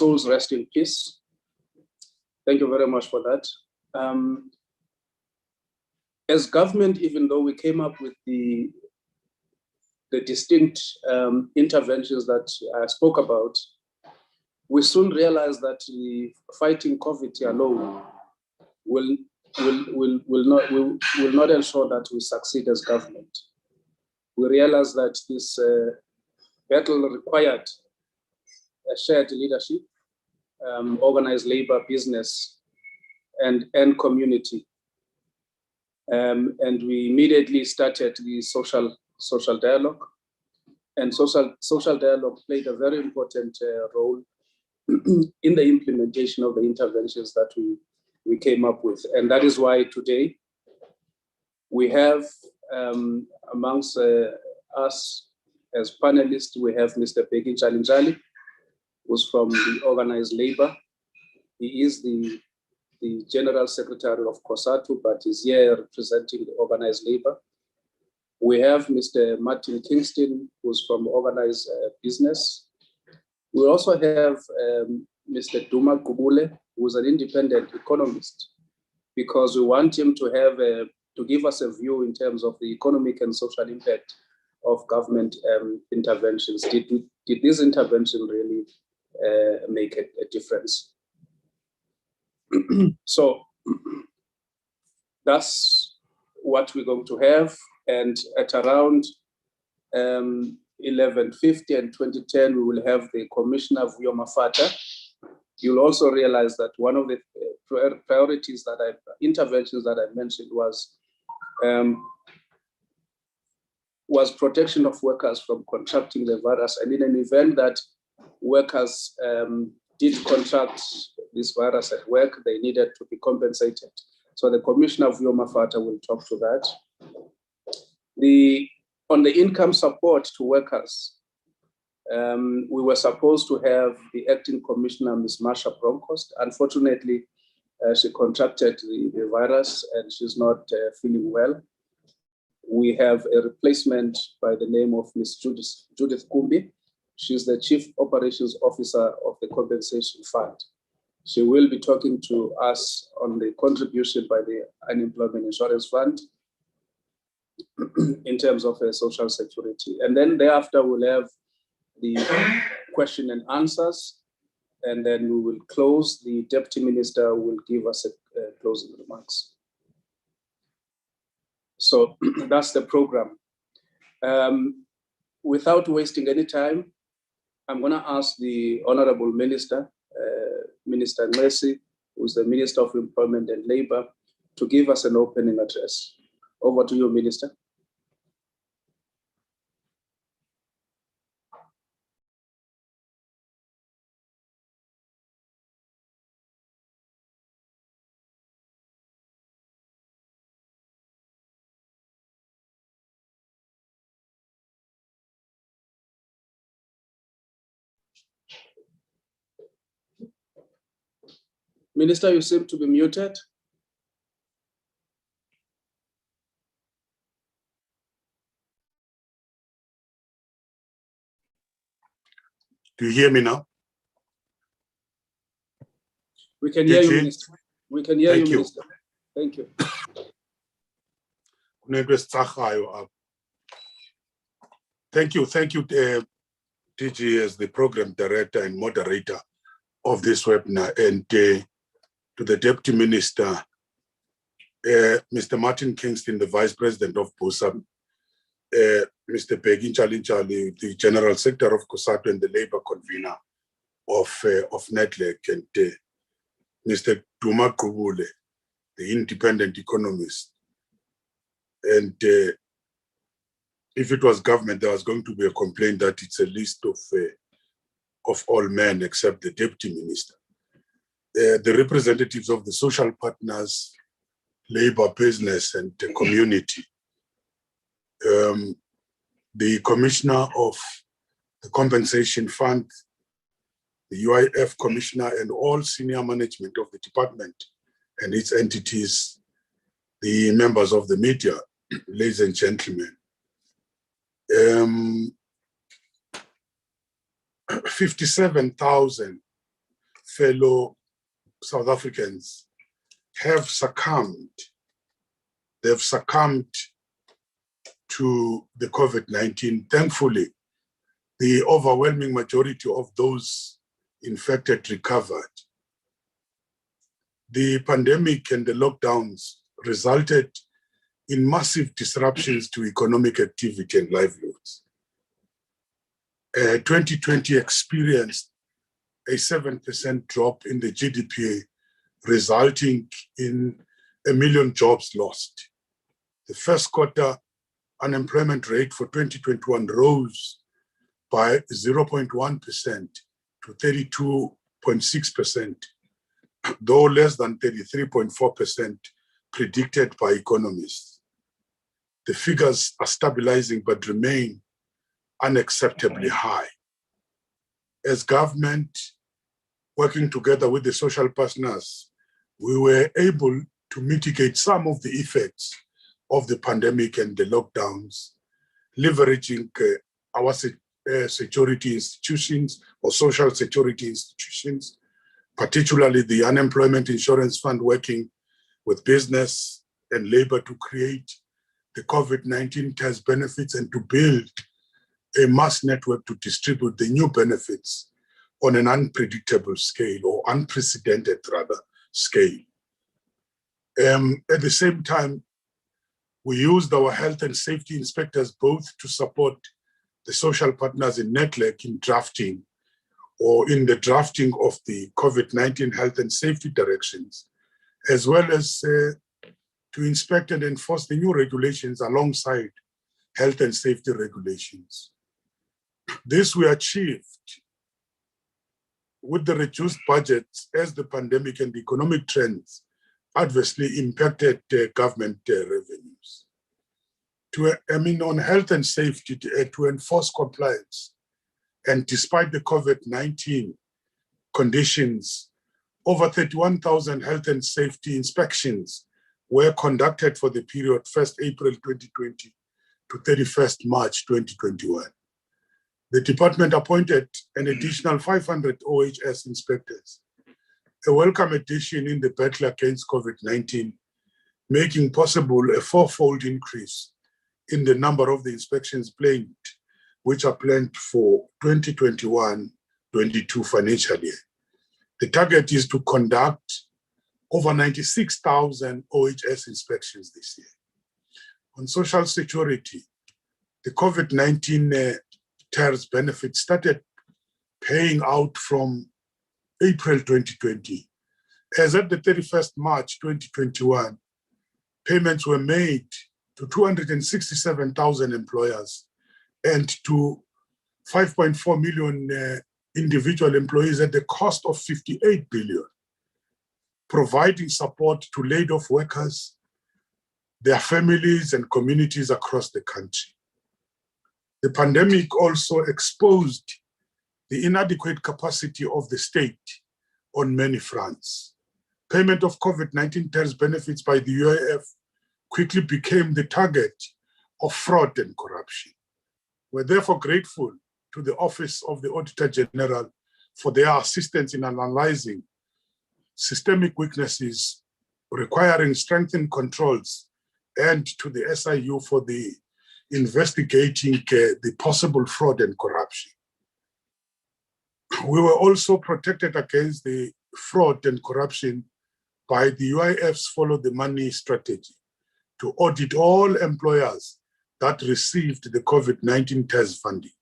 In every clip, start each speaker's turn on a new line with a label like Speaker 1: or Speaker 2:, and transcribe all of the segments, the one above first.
Speaker 1: souls rest in peace. Thank you very much for that. As government, even though we came up with the distinct interventions that I spoke about, we soon realized that the fighting COVID alone will not ensure that we succeed as government. We realized that this battle required a shared leadership, organized labor, business, and community. And we immediately started the social dialogue. And social dialogue played a very important role in the implementation of the interventions that we came up with. And that is why today we have amongst us as panelists, we have Mr. Bheki Ntshalintshali, who's from the organized labor. He is the General Secretary of COSATU, but is here representing the organized labor. We have Mr. Martin Kingston, who's from organized business. We also have Mr. Duma Gubule, who's an independent economist, because we want him to have to give us a view in terms of the economic and social impact of government interventions. Did this intervention really make a difference? So that's what we're going to have. And at around 11:50 and 2010, we will have the Commissioner Vuyo Mafata. You'll also realize that one of the priorities interventions that I mentioned was protection of workers from contracting the virus. And in an event that workers did contract this virus at work, they needed to be compensated. So the Commissioner Vuyo Mafata will talk to that. On the income support to workers, we were supposed to have the acting commissioner, Ms. Marsha Bronkhorst. Unfortunately, she contracted the virus and she's not feeling well. We have a replacement by the name of Ms. Judith Kumbi. She's the Chief Operations Officer of the Compensation Fund. She will be talking to us on the contribution by the Unemployment Insurance Fund in terms of social security. And then thereafter, we'll have the question and answers, and then we will close. The Deputy Minister will give us closing remarks. So that's the program. Without wasting any time, I'm going to ask the Honorable Minister, Minister Mercy, who's the Minister of Employment and Labor, to give us an opening address. Over to you, Minister. Minister, you seem to be muted.
Speaker 2: Do you hear me now?
Speaker 1: We can hear you, Minister. We can hear you, Minister. Thank you.
Speaker 2: Thank you, DG, as the program director and moderator of this webinar, and to the Deputy Minister, Mr. Martin Kingston, the Vice President of BUSA, Mr. Bheki Ntshalintshali, the General Secretary of COSATU and the Labour Convener of Nedlach, and Mr. Duma Gubule, the independent economist. And if it was government, there was going to be a complaint that it's a list of all men except the Deputy Minister. The representatives of the social partners, labor, business, and the community, the Commissioner of the Compensation Fund, the UIF Commissioner, and all senior management of the department and its entities, the members of the media, ladies and gentlemen. 57,000 fellow South Africans have succumbed. They've succumbed to the COVID-19. Thankfully, the overwhelming majority of those infected recovered. The pandemic and the lockdowns resulted in massive disruptions to economic activity and livelihoods. 2020 experienced a 7% drop in the GDP, resulting in 1 million jobs lost. The first quarter unemployment rate for 2021 rose by 0.1% to 32.6%, though less than 33.4% predicted by economists. The figures are stabilizing but remain unacceptably high. As government, working together with the social partners, we were able to mitigate some of the effects of the pandemic and the lockdowns, leveraging our security institutions or social security institutions, particularly the Unemployment Insurance Fund, working with business and labor to create the COVID-19 test benefits and to build a mass network to distribute the new benefits on an unpredictable scale, or unprecedented rather scale. At the same time, we used our health and safety inspectors both to support the social partners in Nedlach in drafting or in the drafting of the COVID-19 health and safety directions, as well as to inspect and enforce the new regulations alongside health and safety regulations. This we achieved with the reduced budgets as the pandemic and economic trends adversely impacted government revenues. On health and safety, to enforce compliance, and despite the COVID-19 conditions, over 31,000 health and safety inspections were conducted for the period 1st April 2020 to 31st March 2021. The department appointed an additional 500 OHS inspectors, a welcome addition in the battle against COVID-19, making possible a fourfold increase in the number of the inspections planned, which are planned for 2021-22 financial year. The target is to conduct over 96,000 OHS inspections this year. On social security, the COVID-19 TERS benefits started paying out from April 2020. As at the 31st March 2021, payments were made to 267,000 employers and to 5.4 million individual employees at the cost of 58 billion, providing support to laid-off workers, their families and communities across the country. The pandemic also exposed the inadequate capacity of the state on many fronts. Payment of COVID-19 TERS benefits by the UIF quickly became the target of fraud and corruption. We're therefore grateful to the Office of the Auditor General for their assistance in analyzing systemic weaknesses requiring strengthened controls, and to the SIU for the investigating the possible fraud and corruption. We were also protected against the fraud and corruption by the UIF's Follow the Money strategy to audit all employers that received the COVID-19 TERS funding.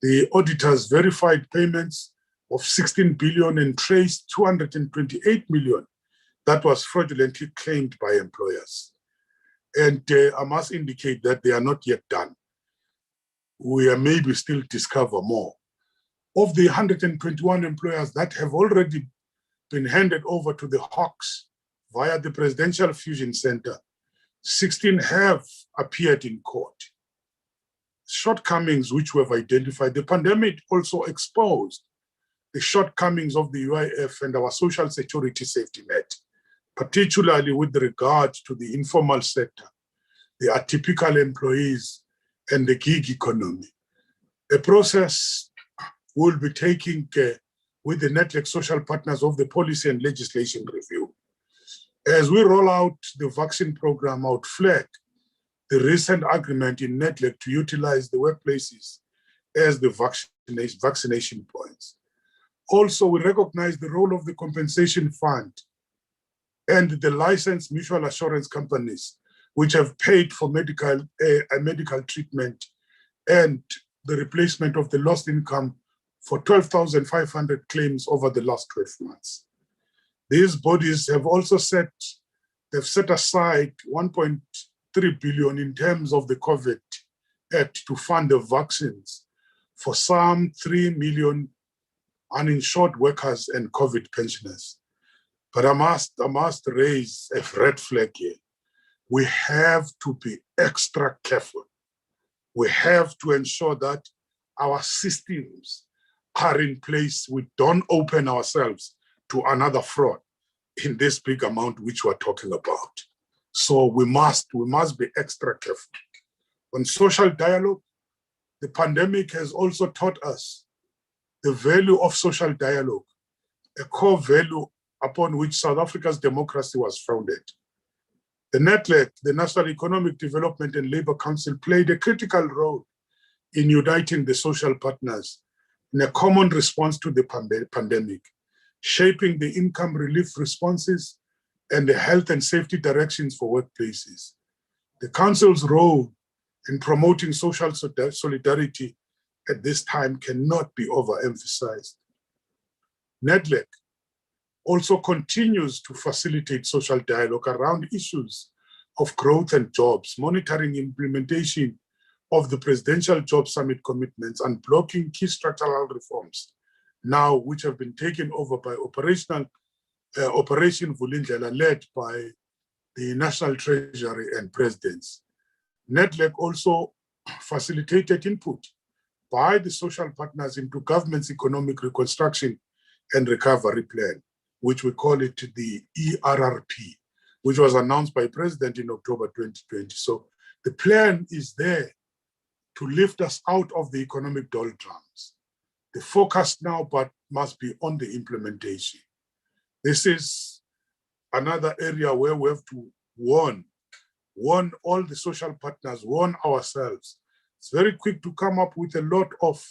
Speaker 2: The auditors verified payments of 16 billion and traced 228 million that was fraudulently claimed by employers. And I must indicate that they are not yet done. We maybe still discover more. Of the 121 employers that have already been handed over to the Hawks via the Presidential Fusion Center, 16 have appeared in court. Shortcomings which we have identified. The pandemic also exposed the shortcomings of the UIF and our social security safety net, particularly with regard to the informal sector, the atypical employees, and the gig economy. A process we'll be taking with the Nedlach social partners of the policy and legislation review. As we roll out the vaccine program, I would flag the recent agreement in Nedlach to utilize the workplaces as the vaccination points. Also, we recognize the role of the compensation fund and the licensed mutual assurance companies, which have paid for medical treatment and the replacement of the lost income for 12,500 claims over the last 12 months. These bodies have also set aside 1.3 billion in terms of the COVID Act to fund the vaccines for some 3 million uninsured workers and COVID pensioners. But I must raise a red flag here. We have to be extra careful. We have to ensure that our systems are in place. We don't open ourselves to another fraud in this big amount which we're talking about. So we must be extra careful. On social dialogue, the pandemic has also taught us the value of social dialogue, a core value upon which South Africa's democracy was founded. The Nedlach, the National Economic Development and Labour Council, played a critical role in uniting the social partners in a common response to the pandemic, shaping the income relief responses and the health and safety directions for workplaces. The Council's role in promoting social solidarity at this time cannot be overemphasized. Nedlach also continues to facilitate social dialogue around issues of growth and jobs, monitoring implementation of the Presidential Job Summit commitments and blocking key structural reforms now which have been taken over by Operation Vulindlela, led by the National Treasury and Presidents. Nedlach also facilitated input by the social partners into government's economic reconstruction and recovery plan, which we call it the ERRP, which was announced by President in October 2020. So the plan is there to lift us out of the economic doldrums. The focus now must be on the implementation. This is another area where we have to warn all the social partners, warn ourselves. It's very quick to come up with a lot of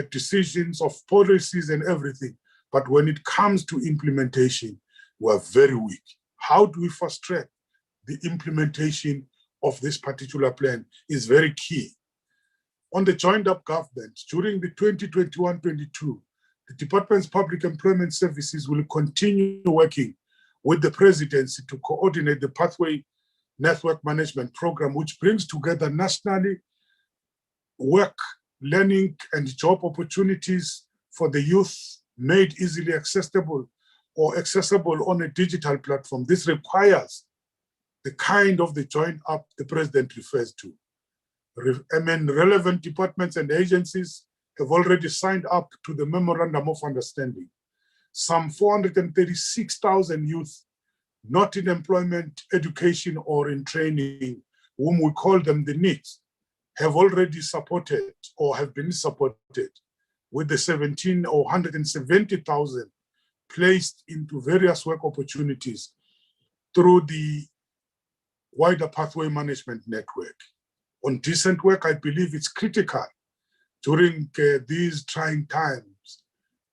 Speaker 2: decisions, of policies and everything. But when it comes to implementation, we're very weak. How do we fast track the implementation of this particular plan is very key. On the joined-up government, during the 2021-22, the Department's Public Employment Services will continue working with the Presidency to coordinate the Pathway Network Management Program, which brings together nationally work, learning, and job opportunities for the youth made easily accessible or accessible on a digital platform. This requires the kind of the join-up the President refers to. Relevant departments and agencies have already signed up to the Memorandum of Understanding. Some 436,000 youth not in employment, education, or in training, whom we call them the NEETs, have already supported or have been supported with the 17 or 170,000 placed into various work opportunities through the wider pathway management network. On decent work, I believe it's critical during these trying times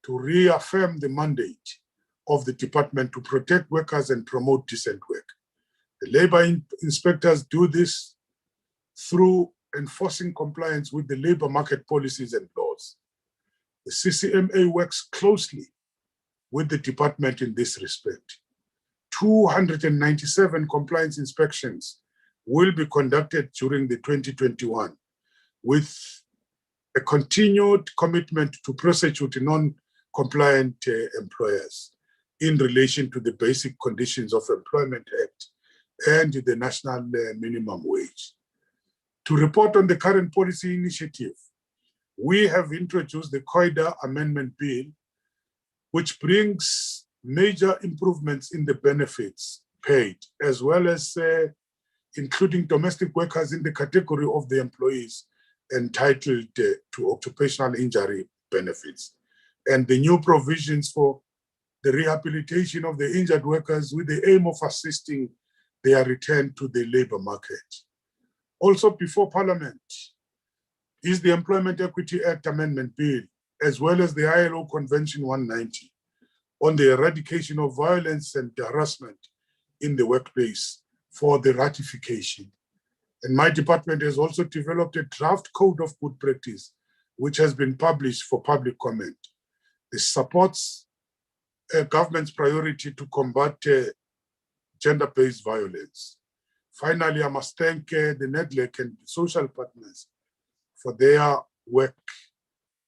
Speaker 2: to reaffirm the mandate of the department to protect workers and promote decent work. The labor inspectors do this through enforcing compliance with the labor market policies and laws. The CCMA works closely with the department in this respect. 297 compliance inspections will be conducted during the 2021 with a continued commitment to prosecute non-compliant employers in relation to the Basic Conditions of Employment Act and the National Minimum Wage. To report on the current policy initiative, we have introduced the COIDA Amendment Bill, which brings major improvements in the benefits paid, as well as including domestic workers in the category of the employees entitled to occupational injury benefits. and the new provisions for the rehabilitation of the injured workers with the aim of assisting their return to the labor market. Also before Parliament is the Employment Equity Act Amendment Bill, as well as the ILO Convention 190 on the eradication of violence and harassment in the workplace for the ratification. And my department has also developed a draft code of good practice, which has been published for public comment. This supports government's priority to combat gender-based violence. Finally, I must thank the Nedlach and social partners for their work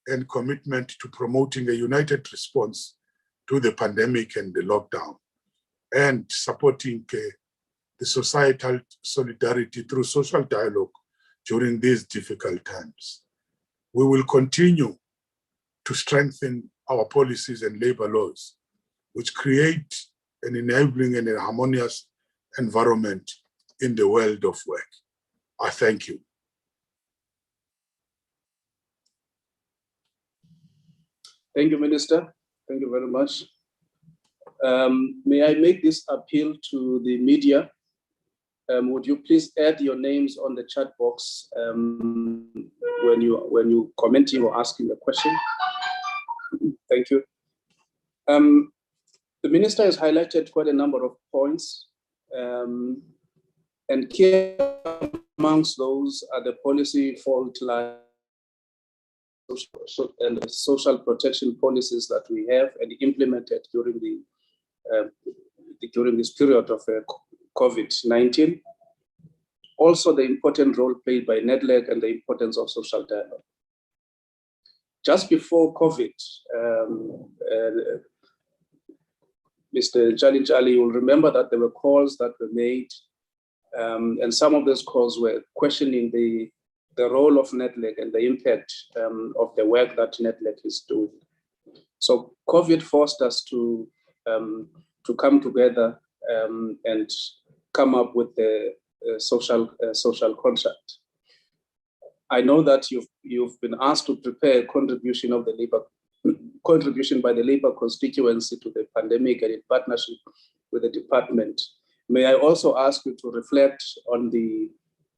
Speaker 2: and commitment to promoting a united response to the pandemic and the lockdown, and supporting the societal solidarity through social dialogue during these difficult times. We will continue to strengthen our policies and labor laws, which create an enabling and a harmonious environment in the world of work. I thank you.
Speaker 1: Thank you, Minister. Thank you very much. May I make this appeal to the media? Would you please add your names on the chat box when you commenting or asking a question? Thank you. The Minister has highlighted quite a number of points, and key amongst those are the policy fault lines and the social protection policies that we have and implemented during this period of COVID-19. Also, the important role played by Nedlach and the importance of social dialogue. Just before COVID, Mr. Jali, you will remember that there were calls that were made, and some of those calls were questioning the role of Nedlach and the impact of the work that Nedlach is doing. So COVID forced us to come together and come up with the social contract. I know that you've been asked to prepare a contribution by the labor constituency to the pandemic and in partnership with the department. May I also ask you to reflect on the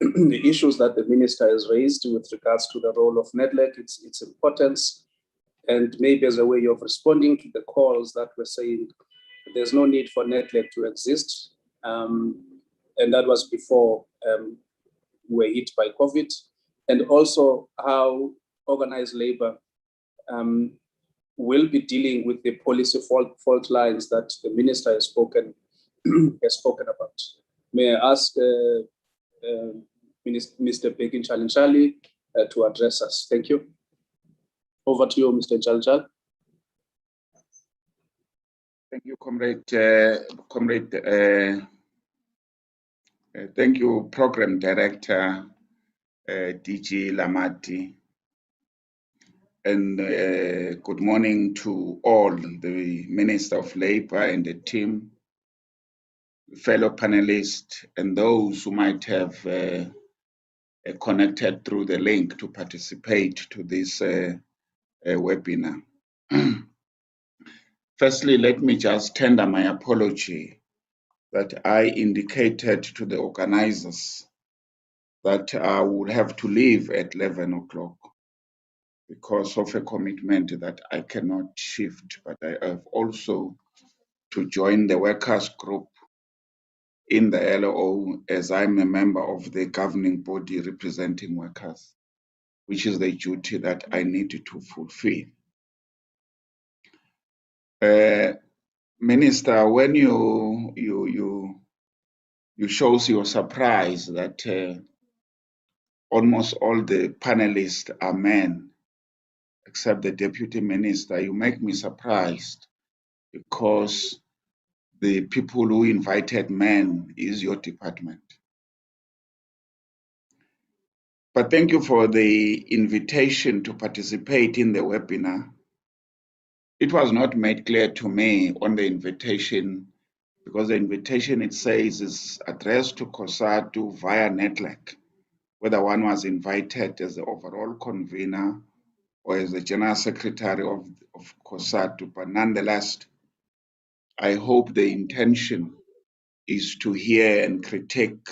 Speaker 1: issues that the minister has raised with regards to the role of Nedlach, its importance, and maybe as a way of responding to the calls that were saying there's no need for Nedlach to exist, and that was before we were hit by COVID, and also how organized labor will be dealing with the policy fault lines that the minister has spoken about. May I ask Mr. Begin Chalinchali to address us? Thank you. Over to you, Mr. Chalinchali.
Speaker 3: Thank you, Comrade. Thank you, Program Director DG Lamati. And good morning to all, the Minister of Labour and the team, fellow panelists, and those who might have connected through the link to participate to this webinar. Firstly, let me just tender my apology that I indicated to the organizers that I would have to leave at 11 o'clock because of a commitment that I cannot shift, but I have also to join the workers group in the LO as I'm a member of the governing body representing workers, which is the duty that I need to fulfill. Minister, when you shows your surprise that almost all the panelists are men, except the Deputy Minister, you make me surprised because the people who invited men is your department. But thank you for the invitation to participate in the webinar. It was not made clear to me on the invitation because the invitation, it says, is addressed to COSATU via Nedlach, whether one was invited as the overall convener or as the General Secretary of COSATU, but nonetheless, I hope the intention is to hear and critique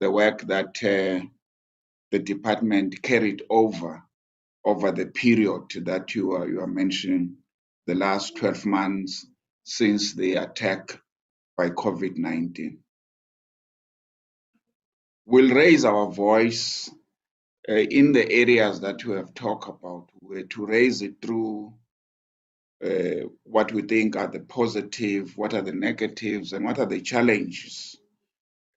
Speaker 3: the work that the department carried over the period that you are mentioning, the last 12 months since the attack by COVID-19. We'll raise our voice in the areas that we have talked about, to raise it through what we think are the positive, what are the negatives, and what are the challenges,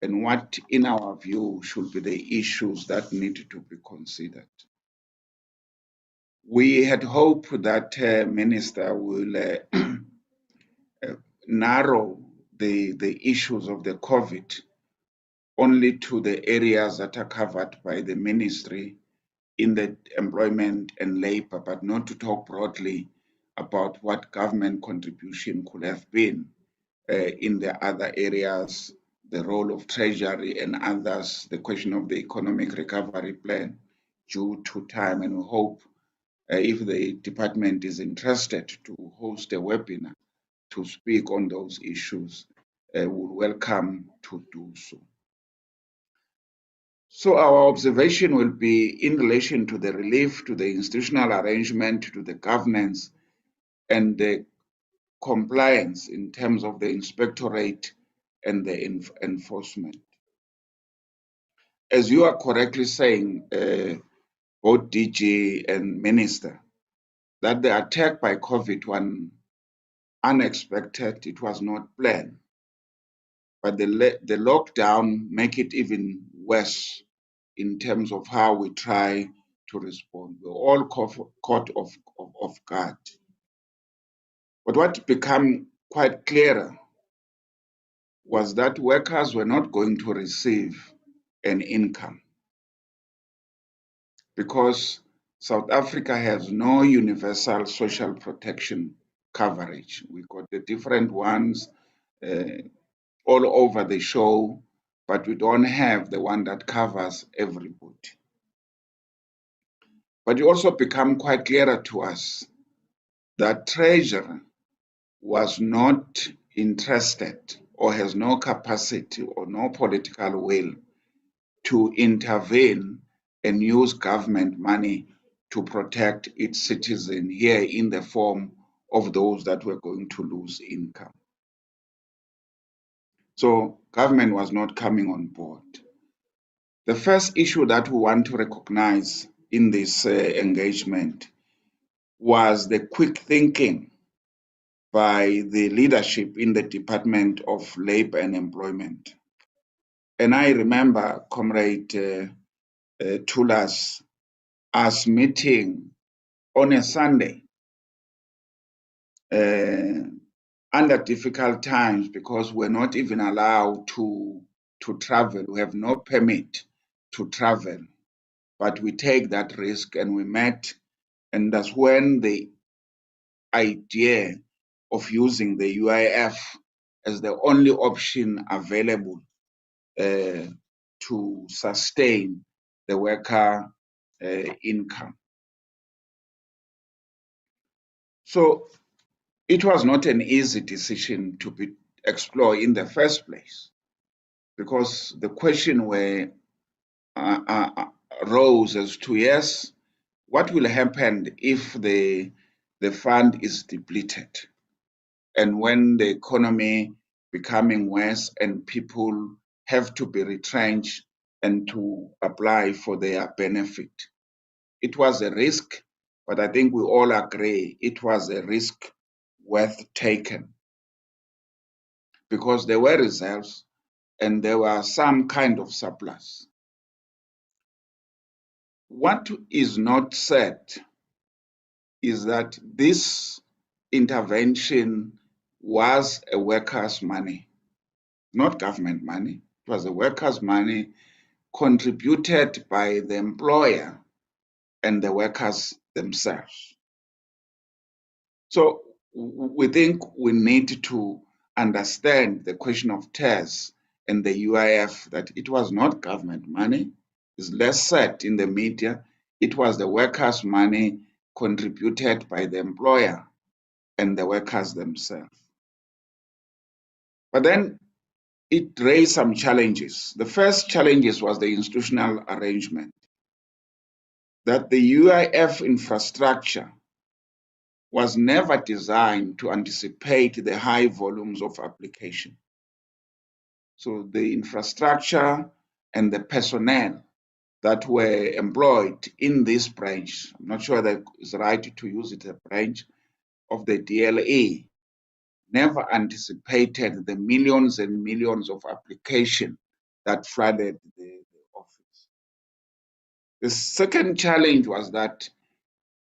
Speaker 3: and what, in our view, should be the issues that need to be considered. We had hoped that Minister will narrow the issues of the COVID only to the areas that are covered by the ministry in the employment and labor, but not to talk broadly about what government contribution could have been in the other areas, the role of Treasury and others, the question of the economic recovery plan due to time. And we hope if the department is interested to host a webinar to speak on those issues, we'll welcome to do so. So our observation will be in relation to the relief, to the institutional arrangement, to the governance, and the compliance in terms of the inspectorate and the enforcement. As you are correctly saying, both DG and Minister, that the attack by COVID was unexpected, it was not planned. But the lockdown make it even worse in terms of how we try to respond. We're all caught off guard. But what became quite clearer was that workers were not going to receive an income because South Africa has no universal social protection coverage. We got the different ones all over the show, but we don't have the one that covers everybody. But it also became quite clearer to us that Treasury was not interested or has no capacity or no political will to intervene and use government money to protect its citizens here in the form of those that were going to lose income. So government was not coming on board. The first issue that we want to recognize in this engagement was the quick thinking by the leadership in the Department of Labor and Employment. And I remember Comrade Tulas us meeting on a Sunday under difficult times because we're not even allowed to travel. We have no permit to travel, but we take that risk and we met, and that's when the idea of using the UIF as the only option available to sustain the worker income. So it was not an easy decision to be explored in the first place, because the question rose as to, yes, what will happen if the fund is depleted, and when the economy becoming worse and people have to be retrenched and to apply for their benefit. It was a risk, but I think we all agree it was a risk worth taken because there were reserves and there were some kind of surplus. What is not said is that this intervention was a workers' money, not government money. It was a workers' money contributed by the employer and the workers themselves. So we think we need to understand the question of TERS and the UIF, that it was not government money. It's less said in the media. It was the workers' money contributed by the employer and the workers themselves. But then it raised some challenges. The first challenges was the institutional arrangement, that the UIF infrastructure was never designed to anticipate the high volumes of application. So the infrastructure and the personnel that were employed in this branch, I'm not sure that it's right to use it as a branch of the DLA, never anticipated the millions and millions of applications that flooded the office. The second challenge was that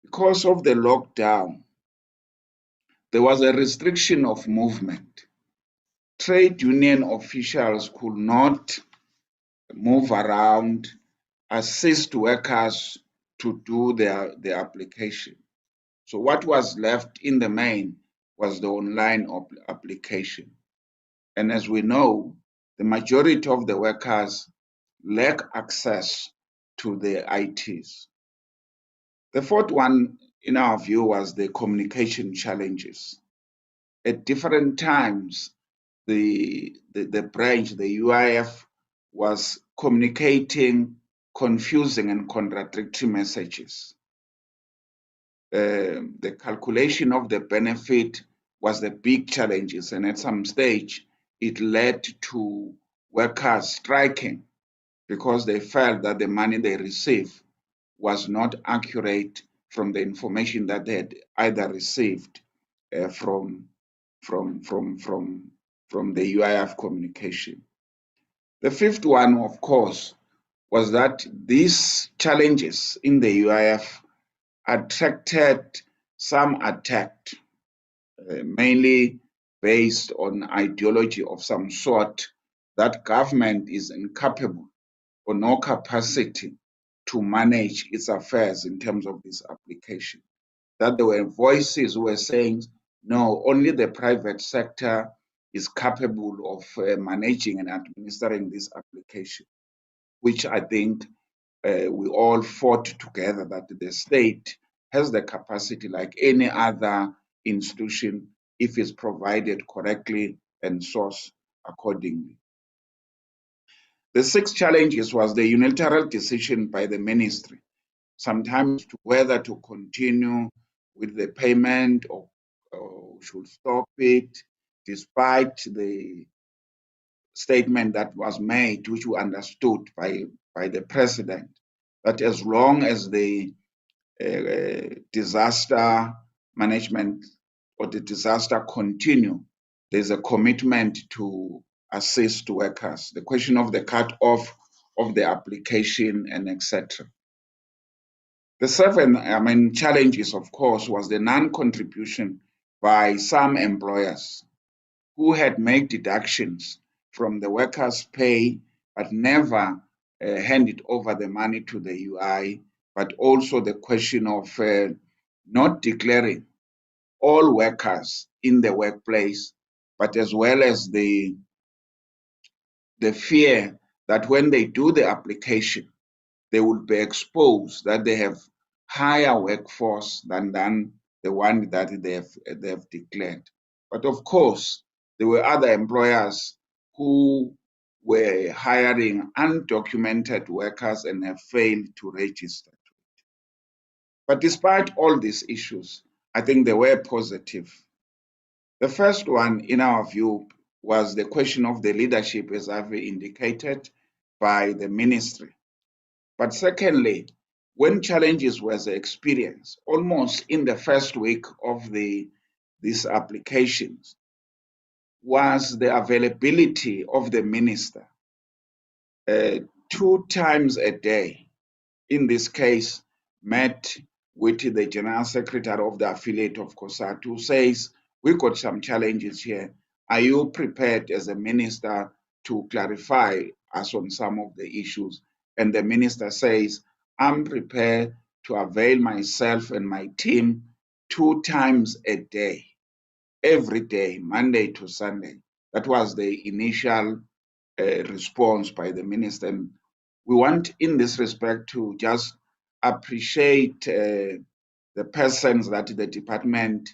Speaker 3: because of the lockdown, there was a restriction of movement. Trade union officials could not move around, assist workers to do their application. So what was left in the main was the online application. And as we know, the majority of the workers lack access to the ITs. The fourth one, in our view, was the communication challenges. At different times, the branch, the UIF, was communicating confusing and contradictory messages. The calculation of the benefit was the big challenges, and at some stage, it led to workers striking because they felt that the money they received was not accurate from the information that they had either received from the UIF communication. The fifth one, of course, was that these challenges in the UIF attracted some attack, mainly based on ideology of some sort, that government is incapable or no capacity to manage its affairs in terms of this application. That there were voices who were saying, no, only the private sector is capable of managing and administering this application, which I think we all fought together that the state has the capacity like any other institution if it's provided correctly and sourced accordingly. The sixth challenge was the unilateral decision by the ministry, sometimes to whether to continue with the payment or should stop it, despite the statement that was made, which we understood by the president, that as long as the disaster management or the disaster continue, there's a commitment to assist workers. The question of the cut-off of the application and etc. The seventh challenges, of course, was the non-contribution by some employers who had made deductions from the workers' pay but never handed over the money to the UI, but also the question of not declaring all workers in the workplace, but as well as the fear that when they do the application, they will be exposed that they have higher workforce than the one that they have declared. But of course, there were other employers who were hiring undocumented workers and have failed to register. But despite all these issues, I think they were positive. The first one, in our view, was the question of the leadership, as I've indicated, by the ministry. But secondly, when challenges was experienced, almost in the first week of these applications, was the availability of the minister 2 times a day. In this case, met with the general secretary of the affiliate of COSATU, who says, we got some challenges here. Are you prepared as a minister to clarify us on some of the issues? And the minister says, I'm prepared to avail myself and my team 2 times a day, every day, Monday to Sunday. That was the initial response by the minister. And we want, in this respect, to just appreciate the persons that the department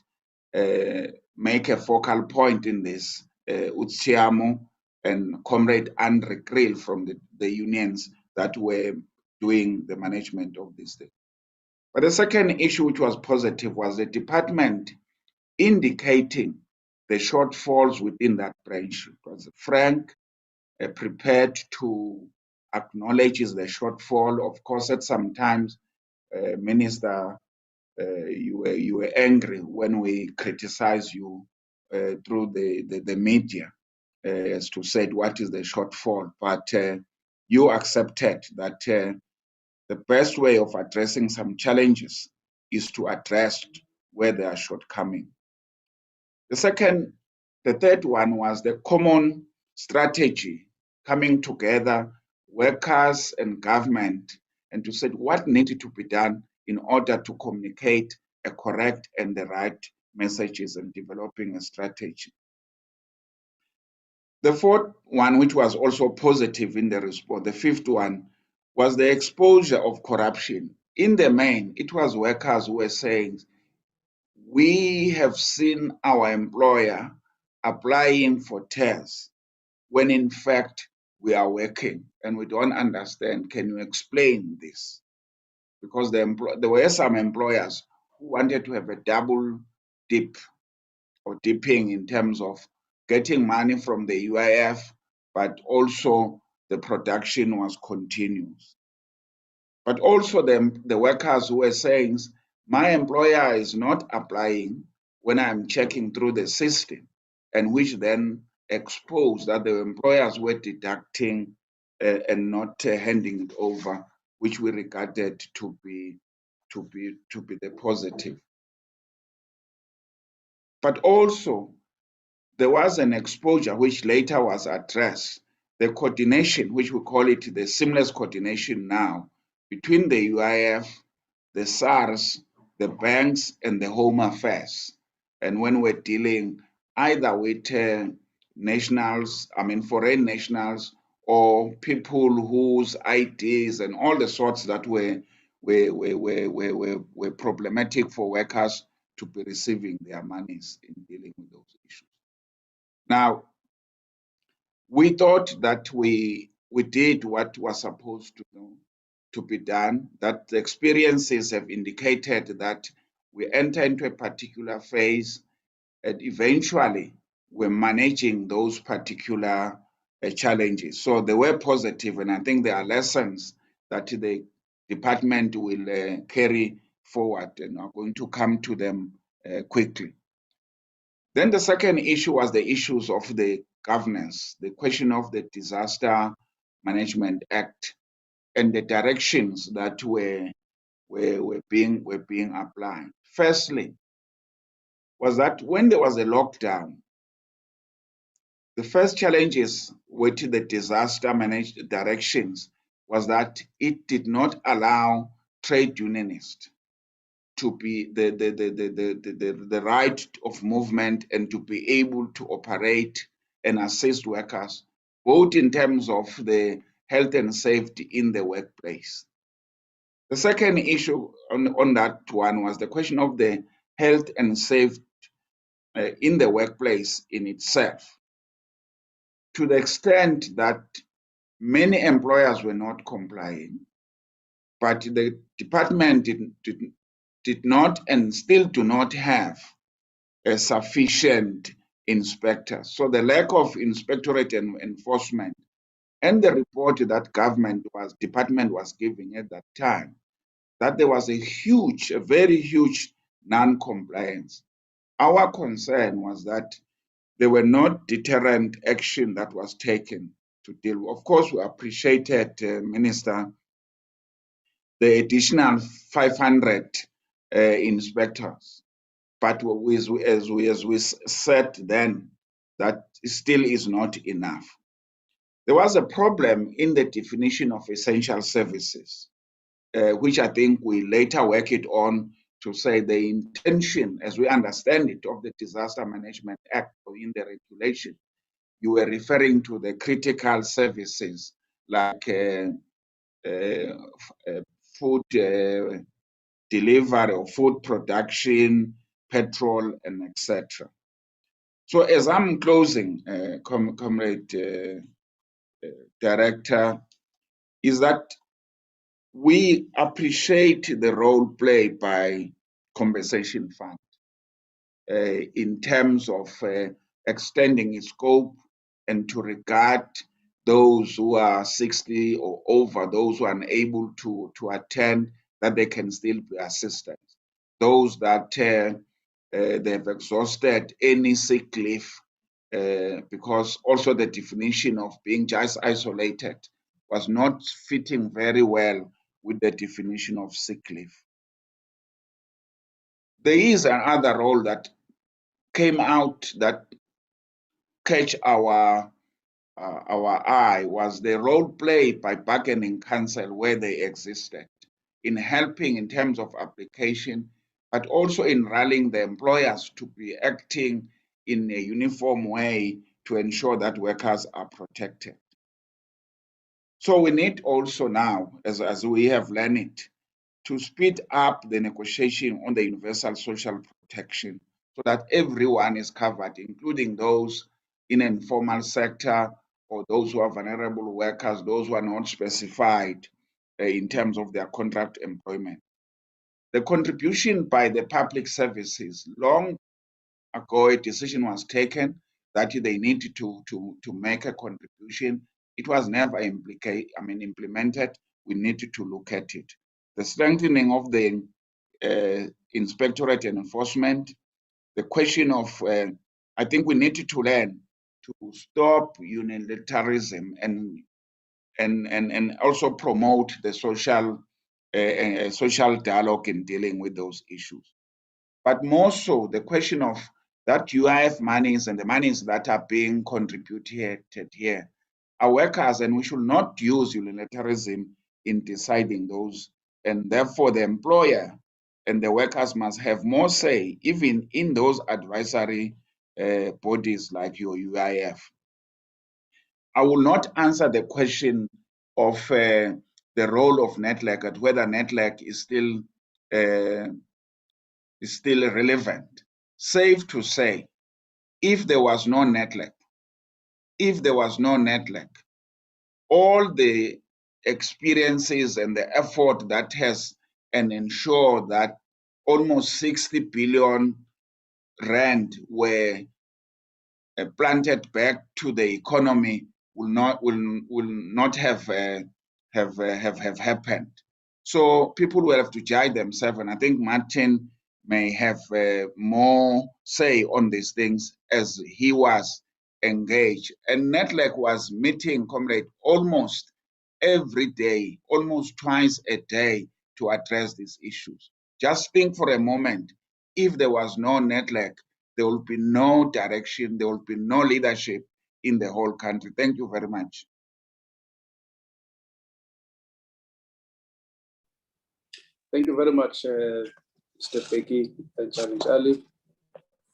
Speaker 3: make a focal point in this, Utsiamo and Comrade Andre Krill from the unions that were doing the management of this thing. But the second issue, which was positive, was the department indicating the shortfalls within that branch. It was frank, prepared to acknowledge the shortfall. Of course, at some times, Minister, you were angry when we criticized you through the media as to say what is the shortfall, but you accepted that the best way of addressing some challenges is to address where there are shortcomings. The third one was the common strategy coming together, workers and government, and to say what needed to be done in order to communicate a correct and the right messages and developing a strategy. The fourth one, which was also positive in the response, the fifth one, was the exposure of corruption. In the main, it was workers who were saying, we have seen our employer applying for tests when in fact we are working and we don't understand. Can you explain this? Because there were some employers who wanted to have a double dip or dipping in terms of getting money from the UIF, but also the production was continuous. But also the workers who were saying, my employer is not applying when I'm checking through the system, and which then exposed that the employers were deducting and not handing it over, which we regarded to be the positive. But also, there was an exposure which later was addressed, the coordination, which we call it the seamless coordination now, between the UIF, the SARS, the banks, and the Home Affairs. And when we're dealing either with nationals, foreign nationals, or people whose IDs and all the sorts that were problematic for workers to be receiving their monies in dealing with those issues. Now, we thought that we did what was supposed to be done, that the experiences have indicated that we enter into a particular phase and eventually we're managing those particular challenges. So they were positive, and I think there are lessons that the department will carry forward and are going to come to them quickly. Then the second issue was the issues of the governance, the question of the Disaster Management Act and the directions that were being applied. Firstly, was that when there was a lockdown, the first challenges with the disaster managed directions was that it did not allow trade unionists to be the right of movement and to be able to operate and assist workers, both in terms of the health and safety in the workplace. The second issue on that one was the question of the health and safety in the workplace in itself, to the extent that many employers were not complying, but the department did not and still do not have a sufficient inspectors. So the lack of inspectorate and enforcement and the report that department was giving at that time, that there was a very huge non-compliance. Our concern was that there were not deterrent action that was taken to deal with. Of course, we appreciated, Minister, the additional 500 inspectors. But as we said then, that still is not enough. There was a problem in the definition of essential services, which I think we later worked it on to say the intention, as we understand it, of the Disaster Management Act or in the regulation. You were referring to the critical services like food delivery or food production, petrol, and etc. So as I'm closing, Comrade Director, is that we appreciate the role played by compensation fund in terms of extending its scope and to regard those who are 60 or over, those who are unable to attend, that they can still be assisted. Those that they've exhausted any sick leave, because also the definition of being just isolated was not fitting very well with the definition of sick leave. There is another role that came out that catch our eye, was the role played by bargaining council where they existed in helping in terms of application, but also in rallying the employers to be acting in a uniform way to ensure that workers are protected. So we need also now, as we have learned it, to speed up the negotiation on the universal social protection so that everyone is covered, including those in an informal sector or those who are vulnerable workers, those who are not specified in terms of their contract employment. The contribution by the public services, long ago a decision was taken that they needed to make a contribution. It was never implemented. We needed to look at it. The strengthening of the inspectorate and enforcement, the question of, I think we need to learn to stop unilateralism and also promote the social dialogue in dealing with those issues. But more so, the question of that UIF monies and the monies that are being contributed here are workers, and we should not use unilateralism in deciding those. And therefore, the employer and the workers must have more say, even in those advisory bodies like your UIF. I will not answer the question of the role of Nedlach, and whether Nedlach is still relevant. Safe to say, if there was no Nedlach, all the experiences and the effort that has and ensure that almost 60 billion rand were planted back to the economy will not have happened. So people will have to judge themselves, and I think Martin may have more say on these things as he was engaged. And Nedlach was meeting, Comrade, almost every day, almost twice a day, to address these issues. Just think for a moment, if there was no Nedlach, there will be no direction, there will be no leadership in the whole country. Thank you very much.
Speaker 1: Thank you very much, Mr. Peki and Charlie,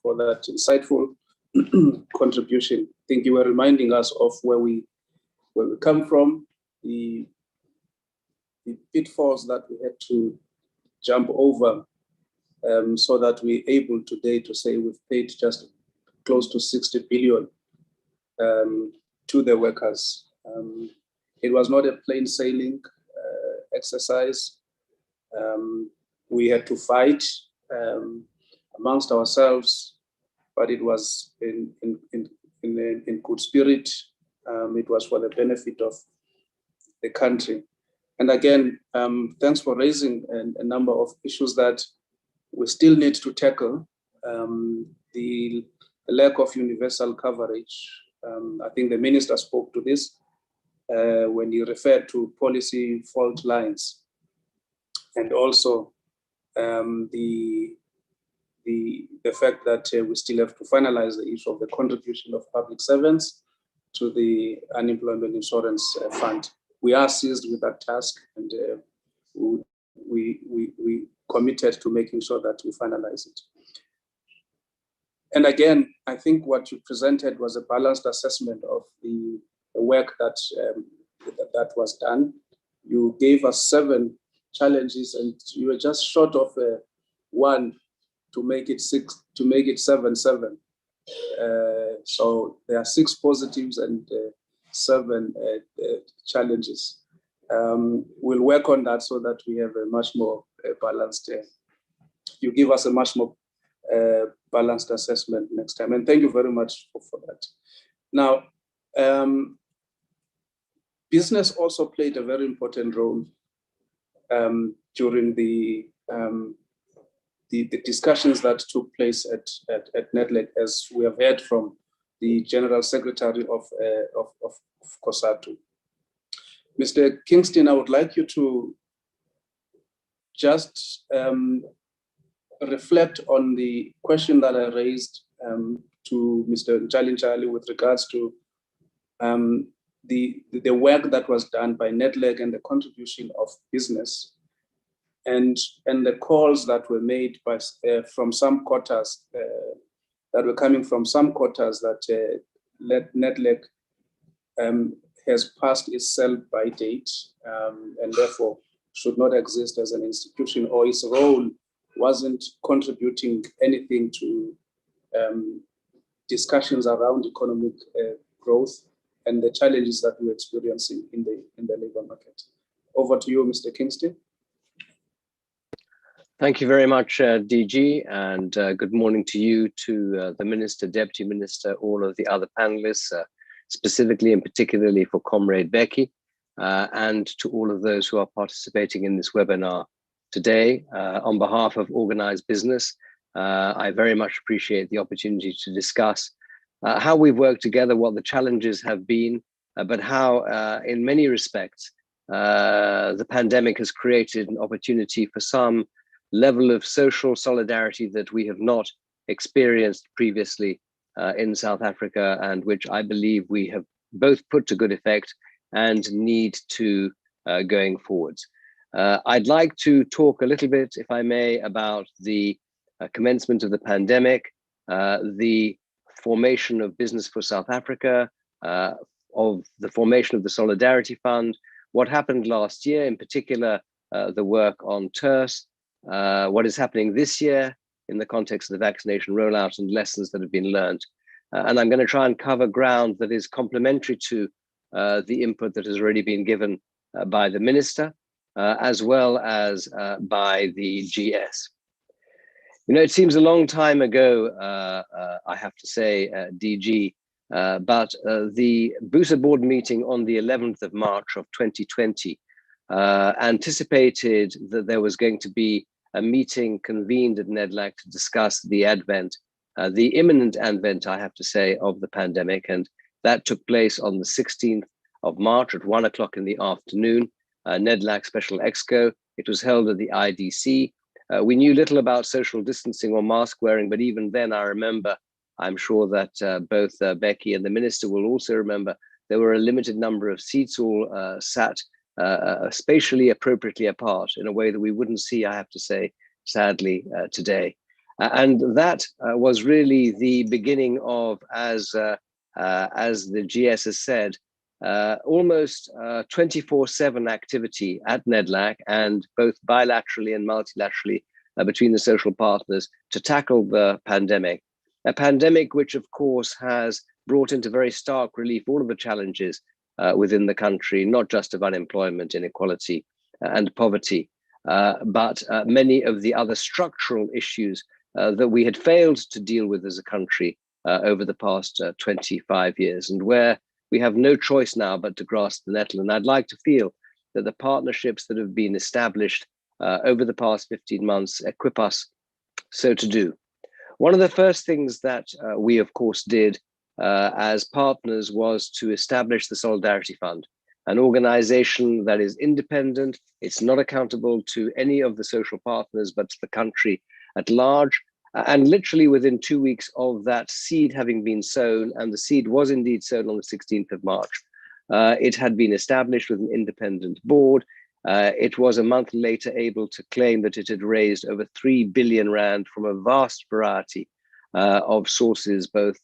Speaker 1: for that insightful contribution. I think you were reminding us of where we come from, the pitfalls that we had to jump over, so that we're able today to say we've paid just close to 60 billion to the workers. It was not a plain sailing exercise. We had to fight amongst ourselves, but it was in good spirit. It was for the benefit of the country. And again, thanks for raising a number of issues that we still need to tackle. The lack of universal coverage. I think the minister spoke to this when he referred to policy fault lines, and also the fact that we still have to finalize the issue of the contribution of public servants to the unemployment insurance fund. We are seized with that task, and we committed to making sure that we finalize it. And again, I think what you presented was a balanced assessment of the work that was done. You gave us 7 challenges, and you were just short of one to make it 7-7. So there are 6 positives and 7 challenges. We'll work on that so that we have a much more balanced. You give us a much more balanced assessment next time. And thank you very much for that. Now, business also played a very important role during the discussions that took place at Nedlach, as we have heard from the General Secretary of COSATU. Mr. Kingston, I would like you to just reflect on the question that I raised to Mr. Njali with regards to the work that was done by Nedlach and the contribution of business, and the calls that were made by from some quarters that were coming from some quarters that Nedlach has passed its sell-by date and therefore should not exist as an institution, or its role wasn't contributing anything to discussions around economic growth and the challenges that we're experiencing in the labor market. Over to you, Mr. Kingston.
Speaker 4: Thank you very much, DG, and good morning to you, to the Minister, Deputy Minister, all of the other panelists, specifically and particularly for Comrade Becky, and to all of those who are participating in this webinar today. On behalf of Organized Business, I very much appreciate the opportunity to discuss how we've worked together, what the challenges have been, but how in many respects, the pandemic has created an opportunity for some level of social solidarity that we have not experienced previously in South Africa, and which I believe we have both put to good effect and need to going forwards. I'd like to talk a little bit, if I may, about the commencement of the pandemic, the formation of Business for South Africa, of the formation of the Solidarity Fund, what happened last year, in particular, the work on TERS, what is happening this year in the context of the vaccination rollout and lessons that have been learned. And I'm going to try and cover ground that is complementary to the input that has already been given by the Minister, as well as by the GS. You know, it seems a long time ago, I have to say, DG, but the BUSA board meeting on the 11th of March of 2020 anticipated that there was going to be a meeting convened at Nedlach to discuss the imminent advent, I have to say, of the pandemic. And that took place on the 16th of March at 1 o'clock in the afternoon, Nedlach Special Exco. It was held at the IDC. We knew little about social distancing or mask wearing, but even then I remember, I'm sure that both Becky and the Minister will also remember, there were a limited number of seats all sat spatially appropriately apart in a way that we wouldn't see, I have to say, sadly, today. And that was really the beginning of, as the GS has said, almost 24/7 activity at Nedlach, and both bilaterally and multilaterally between the social partners to tackle the pandemic. A pandemic which, of course, has brought into very stark relief all of the challenges within the country, not just of unemployment, inequality, and poverty, but many of the other structural issues that we had failed to deal with as a country over the past 25 years, and where we have no choice now but to grasp the nettle. And I'd like to feel that the partnerships that have been established over the past 15 months equip us so to do. One of the first things that we, of course, did as partners was to establish the Solidarity Fund, an organization that is independent. It's not accountable to any of the social partners, but to the country at large. And literally within 2 weeks of that seed having been sown, and the seed was indeed sown on the 16th of March, it had been established with an independent board. It was a month later able to claim that it had raised over 3 billion rand from a vast variety of sources, both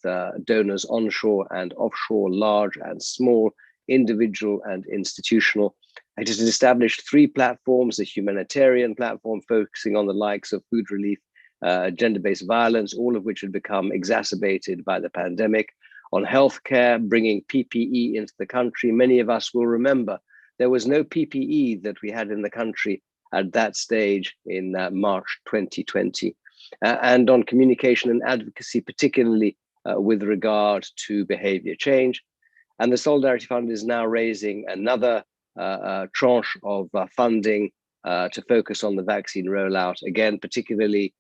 Speaker 4: donors onshore and offshore, large and small, individual and institutional. It has established 3 platforms: a humanitarian platform focusing on the likes of food relief gender-based violence, all of which had become exacerbated by the pandemic, on healthcare, bringing PPE into the country. Many of us will remember there was no PPE that we had in the country at that stage in March 2020. And on communication and advocacy, particularly with regard to behavior change. And the Solidarity Fund is now raising another tranche of funding to focus on the vaccine rollout, again, particularly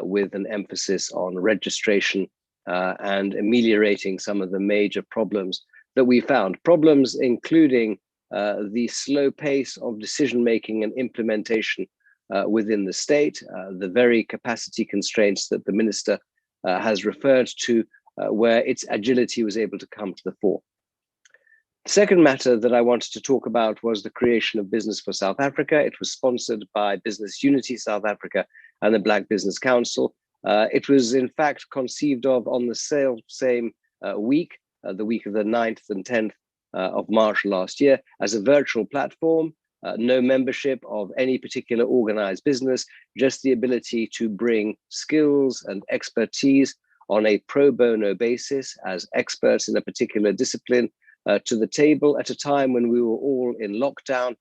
Speaker 4: with an emphasis on registration and ameliorating some of the major problems that we found. Problems including the slow pace of decision-making and implementation within the state, the very capacity constraints that the minister has referred to, where its agility was able to come to the fore. The second matter that I wanted to talk about was the creation of Business for South Africa. It was sponsored by Business Unity South Africa and the Black Business Council. It was in fact conceived of on the same week, the week of the 9th and 10th of March last year, as a virtual platform, no membership of any particular organized business, just the ability to bring skills and expertise on a pro bono basis as experts in a particular discipline to the table at a time when we were all in lockdown.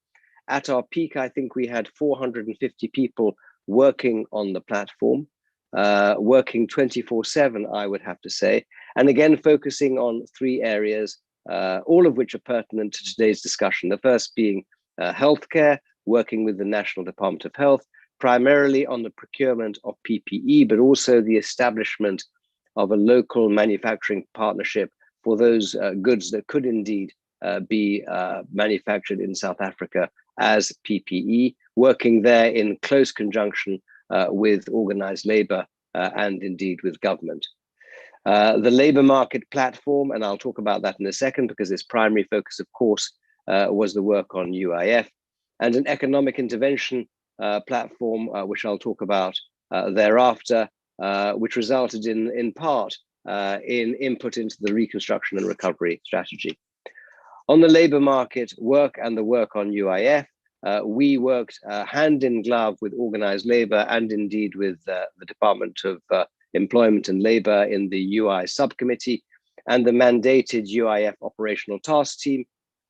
Speaker 4: At our peak, I think we had 450 people working on the platform, working 24/7, I would have to say, and again, focusing on three areas, all of which are pertinent to today's discussion. The first being healthcare, working with the National Department of Health, primarily on the procurement of PPE, but also the establishment of a local manufacturing partnership for those goods that could indeed be manufactured in South Africa as PPE, working there in close conjunction with organized labor and indeed with government. The labor market platform, and I'll talk about that in a second because its primary focus, of course, was the work on UIF, and an economic intervention platform, which I'll talk about thereafter, which resulted in part in input into the Reconstruction and Recovery strategy. On the labor market work and the work on UIF, we worked hand in glove with organized labor and indeed with the Department of Employment and Labor in the UI subcommittee and the mandated UIF operational task team.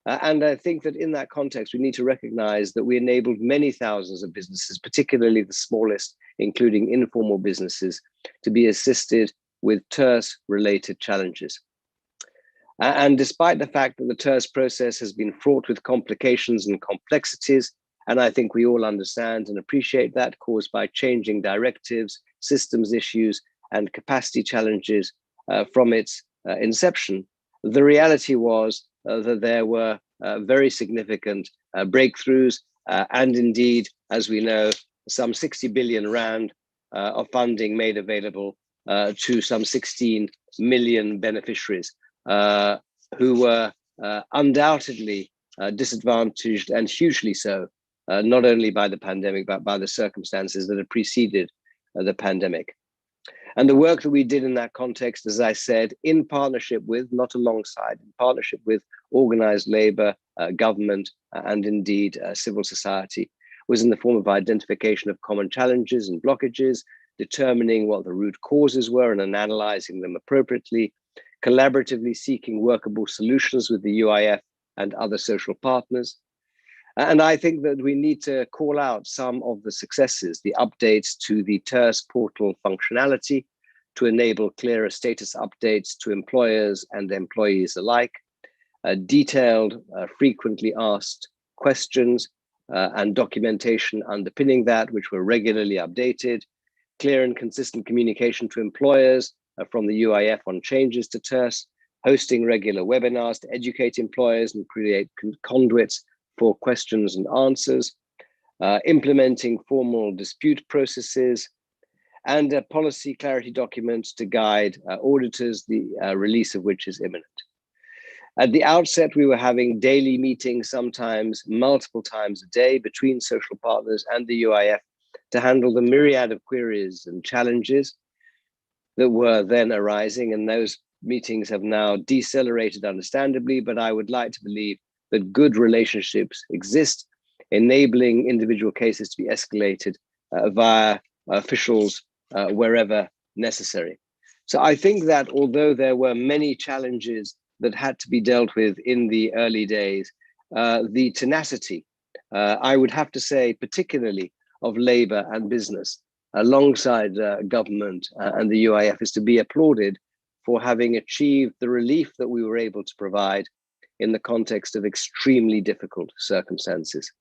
Speaker 4: And I think that in that context, we need to recognize that we enabled many thousands of businesses, particularly the smallest, including informal businesses, to be assisted with TERS-related challenges. And despite the fact that the TERS process has been fraught with complications and complexities, and I think we all understand and appreciate that, caused by changing directives, systems issues, and capacity challenges from its inception, the reality was that there were very significant breakthroughs, and indeed, as we know, some 60 billion rand of funding made available to some 16 million beneficiaries who were undoubtedly disadvantaged, and hugely so, not only by the pandemic, but by the circumstances that had preceded the pandemic. And the work that we did in that context, as I said, in partnership with, not alongside, in partnership with organized labor, government, and indeed civil society, was in the form of identification of common challenges and blockages, determining what the root causes were and analyzing them appropriately, collaboratively seeking workable solutions with the UIF and other social partners. And I think that we need to call out some of the successes, the updates to the TERS portal functionality to enable clearer status updates to employers and employees alike, detailed, frequently asked questions and documentation underpinning that, which were regularly updated, clear and consistent communication to employers from the UIF on changes to TERS, hosting regular webinars to educate employers and create conduits for questions and answers, implementing formal dispute processes, and a policy clarity document to guide auditors, the release of which is imminent. At the outset, we were having daily meetings, sometimes multiple times a day, between social partners and the UIF to handle the myriad of queries and challenges that were then arising. And those meetings have now decelerated, understandably, but I would like to believe that good relationships exist, enabling individual cases to be escalated via officials wherever necessary. So I think that although there were many challenges that had to be dealt with in the early days, the tenacity, I would have to say, particularly of labor and business, alongside government and the UIF, is to be applauded for having achieved the relief that we were able to provide in the context of extremely difficult circumstances.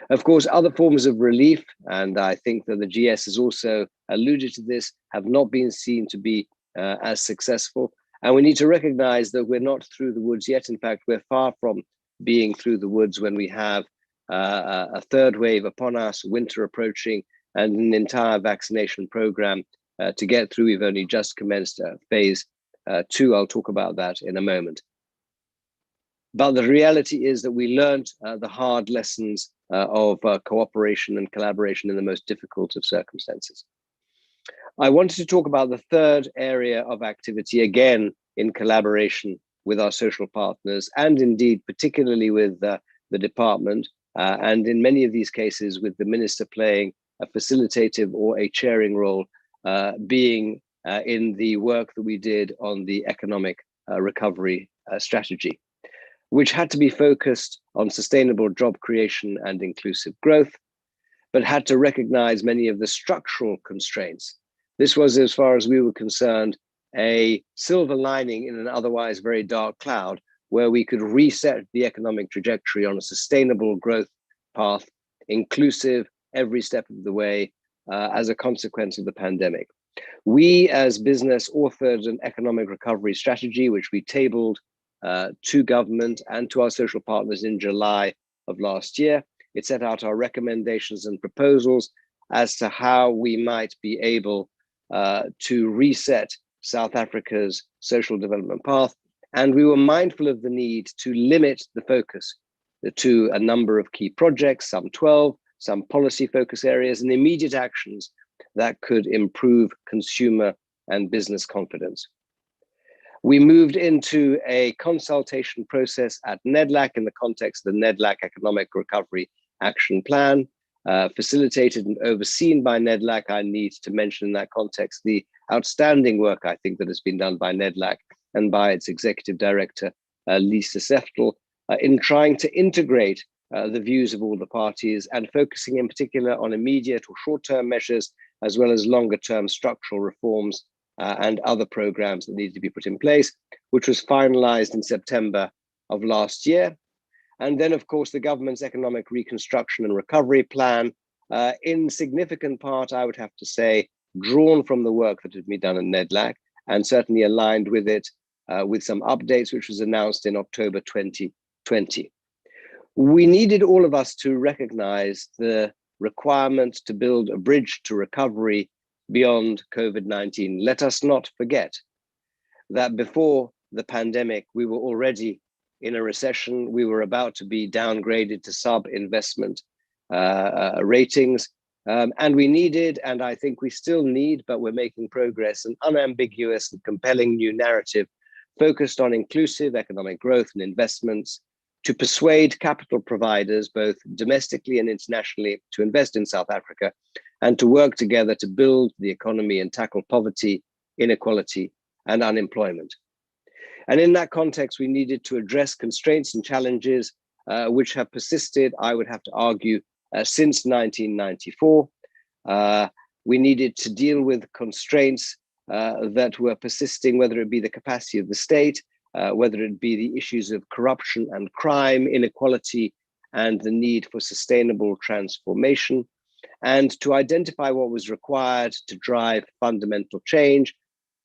Speaker 4: Of course, other forms of relief, and I think that the GS has also alluded to this, have not been seen to be as successful. And we need to recognize that we're not through the woods yet. In fact, we're far from being through the woods when we have a third wave upon us, winter approaching, and an entire vaccination program to get through. We've only just commenced phase 2. I'll talk about that in a moment. But the reality is that we learned the hard lessons of cooperation and collaboration in the most difficult of circumstances. I wanted to talk about the third area of activity, again, in collaboration with our social partners, and indeed, particularly with the department, and in many of these cases, with the minister playing a facilitative or a chairing role, being in the work that we did on the economic recovery strategy, which had to be focused on sustainable job creation and inclusive growth, but had to recognize many of the structural constraints. This was, as far as we were concerned, a silver lining in an otherwise very dark cloud, where we could reset the economic trajectory on a sustainable growth path, inclusive every step of the way, as a consequence of the pandemic. We, as business, authored an economic recovery strategy, which we tabled to government and to our social partners in July of last year. It set out our recommendations and proposals as to how we might be able to reset South Africa's social development path. And we were mindful of the need to limit the focus to a number of key projects, some 12, some policy focus areas, and immediate actions that could improve consumer and business confidence. We moved into a consultation process at Nedlach in the context of the Nedlach Economic Recovery Action Plan, facilitated and overseen by Nedlach. I need to mention in that context the outstanding work, I think, that has been done by Nedlach and by its executive director, Lisa Seftel, in trying to integrate the views of all the parties and focusing in particular on immediate or short-term measures, as well as longer-term structural reforms and other programs that needed to be put in place, which was finalized in September of last year. And then, of course, the government's economic reconstruction and recovery plan, in significant part, I would have to say, drawn from the work that had been done at Nedlach, and certainly aligned with it, with some updates, which was announced in October 2020. We needed, all of us, to recognize the requirement to build a bridge to recovery beyond COVID-19. Let us not forget that before the pandemic, we were already in a recession. We were about to be downgraded to sub-investment ratings. And we needed, and I think we still need, but we're making progress, an unambiguous and compelling new narrative focused on inclusive economic growth and investments to persuade capital providers, both domestically and internationally, to invest in South Africa and to work together to build the economy and tackle poverty, inequality, and unemployment. And in that context, we needed to address constraints and challenges which have persisted, I would have to argue, since 1994. We needed to deal with constraints that were persisting, whether it be the capacity of the state, whether it be the issues of corruption and crime, inequality, and the need for sustainable transformation, and to identify what was required to drive fundamental change,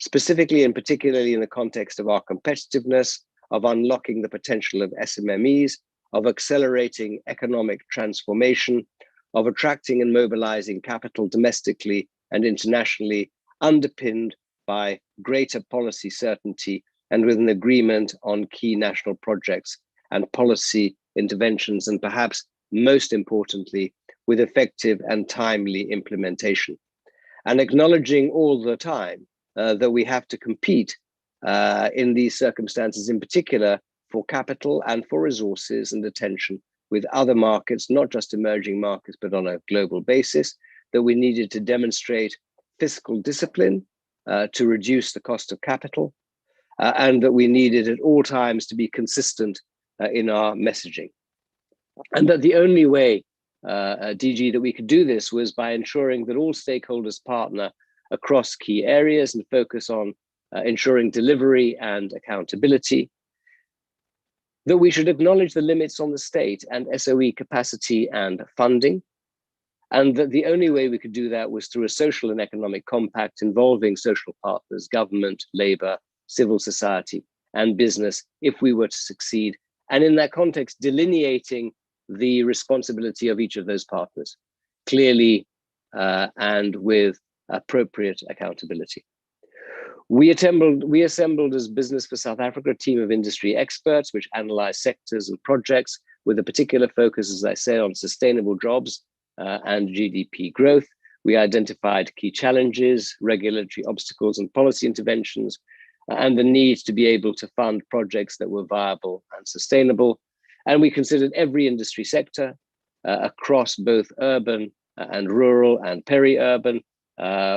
Speaker 4: specifically and particularly in the context of our competitiveness, of unlocking the potential of SMMEs, of accelerating economic transformation, of attracting and mobilizing capital domestically and internationally, underpinned by greater policy certainty and with an agreement on key national projects and policy interventions, and perhaps most importantly, with effective and timely implementation. And acknowledging all the time that we have to compete in these circumstances, in particular for capital and for resources and attention with other markets, not just emerging markets, but on a global basis, that we needed to demonstrate fiscal discipline to reduce the cost of capital, and that we needed at all times to be consistent in our messaging. And that the only way, DG, that we could do this was by ensuring that all stakeholders partner across key areas and focus on ensuring delivery and accountability, that we should acknowledge the limits on the state and SOE capacity and funding, and that the only way we could do that was through a social and economic compact involving social partners, government, labor, civil society, and business if we were to succeed. And in that context, delineating the responsibility of each of those partners clearly and with appropriate accountability. We assembled as Business for South Africa a team of industry experts which analyzed sectors and projects with a particular focus, as I said, on sustainable jobs and GDP growth. We identified key challenges, regulatory obstacles and policy interventions, and the need to be able to fund projects that were viable and sustainable. And we considered every industry sector across both urban and rural and peri-urban.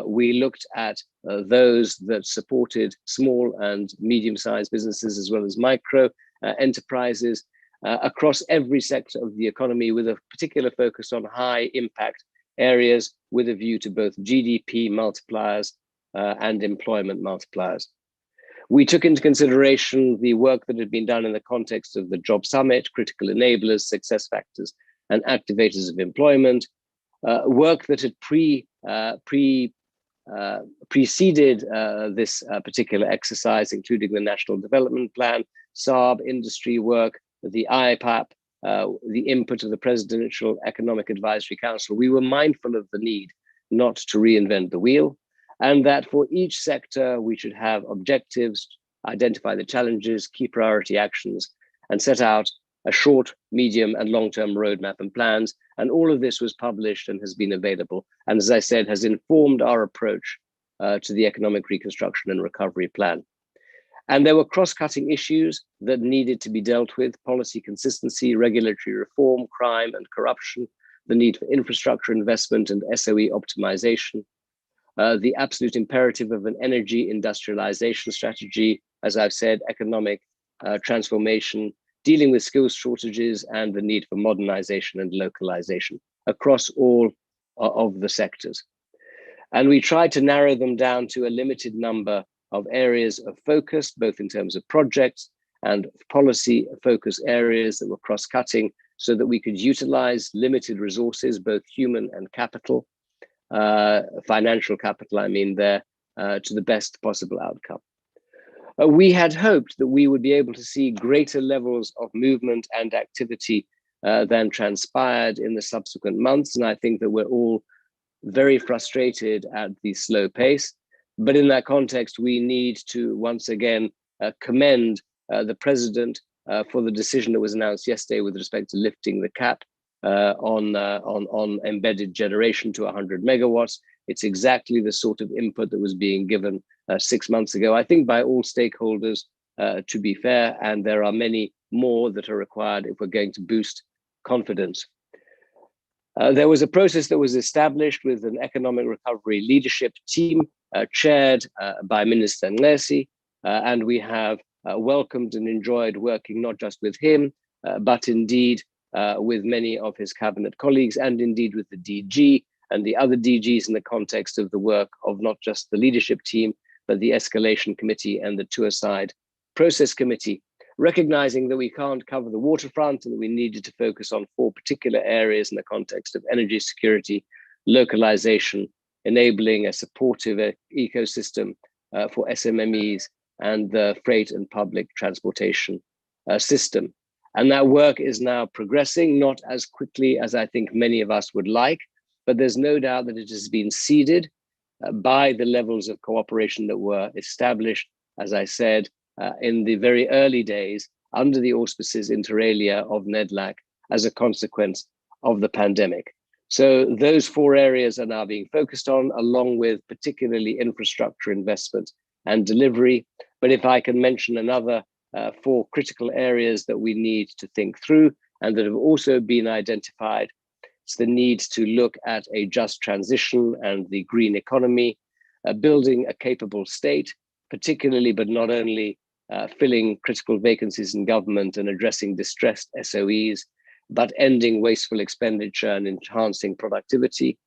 Speaker 4: We looked at those that supported small and medium-sized businesses as well as micro enterprises across every sector of the economy, with a particular focus on high impact areas with a view to both GDP multipliers and employment multipliers. We took into consideration the work that had been done in the context of the Job Summit, critical enablers, success factors, and activators of employment, work that had preceded this particular exercise, including the National Development Plan, SARB, industry work, the IPAP, the input of the Presidential Economic Advisory Council. We were mindful of the need not to reinvent the wheel, and that for each sector, we should have objectives, identify the challenges, key priority actions, and set out a short, medium, and long-term roadmap and plans. And all of this was published and has been available. And as I said, has informed our approach to the Economic Reconstruction and Recovery Plan. And there were cross-cutting issues that needed to be dealt with: policy consistency, regulatory reform, crime and corruption, the need for infrastructure investment and SOE optimization, the absolute imperative of an energy industrialization strategy, as I've said, economic transformation, dealing with skills shortages, and the need for modernization and localization across all of the sectors. And we tried to narrow them down to a limited number of areas of focus, both in terms of projects and policy focus areas that were cross-cutting, so that we could utilize limited resources, both human and capital, financial capital, I mean there, to the best possible outcome. We had hoped that we would be able to see greater levels of movement and activity than transpired in the subsequent months. And I think that we're all very frustrated at the slow pace. But in that context, we need to once again commend the President for the decision that was announced yesterday with respect to lifting the cap on embedded generation to 100 megawatts. It's exactly the sort of input that was being given 6 months ago, I think, by all stakeholders, to be fair, and there are many more that are required if we're going to boost confidence. There was a process that was established with an economic recovery leadership team chaired by Minister Nlesi, and we have welcomed and enjoyed working not just with him, but indeed with many of his cabinet colleagues, and indeed with the DG and the other DGs in the context of the work of not just the leadership team, but the escalation committee and the two-side process committee, recognizing that we can't cover the waterfront and that we needed to focus on 4 particular areas in the context of energy security, localization, enabling a supportive ecosystem for SMMEs, and the freight and public transportation system. And that work is now progressing, not as quickly as I think many of us would like, but there's no doubt that it has been seeded by the levels of cooperation that were established, as I said, in the very early days under the auspices inter alia of Nedlach as a consequence of the pandemic. So those 4 areas are now being focused on, along with particularly infrastructure investment and delivery. But if I can mention another 4 critical areas that we need to think through and that have also been identified, it's the need to look at a just transition and the green economy, building a capable state, particularly but not only filling critical vacancies in government and addressing distressed SOEs, but ending wasteful expenditure and enhancing productivity,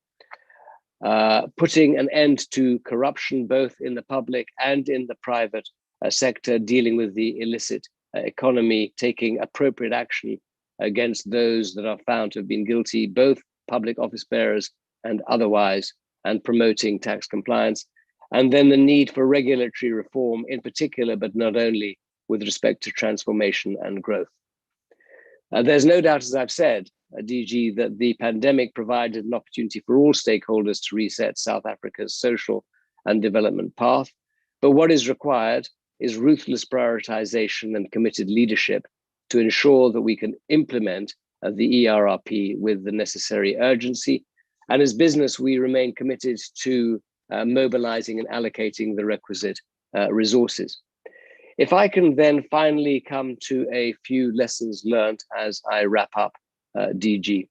Speaker 4: putting an end to corruption both in the public and in the private sector, dealing with the illicit economy, taking appropriate action against those that are found to have been guilty, both public office bearers and otherwise, and promoting tax compliance. And then the need for regulatory reform in particular, but not only, with respect to transformation and growth. There's no doubt, as I've said, DG, that the pandemic provided an opportunity for all stakeholders to reset South Africa's social and development path. But what is required is ruthless prioritization and committed leadership to ensure that we can implement the ERRP with the necessary urgency. And as business, we remain committed to mobilizing and allocating the requisite resources. If I can then finally come to a few lessons learned as I wrap up, DG.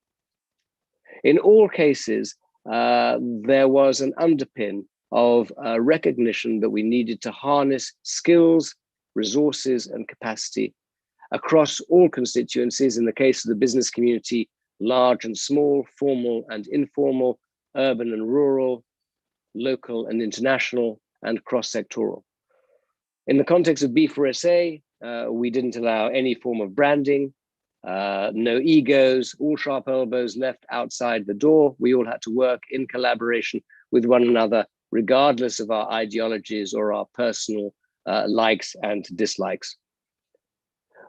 Speaker 4: In all cases, there was an underpin of recognition that we needed to harness skills, resources, and capacity across all constituencies. In the case of the business community, large and small, formal and informal, urban and rural, local and international, and cross-sectoral. In the context of B4SA, we didn't allow any form of branding, no egos, all sharp elbows left outside the door. We all had to work in collaboration with one another, regardless of our ideologies or our personal likes and dislikes.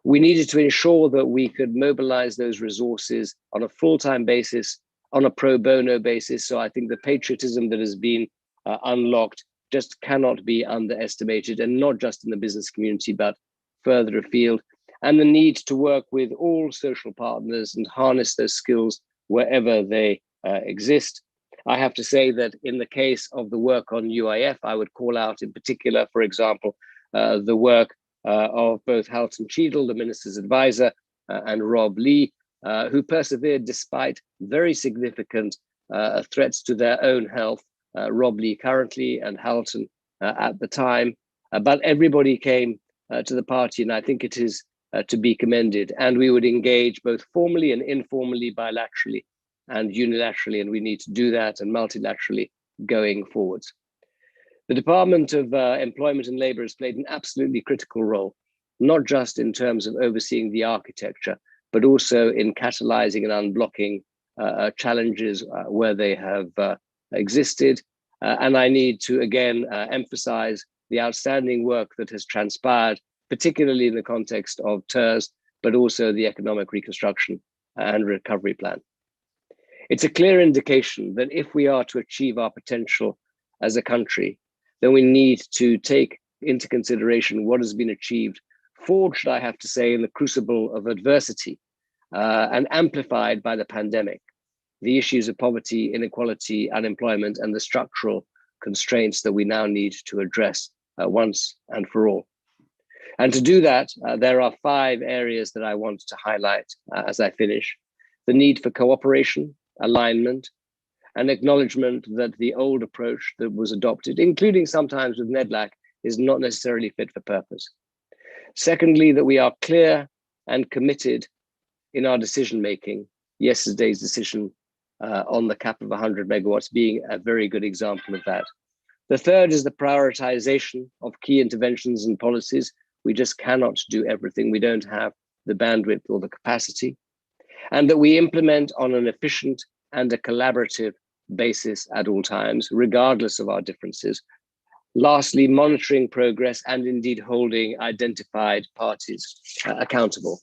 Speaker 4: We needed to ensure that we could mobilize those resources on a full-time basis, on a pro bono basis. So I think the patriotism that has been unlocked just cannot be underestimated, and not just in the business community, but further afield. And the need to work with all social partners and harness those skills wherever they exist. I have to say that in the case of the work on UIF, I would call out in particular, for example, the work of both Halton Cheadle, the Minister's advisor, and Rob Lee, who persevered despite very significant threats to their own health. Rob Lee currently and Halton at the time, but everybody came to the party, and I think it is to be commended. And we would engage both formally and informally, bilaterally and unilaterally, and we need to do that, and multilaterally going forwards. The Department of Employment and Labour has played an absolutely critical role, not just in terms of overseeing the architecture, but also in catalyzing and unblocking challenges where they have existed. And I need to again emphasize the outstanding work that has transpired, particularly in the context of TERS, but also the Economic Reconstruction and Recovery Plan. It's a clear indication that if we are to achieve our potential as a country, then we need to take into consideration what has been achieved, forged, I have to say, in the crucible of adversity, and amplified by the pandemic. The issues of poverty, inequality, unemployment, and the structural constraints that we now need to address once and for all. And to do that, there are 5 areas that I want to highlight as I finish. The need for cooperation, alignment, and acknowledgement that the old approach that was adopted, including sometimes with Nedlach, is not necessarily fit for purpose. Secondly, that we are clear and committed in our decision-making. Yesterday's decision on the cap of 100 megawatts being a very good example of that. The third is the prioritization of key interventions and policies. We just cannot do everything. We don't have the bandwidth or the capacity. And that we implement on an efficient and a collaborative basis at all times, regardless of our differences. Lastly, monitoring progress and indeed holding identified parties accountable.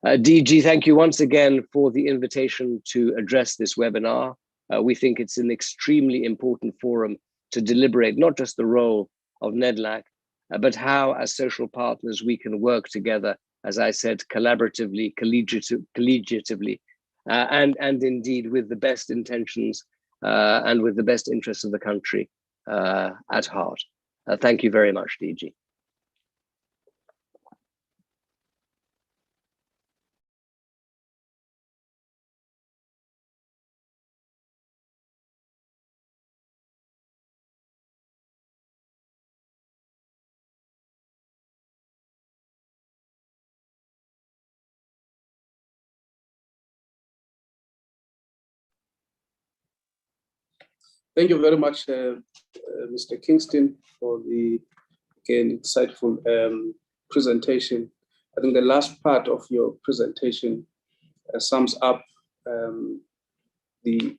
Speaker 4: DG, thank you once again for the invitation to address this webinar. We think it's an extremely important forum to deliberate not just the role of Nedlach, but how as social partners we can work together, as I said, collaboratively, collegiatively, and indeed with the best intentions and with the best interests of the country at heart. Thank you very much, DG.
Speaker 1: Thank you very much, Mr. Kingston, for the, again, insightful presentation. I think the last part of your presentation sums up the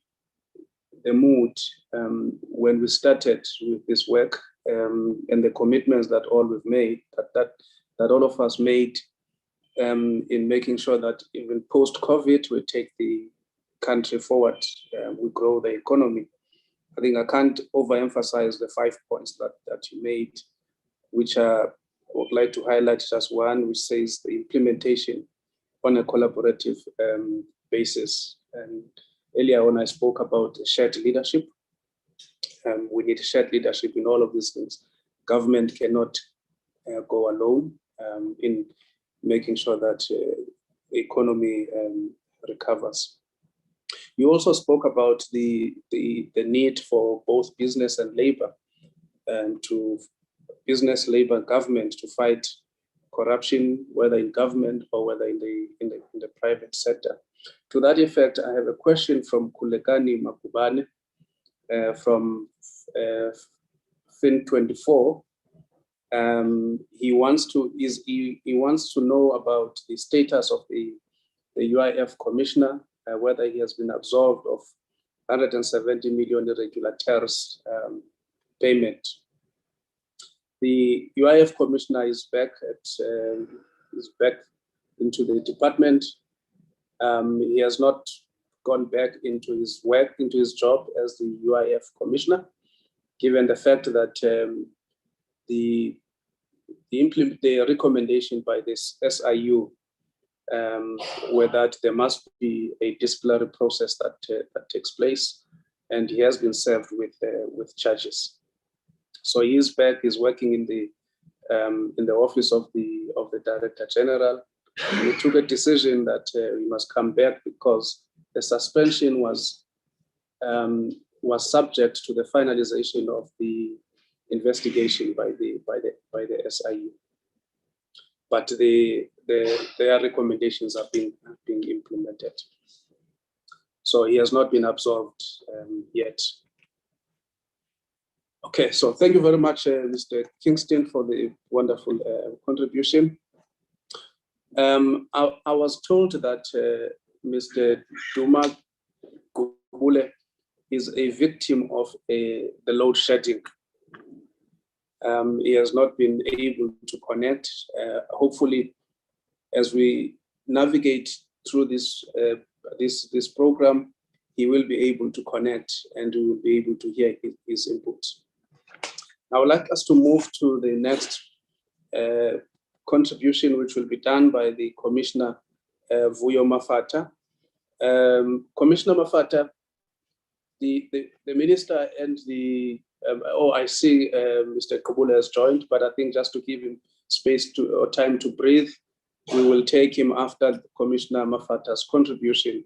Speaker 1: mood when we started with this work and the commitments that all we've made, that all of us made in making sure that even post-COVID, we take the country forward, we grow the economy. I think I can't overemphasize the 5 points that you made, which I would like to highlight just one, which says the implementation on a collaborative basis. And earlier on, I spoke about shared leadership. We need shared leadership in all of these things. Government cannot go alone in making sure that the economy recovers. You also spoke about the need for both business and labor, and to business, labor, and government to fight corruption, whether in government or whether in the private sector. To that effect, I have a question from Kulekani Makubane from Fin24. He wants to know about the status of the UIF commissioner, whether he has been absolved of 170 million irregular tariffs payment. The UIF commissioner is back into the department. He has not gone back into his work, into his job as the UIF commissioner, given the fact that the recommendation by this SIU were that there must be a disciplinary process that takes place, and he has been served with charges. So he is back. He's working in the office of the Director General. We took a decision that we must come back because the suspension was subject to the finalization of the investigation by the SIU. But their recommendations are being implemented. So he has not been absolved yet. Okay, so thank you very much, Mr. Kingston, for the wonderful contribution. I was told that Mr. Duma Gubule is a victim of the load shedding. He has not been able to connect. Hopefully, as we navigate through this program, he will be able to connect and we will be able to hear his input. I would like us to move to the next contribution, which will be done by the Commissioner Vuyo Mafata. Commissioner Mafata, the Minister and the I see Mr. Kabula has joined, but I think just to give him space or time to breathe, we will take him after Commissioner Mafata's contribution.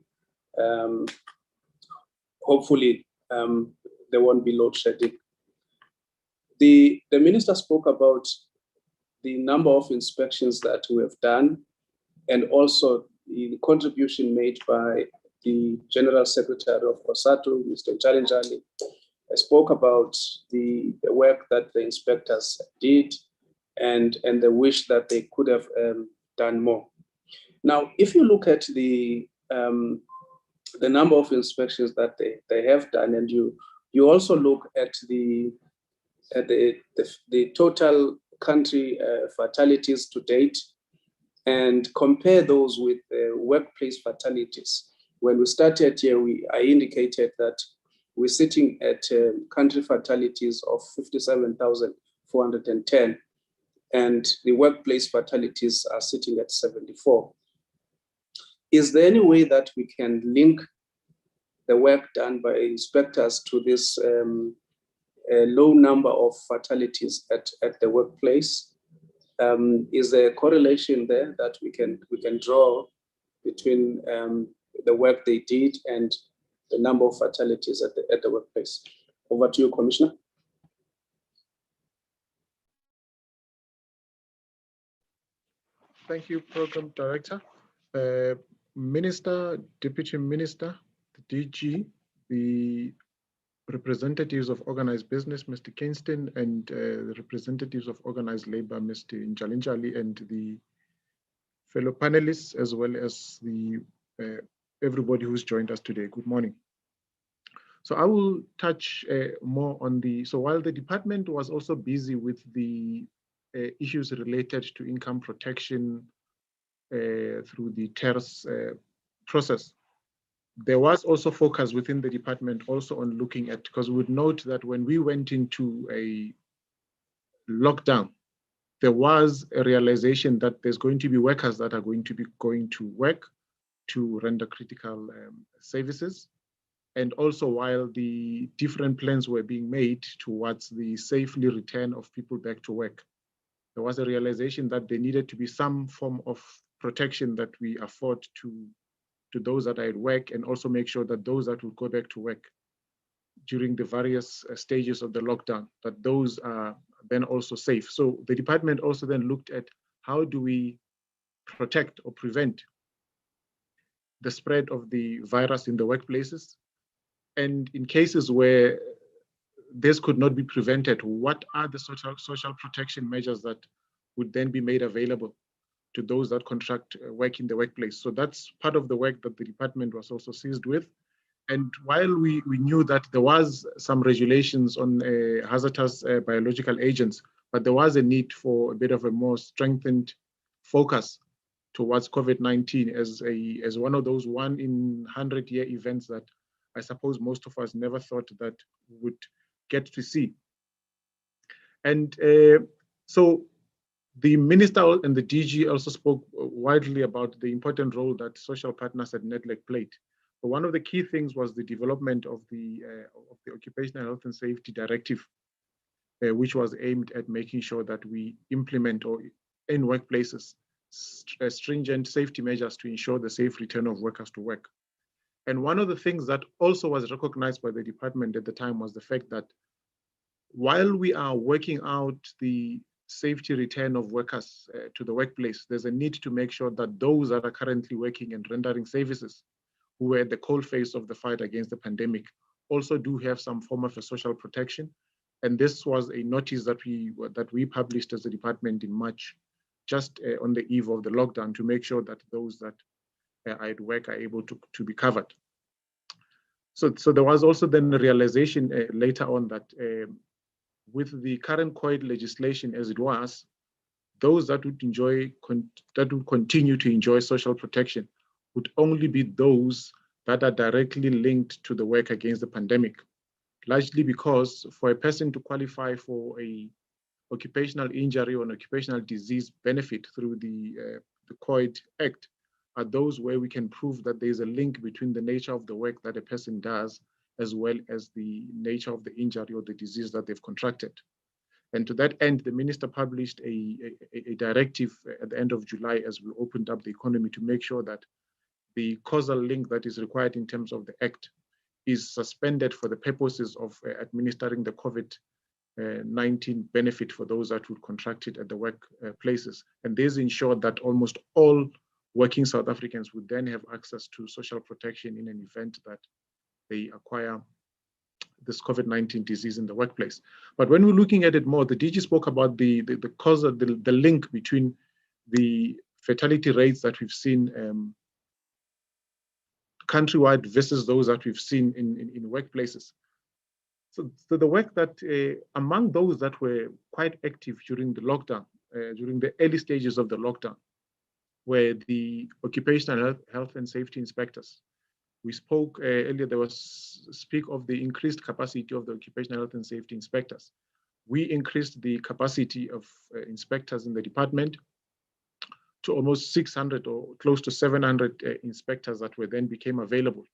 Speaker 1: Hopefully, there won't be load shedding. The Minister spoke about the number of inspections that we have done, and also the contribution made by the General Secretary of COSATU, Mr. Chalinjani. I spoke about the work that the inspectors did and the wish that they could have done more. Now, if you look at the number of inspections that they have done, and you also look at the total country fatalities to date, and compare those with workplace fatalities. When we started here, I indicated that we're sitting at country fatalities of 57,410, and the workplace fatalities are sitting at 74. Is there any way that we can link the work done by inspectors to this low number of fatalities at the workplace? Is there a correlation there that we can draw between the work they did and the number of fatalities at the workplace? Over to you, Commissioner.
Speaker 5: Thank you, Program Director. Minister, Deputy Minister, the DG, the representatives of organized business, Mr. Kingston, and the representatives of organized labor, Mr. Njalinjali, and the fellow panelists, as well as the everybody who's joined us today. Good morning. So I will touch more on so while the department was also busy with the issues related to income protection through the TERS process, there was also focus within the department also on looking at, because we would note that when we went into a lockdown, there was a realization that there's going to be workers that are going to work to render critical services. And also, while the different plans were being made towards the safely return of people back to work, there was a realization that there needed to be some form of protection that we afford to those that are at work, and also make sure that those that will go back to work during the various stages of the lockdown, that those are then also safe. So the department also then looked at how do we protect or prevent the spread of the virus in the workplaces. And in cases where this could not be prevented, what are the social protection measures that would then be made available to those that contract work in the workplace? So that's part of the work that the department was also seized with. And while we knew that there was some regulations on hazardous biological agents, but there was a need for a bit of a more strengthened focus towards COVID-19 as one of those 1 in 100-year events that I suppose most of us never thought that would get to see. And so the minister and the DG also spoke widely about the important role that social partners at Nedlach played. But one of the key things was the development of the Occupational Health and Safety Directive, which was aimed at making sure that we implement or in workplaces stringent safety measures to ensure the safe return of workers to work. And one of the things that also was recognized by the department at the time was the fact that while we are working out the safety return of workers to the workplace, there's a need to make sure that those that are currently working and rendering services, who were at the coalface of the fight against the pandemic, also do have some form of a social protection. And this was a notice that we published as a department in March, just on the eve of the lockdown, to make sure that those that are at work are able to be covered. So there was also then a realization later on that with the current COVID legislation as it was, those that would continue to enjoy social protection would only be those that are directly linked to the work against the pandemic, largely because for a person to qualify for a occupational injury or an occupational disease benefit through the COVID Act are those where we can prove that there's a link between the nature of the work that a person does as well as the nature of the injury or the disease that they've contracted. And to that end, the minister published a directive at the end of July as we opened up the economy to make sure that the causal link that is required in terms of the Act is suspended for the purposes of administering the COVID-19 benefit for those that would contract it at the workplaces. And this ensured that almost all working South Africans would then have access to social protection in an event that they acquire this COVID-19 disease in the workplace. But when we're looking at it more, the DG spoke about the causal, the link between the fatality rates that we've seen countrywide versus those that we've seen in workplaces. So the work that among those that were quite active during the lockdown, during the early stages of the lockdown, were the occupational health and safety inspectors. We spoke earlier, there was speak of the increased capacity of the occupational health and safety inspectors. We increased the capacity of inspectors in the department to almost 600 or close to 700 inspectors that were then became available.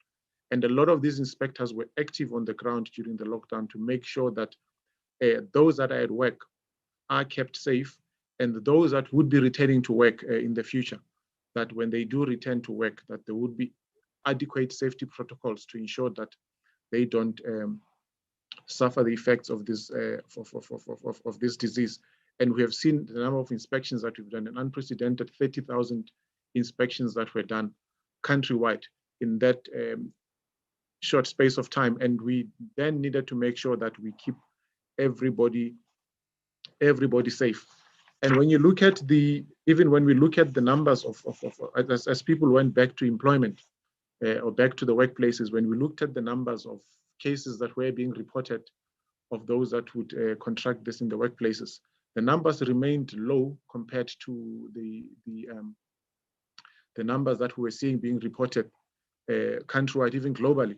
Speaker 5: And a lot of these inspectors were active on the ground during the lockdown to make sure that those that are at work are kept safe, and those that would be returning to work in the future, that when they do return to work, that there would be adequate safety protocols to ensure that they don't suffer the effects of this of this disease. And we have seen the number of inspections that we've done, an unprecedented 30,000 inspections that were done countrywide in that short space of time, and we then needed to make sure that we keep everybody safe. And when you look at even when we look at the numbers as people went back to employment or back to the workplaces, when we looked at the numbers of cases that were being reported of those that would contract this in the workplaces, the numbers remained low compared to the numbers that we were seeing being reported countrywide, even globally.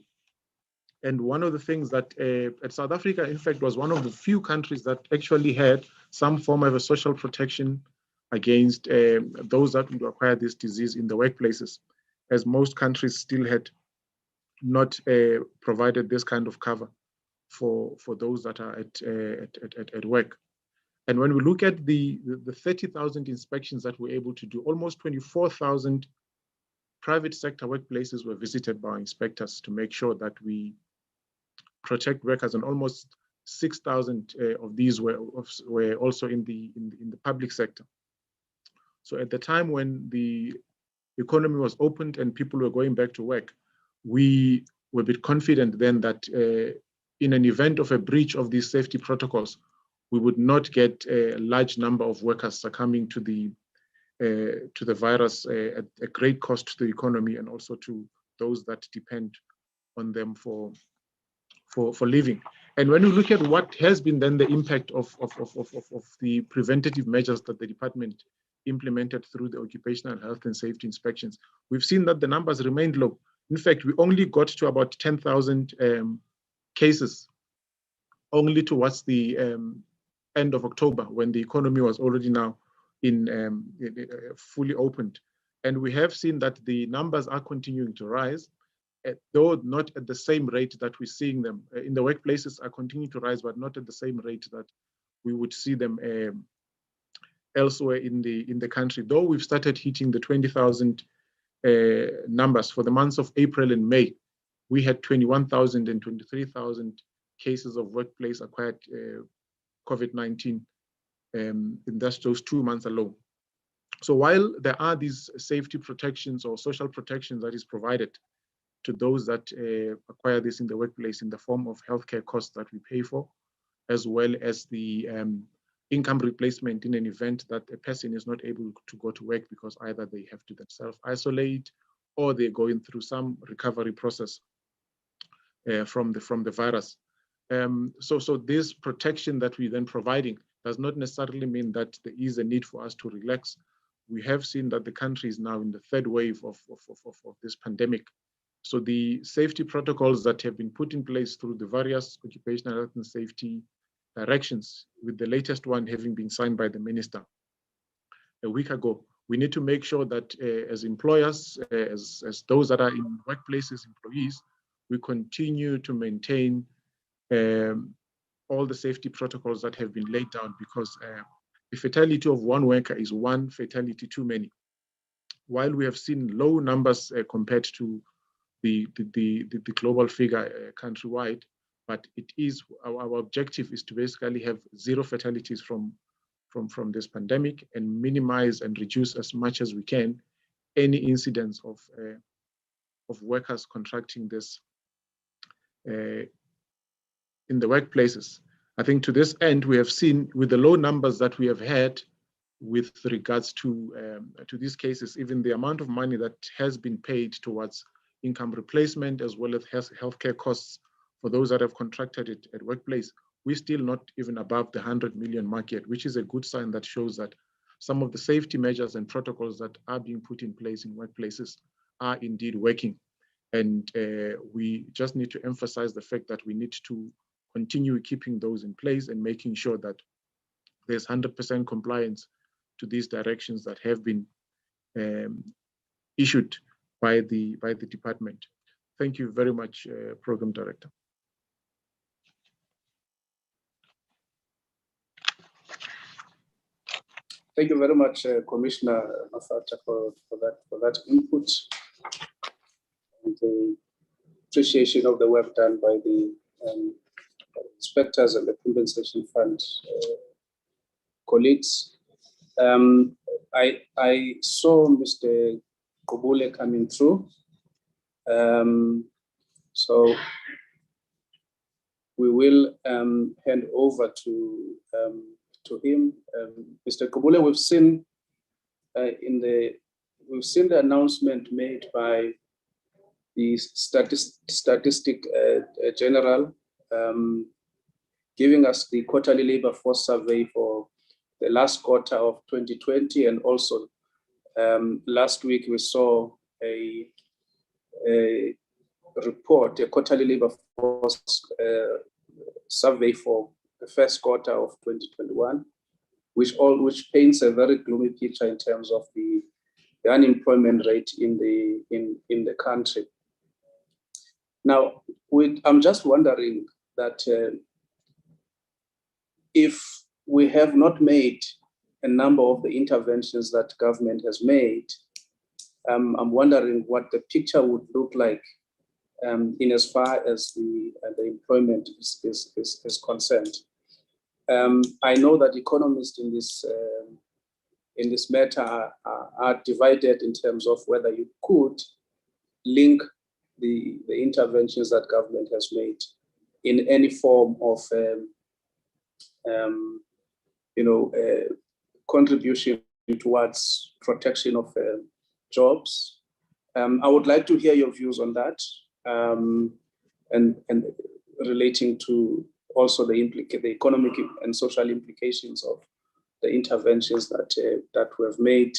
Speaker 5: And one of the things that at South Africa, in fact, was one of the few countries that actually had some form of a social protection against those that would acquire this disease in the workplaces, as most countries still had not provided this kind of cover for those that are at work. And when we look at the 30,000 inspections that we're able to do, almost 24,000 private sector workplaces were visited by inspectors to make sure that we protect workers, and almost 6,000 of these were also in the public sector. So at the time when the economy was opened and people were going back to work, we were a bit confident then that in an event of a breach of these safety protocols, we would not get a large number of workers succumbing to the virus at a great cost to the economy and also to those that depend on them for living. And when we look at what has been then the impact of the preventative measures that the department implemented through the occupational health and safety inspections, we've seen that the numbers remained low. In fact, we only got to about 10,000 cases only towards the end of October, when the economy was already now fully opened. And we have seen that the numbers are continuing to rise, though not at the same rate that we're seeing them. In the workplaces are continuing to rise, but not at the same rate that we would see them elsewhere in the country. Though we've started hitting the 20,000 numbers for the months of April and May, we had 21,000 and 23,000 cases of workplace acquired COVID-19 in just those 2 months alone. So while there are these safety protections or social protections that is provided to those that acquire this in the workplace in the form of healthcare costs that we pay for, as well as the income replacement in an event that a person is not able to go to work because either they have to themselves isolate or they're going through some recovery process from the virus. So this protection that we then providing does not necessarily mean that there is a need for us to relax. We have seen that the country is now in the third wave of this pandemic. So the safety protocols that have been put in place through the various occupational health and safety directions, with the latest one having been signed by the minister a week ago, we need to make sure that as employers, as those that are in workplaces, employees, we continue to maintain all the safety protocols that have been laid down, because the fatality of one worker is one fatality too many. While we have seen low numbers compared to the global figure countrywide, but it is our objective is to basically have zero fatalities from this pandemic and minimize and reduce as much as we can any incidents of workers contracting this in the workplaces. I think to this end, we have seen with the low numbers that we have had with regards to these cases, even the amount of money that has been paid towards income replacement as well as healthcare costs for those that have contracted it at workplace, we're still not even above the 100 million mark yet, which is a good sign that shows that some of the safety measures and protocols that are being put in place in workplaces are indeed working. And we just need to emphasize the fact that we need to continue keeping those in place and making sure that there's 100% compliance to these directions that have been issued by the department. Thank you very much, Program Director.
Speaker 1: Thank you very much, Commissioner Mafata, for that input and the appreciation of the work done by the inspectors and the compensation fund colleagues. I saw Mr. Kobule coming through. So we will hand over to him. Mr. Kubule, we've seen the announcement made by the Statistic General, giving us the quarterly labor force survey for the last quarter of 2020, and also last week we saw a report, a quarterly labor force survey for the first quarter of 2021, which paints a very gloomy picture in terms of the unemployment rate in the country. Now, I'm just wondering that if we have not made a number of the interventions that government has made, I'm wondering what the picture would look like in as far as the employment is concerned. I know that economists in this matter are divided in terms of whether you could link the interventions that government has made in any form of contribution towards protection of jobs. I would like to hear your views on that, and relating to also the economic and social implications of the interventions that we have made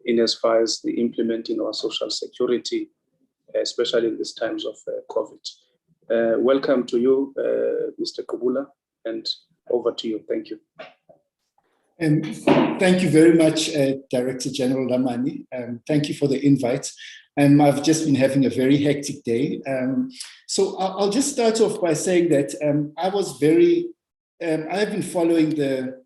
Speaker 1: in as far as the implementing our social security, especially in these times of COVID. Welcome to you, Mr. Kubula, and over to you. Thank you.
Speaker 6: And thank you very much, Director General Lamani. Thank you for the invite. I've just been having a very hectic day. So I'll just start off by saying that I've been following the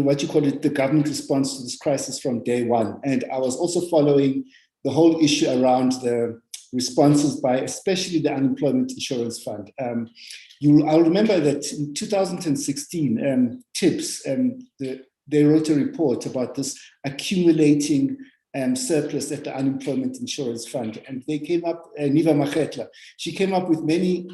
Speaker 6: what you call it, the government response to this crisis from day one. And I was also following the whole issue around the responses by especially the Unemployment Insurance Fund. I'll remember that in 2016, TIPS, they wrote a report about this accumulating surplus at the Unemployment Insurance Fund. And they came up, Niva Makhetla, she came up with many,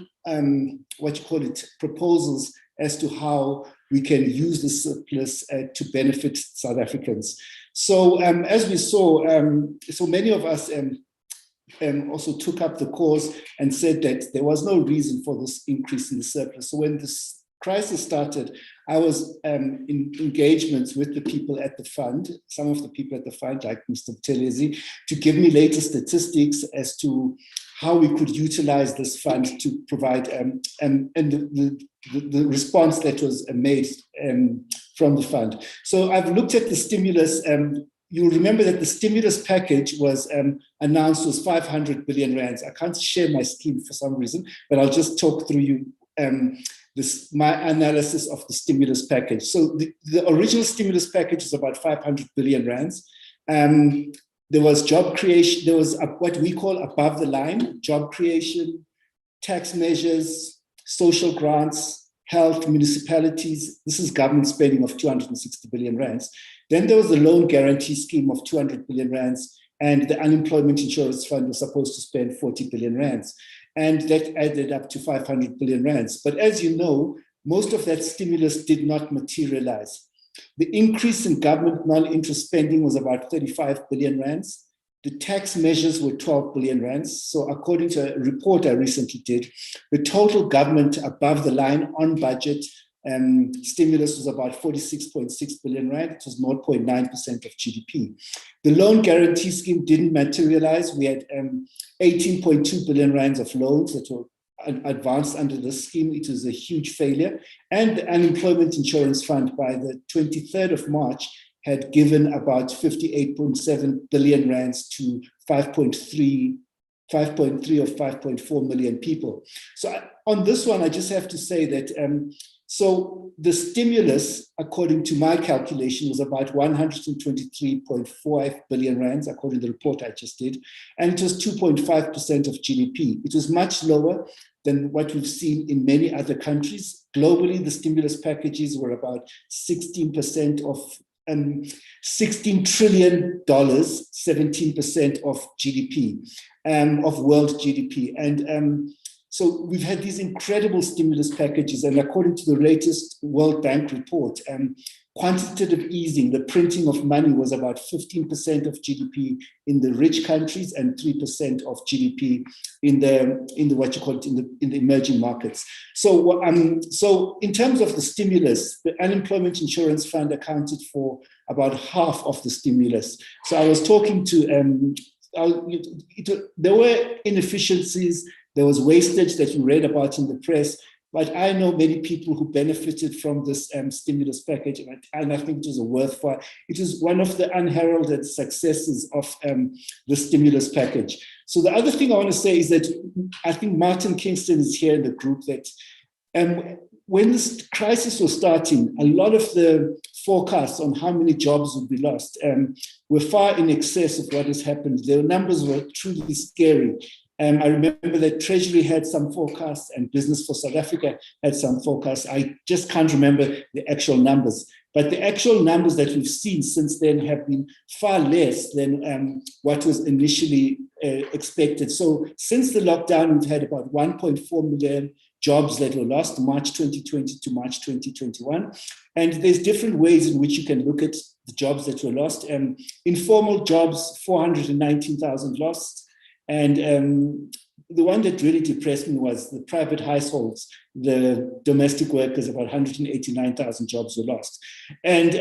Speaker 6: proposals as to how we can use the surplus to benefit South Africans. So as we saw, so many of us also took up the cause and said that there was no reason for this increase in the surplus. So when this crisis started, I was in engagements with the people at the fund, some of the people at the fund, like Mr. Telezi, to give me latest statistics as to how we could utilize this fund to provide, and the response that was made from the fund. So I've looked at the stimulus. You'll remember that the stimulus package was announced was 500 billion rands. I can't share my screen for some reason, but I'll just talk through you my analysis of the stimulus package. So the original stimulus package is about 500 billion rands. There was job creation, there was what we call above the line, job creation, tax measures, social grants, health, municipalities. This is government spending of 260 billion rands. Then there was the loan guarantee scheme of 200 billion rands, and the Unemployment Insurance Fund was supposed to spend 40 billion rands. And that added up to 500 billion rands. But as you know, most of that stimulus did not materialize. The increase in government non-interest spending was about 35 billion rands. The tax measures were 12 billion rands. So according to a report I recently did, the total government above the line on budget stimulus was about 46.6 billion rand. It was 0.9% of GDP. The loan guarantee scheme didn't materialize. We had 18.2 billion rands of loans that were advanced under this scheme. It was a huge failure. And the Unemployment Insurance Fund by the 23rd of March had given about 58.7 billion rands to 5.3 or 5.4 million people. So on this one, I just have to say that so the stimulus, according to my calculation, was about 123.5 billion rands, according to the report I just did, and it was 2.5% of GDP. It was much lower than what we've seen in many other countries. Globally, the stimulus packages were about 16% of $16 trillion, 17% of GDP. of world GDP. And so we've had these incredible stimulus packages, and according to the latest World Bank report, quantitative easing, the printing of money, was about 15% of GDP in the rich countries and 3% of GDP in the what you call it, in the emerging markets. So so in terms of the stimulus, the unemployment insurance fund accounted for about half of the stimulus. So I was talking to there were inefficiencies, there was wastage that you read about in the press, but I know many people who benefited from this stimulus package, and I think it was a worthwhile. It is one of the unheralded successes of the stimulus package. So the other thing I want to say is that I think Martin Kingston is here in the group, that when this crisis was starting, a lot of the forecasts on how many jobs would be lost were far in excess of what has happened. The numbers were truly scary. I remember that Treasury had some forecasts and Business for South Africa had some forecasts. I just can't remember the actual numbers. But the actual numbers that we've seen since then have been far less than what was initially expected. So since the lockdown, we've had about 1.4 million jobs that were lost, March 2020 to March 2021. And there's different ways in which you can look at the jobs that were lost. Informal jobs, 419,000 lost. And the one that really depressed me was the private households, the domestic workers, about 189,000 jobs were lost. And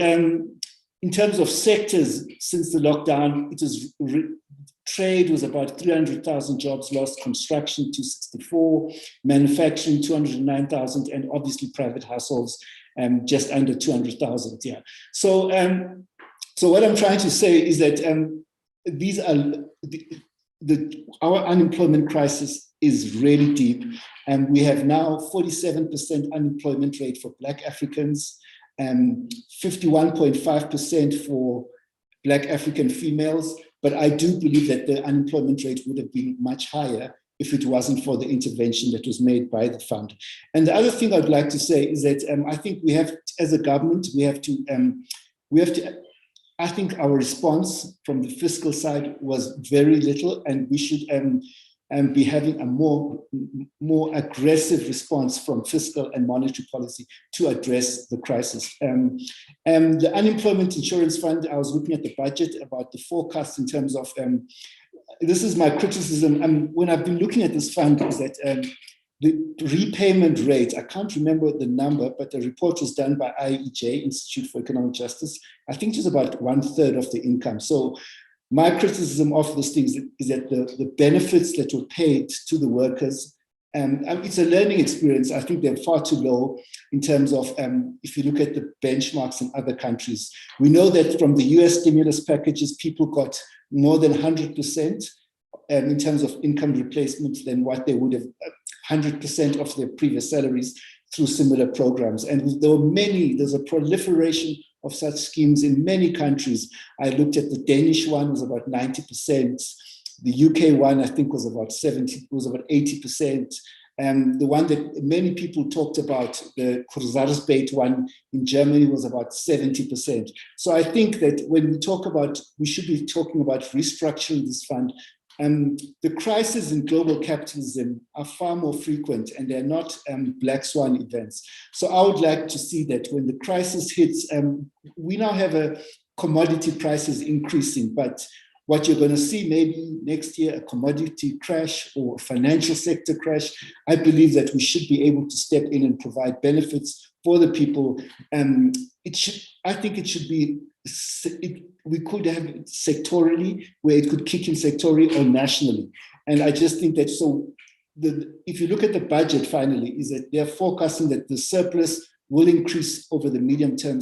Speaker 6: in terms of sectors, since the lockdown, it was trade was about 300,000 jobs lost, construction 264, manufacturing 209,000, and obviously private households just under 200,000. Yeah. So so what I'm trying to say is that these are our unemployment crisis is really deep, and we have now 47% unemployment rate for Black Africans, 51.5% for Black African females. But I do believe that the unemployment rate would have been much higher if it wasn't for the intervention that was made by the fund. And the other thing I'd like to say is that I think we have, as a government, we have to. I think our response from the fiscal side was very little, and we should be having a more aggressive response from fiscal and monetary policy to address the crisis. The unemployment insurance fund, I was looking at the budget about the forecast in terms of, this is my criticism, when I've been looking at this fund, is that the repayment rate, I can't remember the number, but the report was done by IEJ, Institute for Economic Justice. I think it was about 1/3 of the income. So my criticism of those things is that the benefits that were paid to the workers, it's a learning experience. I think they're far too low in terms of, if you look at the benchmarks in other countries. We know that from the US stimulus packages, people got more than 100% in terms of income replacement than what they would have, 100% of their previous salaries through similar programs. And there's a proliferation of such schemes in many countries. I looked at the Danish one, was about 90%. The UK one, I think, was about 80%. And the one that many people talked about, the Kurzarbeit one in Germany, was about 70%. So I think that when we should be talking about restructuring this fund. The crises in global capitalism are far more frequent, and they're not black swan events. So I would like to see that when the crisis hits, we now have a commodity prices increasing, but what you're going to see maybe next year, a commodity crash or a financial sector crash. I believe that we should be able to step in and provide benefits for the people. I think it should be, we could have it sectorally, where it could kick in sectorally or nationally. And I just think that, if you look at the budget finally, is that they're forecasting that the surplus will increase over the medium term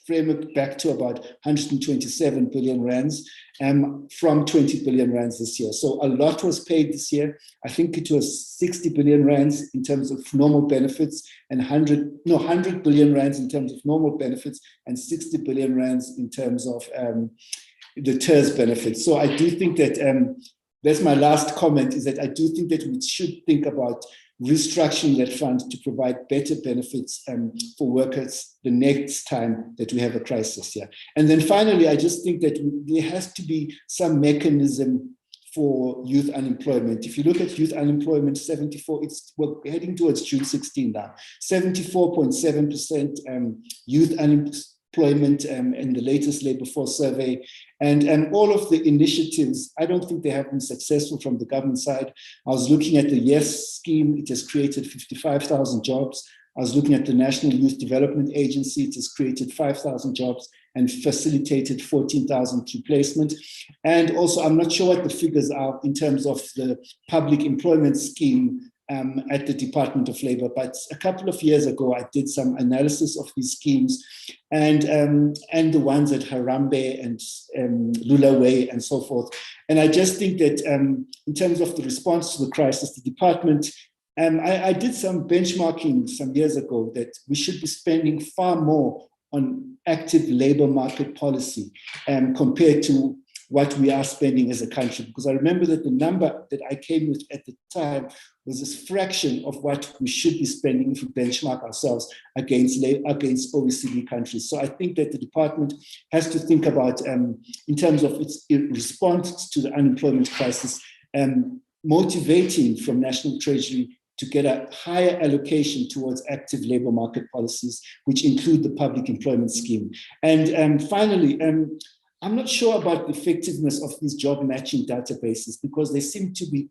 Speaker 6: framework back to about 127 billion rands from 20 billion rands this year. So a lot was paid this year. I think it was 60 billion rands in terms of normal benefits and 100 billion rands in terms of normal benefits and 60 billion rands in terms of the TERS benefits. So I do think that, that's my last comment, is that I do think that we should think about restructuring that fund to provide better benefits for workers the next time that we have a crisis here. And then finally, I just think that there has to be some mechanism for youth unemployment. If you look at youth unemployment, 74, we're heading towards June 16 now, 74.7% youth unemployment in the latest Labour Force survey. And all of the initiatives, I don't think they have been successful from the government side. I was looking at the YES scheme, it has created 55,000 jobs. I was looking at the National Youth Development Agency, it has created 5,000 jobs and facilitated 14,000 replacement. And also, I'm not sure what the figures are in terms of the public employment scheme at the Department of Labour, but a couple of years ago, I did some analysis of these schemes and the ones at Harambee and Lulaway and so forth. And I just think that in terms of the response to the crisis, the department, I did some benchmarking some years ago that we should be spending far more on active labor market policy compared to what we are spending as a country. Because I remember that the number that I came with at the time was this fraction of what we should be spending if we benchmark ourselves against OECD countries. So I think that the department has to think about, in terms of its response to the unemployment crisis, motivating from National Treasury to get a higher allocation towards active labor market policies, which include the public employment scheme. And finally, I'm not sure about the effectiveness of these job matching databases, because they seem to be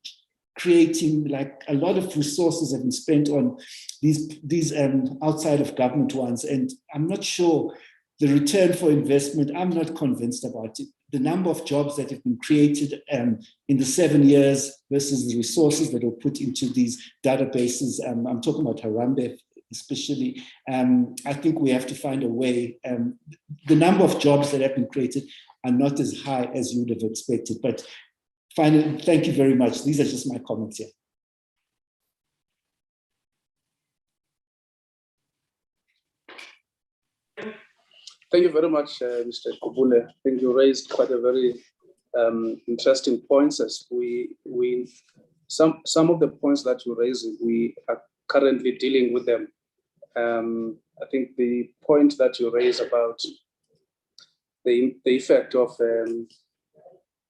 Speaker 6: creating, like, a lot of resources have been spent on these outside of government ones. And I'm not sure the return for investment, I'm not convinced about it. The number of jobs that have been created in the 7 years versus the resources that were put into these databases, I'm talking about Harambee especially, I think we have to find a way. The number of jobs that have been created are not as high as you would have expected. But finally, thank you very much. These are just my comments here.
Speaker 1: Thank you very much, Mr. Kubule. I think you raised quite a very interesting points. As some of the points that you raised, we are currently dealing with them. I think the point that you raised about the effect of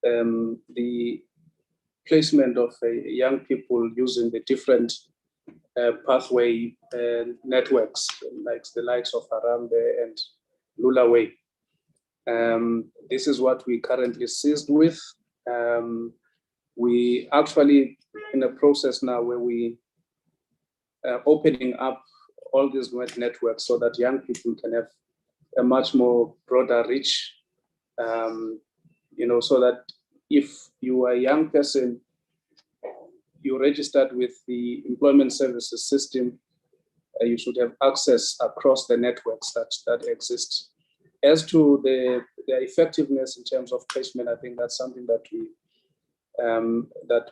Speaker 1: the placement of young people using the different pathway networks, like the likes of Harambee and Lulaway. This is what we currently seized with. We actually in a process now where we are opening up all these networks so that young people can have a much more broader reach, so that if you are a young person, you registered with the employment services system, you should have access across the networks that exist. As to the effectiveness in terms of placement, I think that's something that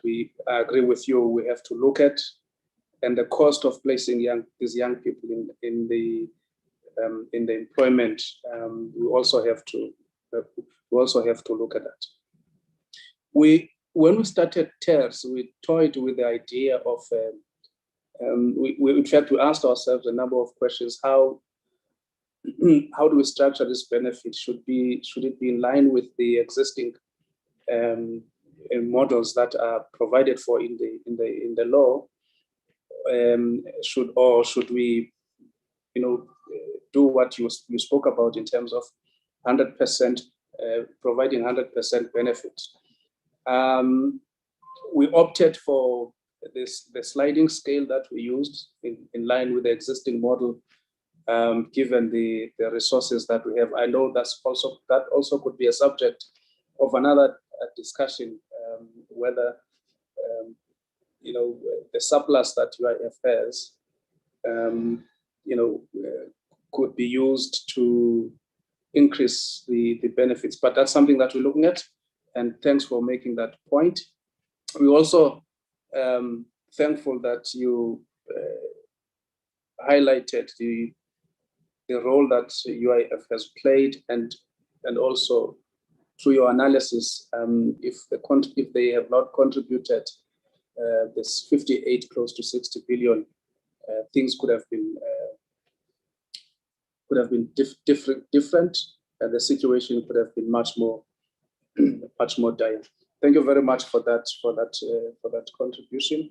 Speaker 1: we agree with you. We have to look at, and the cost of placing these young people in the employment. We also have to look at that. When we started TERS, we toyed with the idea of. In fact, we asked ourselves a number of questions. How do we structure this benefit? Should it be in line with the existing models that are provided for in the law? Should we, do what you spoke about in terms of 100% providing 100% benefit? We opted for the sliding scale that we used in line with the existing model, given the resources that we have. I know that also could be a subject of another discussion, whether the surplus that UIF has, could be used to increase the benefits. But that's something that we're looking at. And thanks for making that point. We also thankful that you highlighted the role that UIF has played, and also through your analysis, if they have not contributed this 58 close to 60 billion, things could have been different, and the situation could have been much more dire. Thank you very much for that contribution.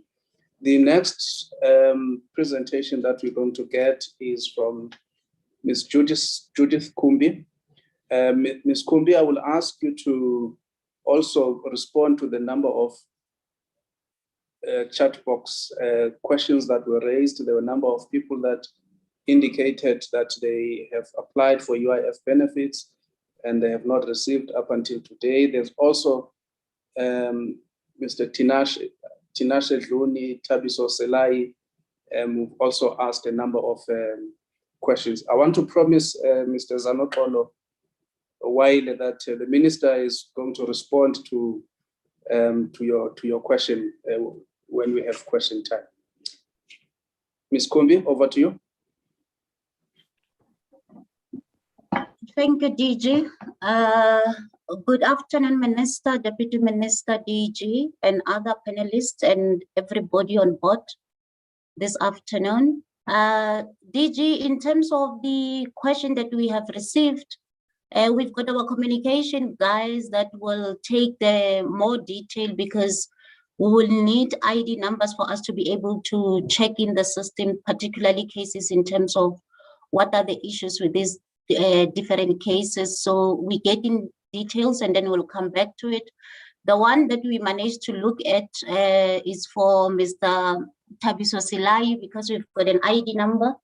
Speaker 1: The next presentation that we're going to get is from Ms. Judith Kumbi. Ms. Kumbi, I will ask you to also respond to the number of chat box questions that were raised. There were a number of people that indicated that they have applied for UIF benefits and they have not received up until today. There's also Mr. Tinashe Dluni, Tabiso Selai, who've also asked a number of questions. I want to promise Mr. Zanokolo a while that the minister is going to respond to your question when we have question time. Ms. Kumbi, over to you.
Speaker 7: Thank you, DG. Good afternoon, Minister, Deputy Minister, DG, and other panelists and everybody on board this afternoon. DG, in terms of the question that we have received, we've got our communication guys that will take the more detail, because we will need ID numbers for us to be able to check in the system, particularly cases in terms of what are the issues with these different cases. So we get in details and then we'll come back to it. The one that we managed to look at is for Mr. Tabiso Silai, because we've got an ID number.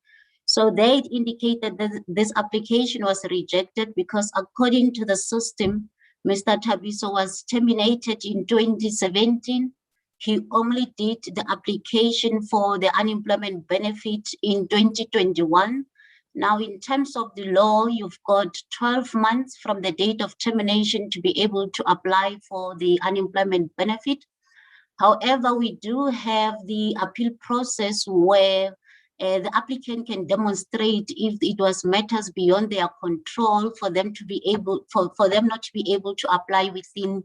Speaker 7: So they indicated that this application was rejected because according to the system, Mr. Tabiso was terminated in 2017. He only did the application for the unemployment benefit in 2021. Now, in terms of the law, you've got 12 months from the date of termination to be able to apply for the unemployment benefit. However, we do have the appeal process where the applicant can demonstrate if it was matters beyond their control for them to be able, for them not to be able to apply within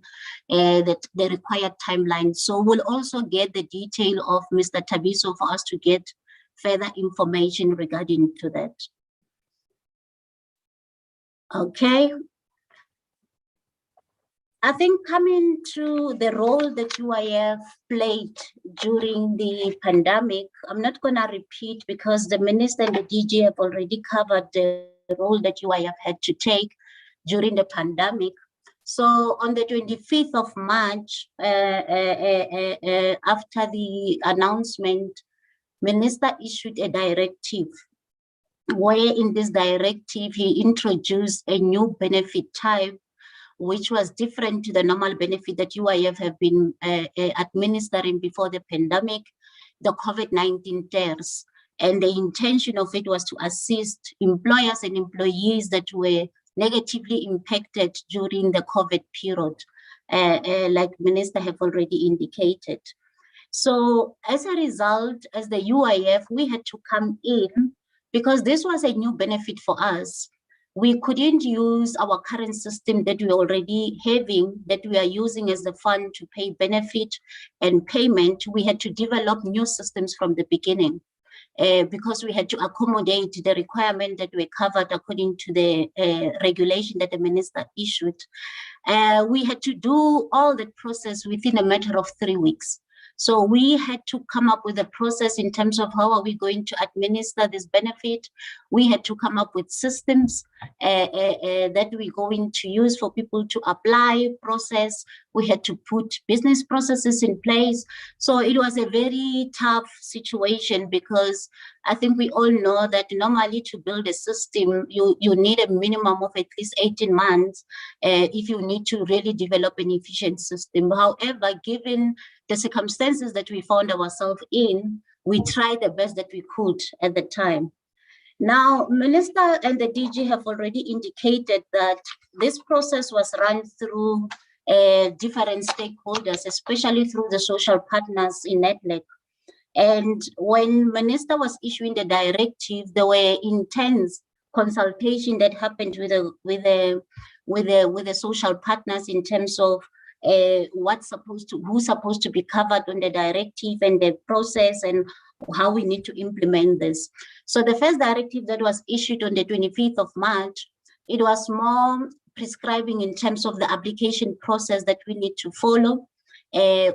Speaker 7: the required timeline. So we'll also get the detail of Mr. Tabiso for us to get further information regarding to that. Okay. I think coming to the role that UIF played during the pandemic, I'm not going to repeat because the minister and the DG have already covered the role that UIF had to take during the pandemic. So on the 25th of March, after the announcement, Minister issued a directive where in this directive, he introduced a new benefit type, which was different to the normal benefit that UIF have been administering before the pandemic, the COVID-19 TERS. And the intention of it was to assist employers and employees that were negatively impacted during the COVID period, like Minister have already indicated. So as a result, as the UIF, we had to come in because this was a new benefit for us. We couldn't use our current system that we're already having, that we are using as the fund to pay benefit and payment. We had to develop new systems from the beginning because we had to accommodate the requirement that were covered according to the regulation that the minister issued. We had to do all the process within a matter of 3 weeks. So we had to come up with a process in terms of how are we going to administer this benefit. We had to come up with systems that we're going to use for people to apply, process. We had to put business processes in place. So it was a very tough situation because I think we all know that normally to build a system, you need a minimum of at least 18 months if you need to really develop an efficient system. However, given the circumstances that we found ourselves in, we tried the best that we could at the time. Now, Minister and the DG have already indicated that this process was run through different stakeholders, especially through the social partners in Nedlach. And when Minister was issuing the directive, there were intense consultation that happened with the social partners in terms of who's supposed to be covered on the directive and the process and how we need to implement this. So the first directive that was issued on the 25th of March, it was more prescribing in terms of the application process that we need to follow.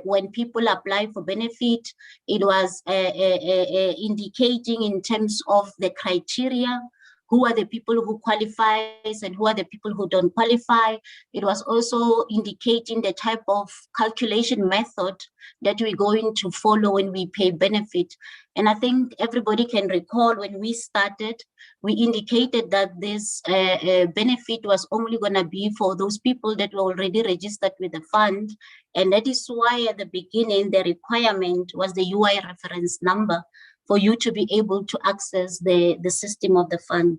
Speaker 7: When people apply for benefit, it was indicating in terms of the criteria, who are the people who qualifies and who are the people who don't qualify. It was also indicating the type of calculation method that we're going to follow when we pay benefit. And I think everybody can recall when we started, we indicated that this benefit was only going to be for those people that were already registered with the fund. And that is why at the beginning, the requirement was the UI reference number for you to be able to access the system of the fund.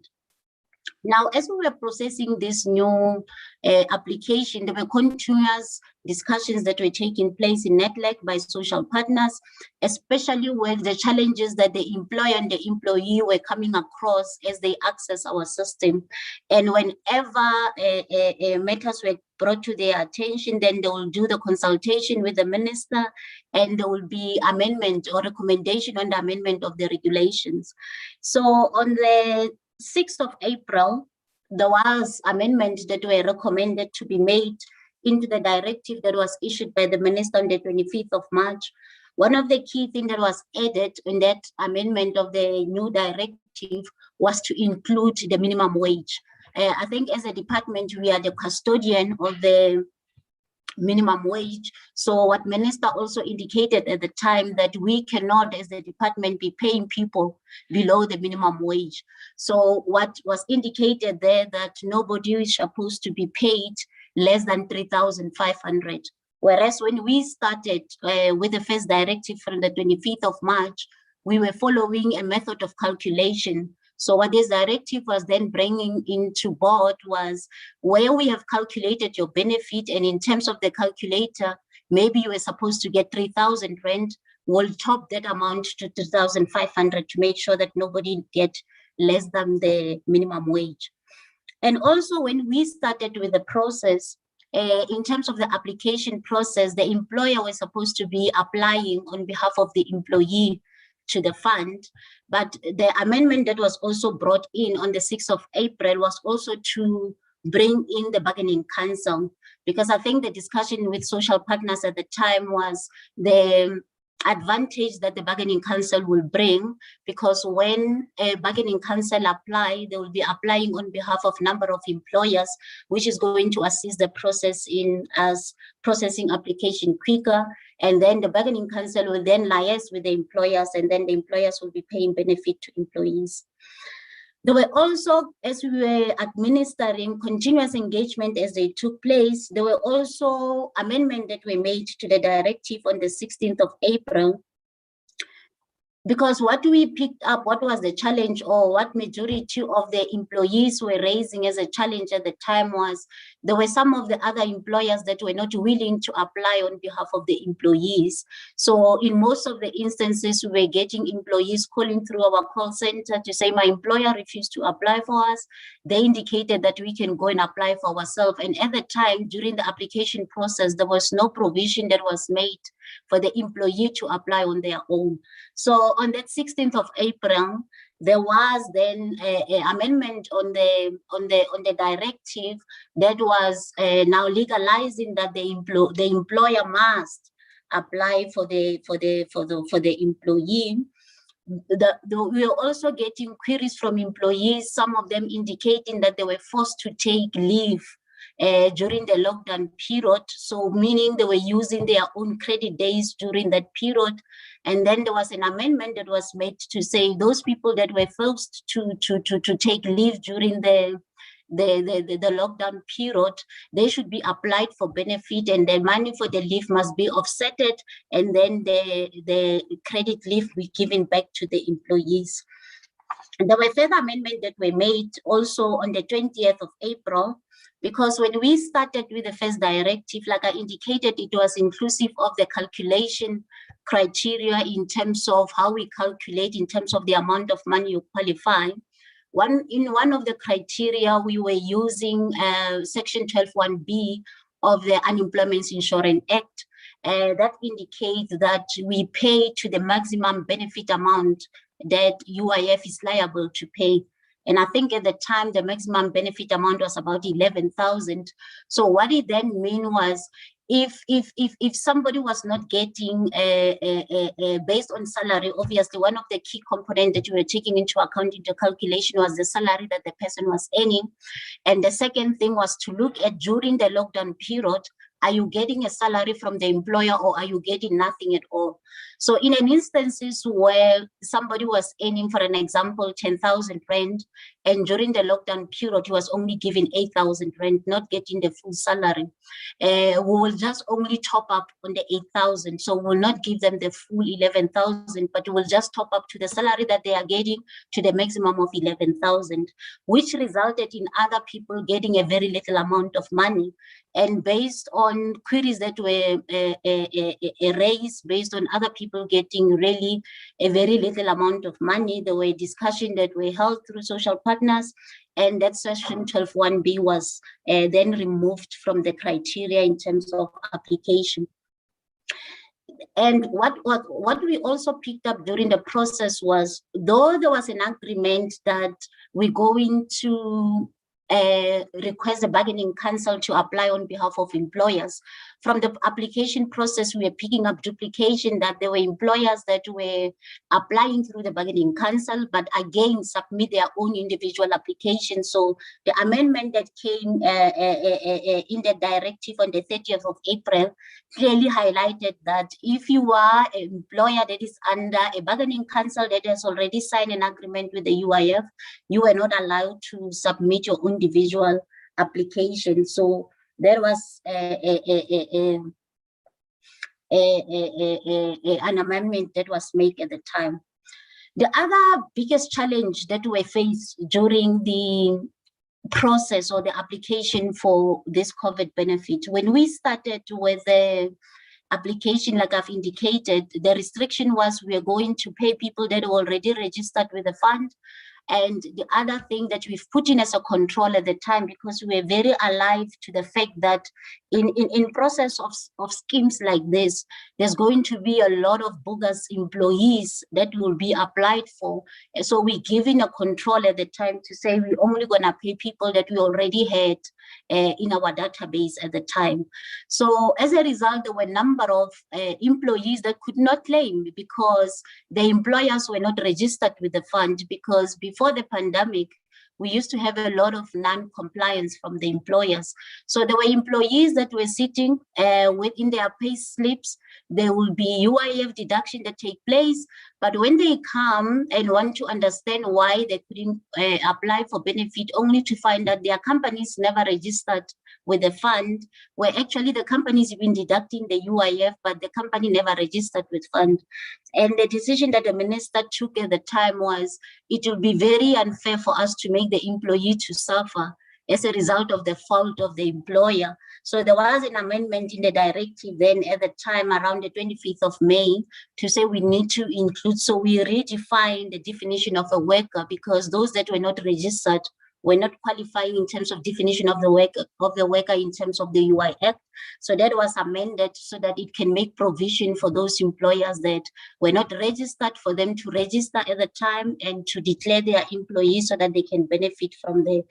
Speaker 7: Now, as we were processing this new application, there were continuous discussions that were taking place in Nedlach by social partners, especially with the challenges that the employer and the employee were coming across as they access our system. And whenever matters were brought to their attention, then they will do the consultation with the minister, and there will be amendment or recommendation on the amendment of the regulations. So on the 6th of April, there was amendments that were recommended to be made into the directive that was issued by the minister on the 25th of March. One of the key things that was added in that amendment of the new directive was to include the minimum wage. I think as a department, we are the custodian of the minimum wage. So what minister also indicated at the time that we cannot as the department be paying people below the minimum wage. So what was indicated there that nobody is supposed to be paid less than 3,500. Whereas when we started with the first directive from the 25th of March, we were following a method of calculation. So what this directive was then bringing into board was where we have calculated your benefit, and in terms of the calculator, maybe you were supposed to get 3,000 rand, we'll top that amount to 2,500 to make sure that nobody get less than the minimum wage. And also when we started with the process, in terms of the application process, the employer was supposed to be applying on behalf of the employee to the fund, but the amendment that was also brought in on the 6th of April was also to bring in the bargaining council, because I think the discussion with social partners at the time was the advantage that the bargaining council will bring, because when a bargaining council apply, they will be applying on behalf of number of employers, which is going to assist the process in as processing application quicker. And then the bargaining council will then liaise with the employers, and then the employers will be paying benefit to employees. There were also, as we were administering continuous engagement as they took place, there were also amendments that were made to the directive on the 16th of April. Because what we picked up, what was the challenge, or what majority of the employees were raising as a challenge at the time was there were some of the other employers that were not willing to apply on behalf of the employees. So in most of the instances, we were getting employees calling through our call center to say, my employer refused to apply for us. They indicated that we can go and apply for ourselves. And at the time, during the application process, there was no provision that was made for the employee to apply on their own. So on that 16th of April, there was then an amendment on the directive that was now legalizing that the employer must apply for the employee. We are also getting queries from employees, some of them indicating that they were forced to take leave during the lockdown period, so meaning they were using their own credit days during that period. And then there was an amendment that was made to say those people that were forced to take leave during the lockdown period, they should be applied for benefit, and the money for the leave must be offsetted, and then the credit leave be given back to the employees. And there were further amendments that were made also on the 20th of April, because when we started with the first directive, like I indicated, it was inclusive of the calculation criteria in terms of how we calculate in terms of the amount of money you qualify. In one of the criteria, we were using section 12(1)(b) of the Unemployment Insurance Act. That indicates that we pay to the maximum benefit amount that UIF is liable to pay. And I think at the time, the maximum benefit amount was about 11,000. So what it then mean was, if somebody was not getting based on salary, obviously one of the key components that you were taking into account into calculation was the salary that the person was earning. And the second thing was to look at during the lockdown period, are you getting a salary from the employer or are you getting nothing at all? So in an instances where somebody was earning, for an example, 10,000 rand, and during the lockdown period, he was only given 8,000 rand, not getting the full salary, we will just only top up on the 8,000. So we'll not give them the full 11,000, but we'll just top up to the salary that they are getting to the maximum of 11,000, which resulted in other people getting a very little amount of money. And based on queries that were raised, based on other people getting really a very little amount of money, there were discussions that were held through social partners, and that section 12(1)(b) was then removed from the criteria in terms of application. And what we also picked up during the process was, though there was an agreement that we're going to request the bargaining council to apply on behalf of employers, from the application process, we were picking up duplication, that there were employers that were applying through the bargaining council, but again, submit their own individual application. So the amendment that came in the directive on the 30th of April clearly highlighted that if you are an employer that is under a bargaining council that has already signed an agreement with the UIF, you are not allowed to submit your own individual application. So there was an amendment that was made at the time. The other biggest challenge that we faced during the process or the application for this COVID benefit, when we started with the application, like I've indicated, the restriction was we are going to pay people that are already registered with the fund. And the other thing that we've put in as a control at the time, because we are very alive to the fact that in process of schemes like this, there's going to be a lot of bogus employees that will be applied for. And so we're giving a control at the time to say we're only going to pay people that we already had in our database at the time. So as a result, there were a number of employees that could not claim because the employers were not registered with the fund, because before the pandemic, we used to have a lot of non-compliance from the employers. So there were employees that were sitting within their pay slips. There will be UIF deduction that take place, but when they come and want to understand why they couldn't apply for benefit, only to find that their companies never registered with the fund, where actually the companies have been deducting the UIF, but the company never registered with fund. And the decision that the minister took at the time was, it will be very unfair for us to make the employee to suffer as a result of the fault of the employer. So there was an amendment in the directive then at the time around the 25th of May to say we need to include, so we redefined the definition of a worker, because those that were not registered were not qualifying in terms of definition of the worker in terms of the UI Act. So that was amended so that it can make provision for those employers that were not registered, for them to register at the time and to declare their employees so that they can benefit from the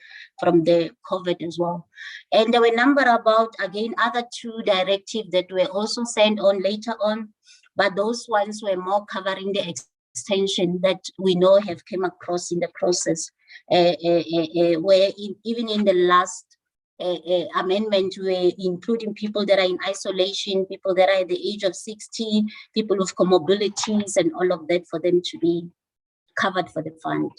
Speaker 7: COVID as well. And there were a number about, again, other two directives that were also sent on later on, but those ones were more covering the extension that we know have come across in the process, where even in the last amendment, we're including people that are in isolation, people that are at the age of 60, people with comorbidities and all of that, for them to be covered for the fund.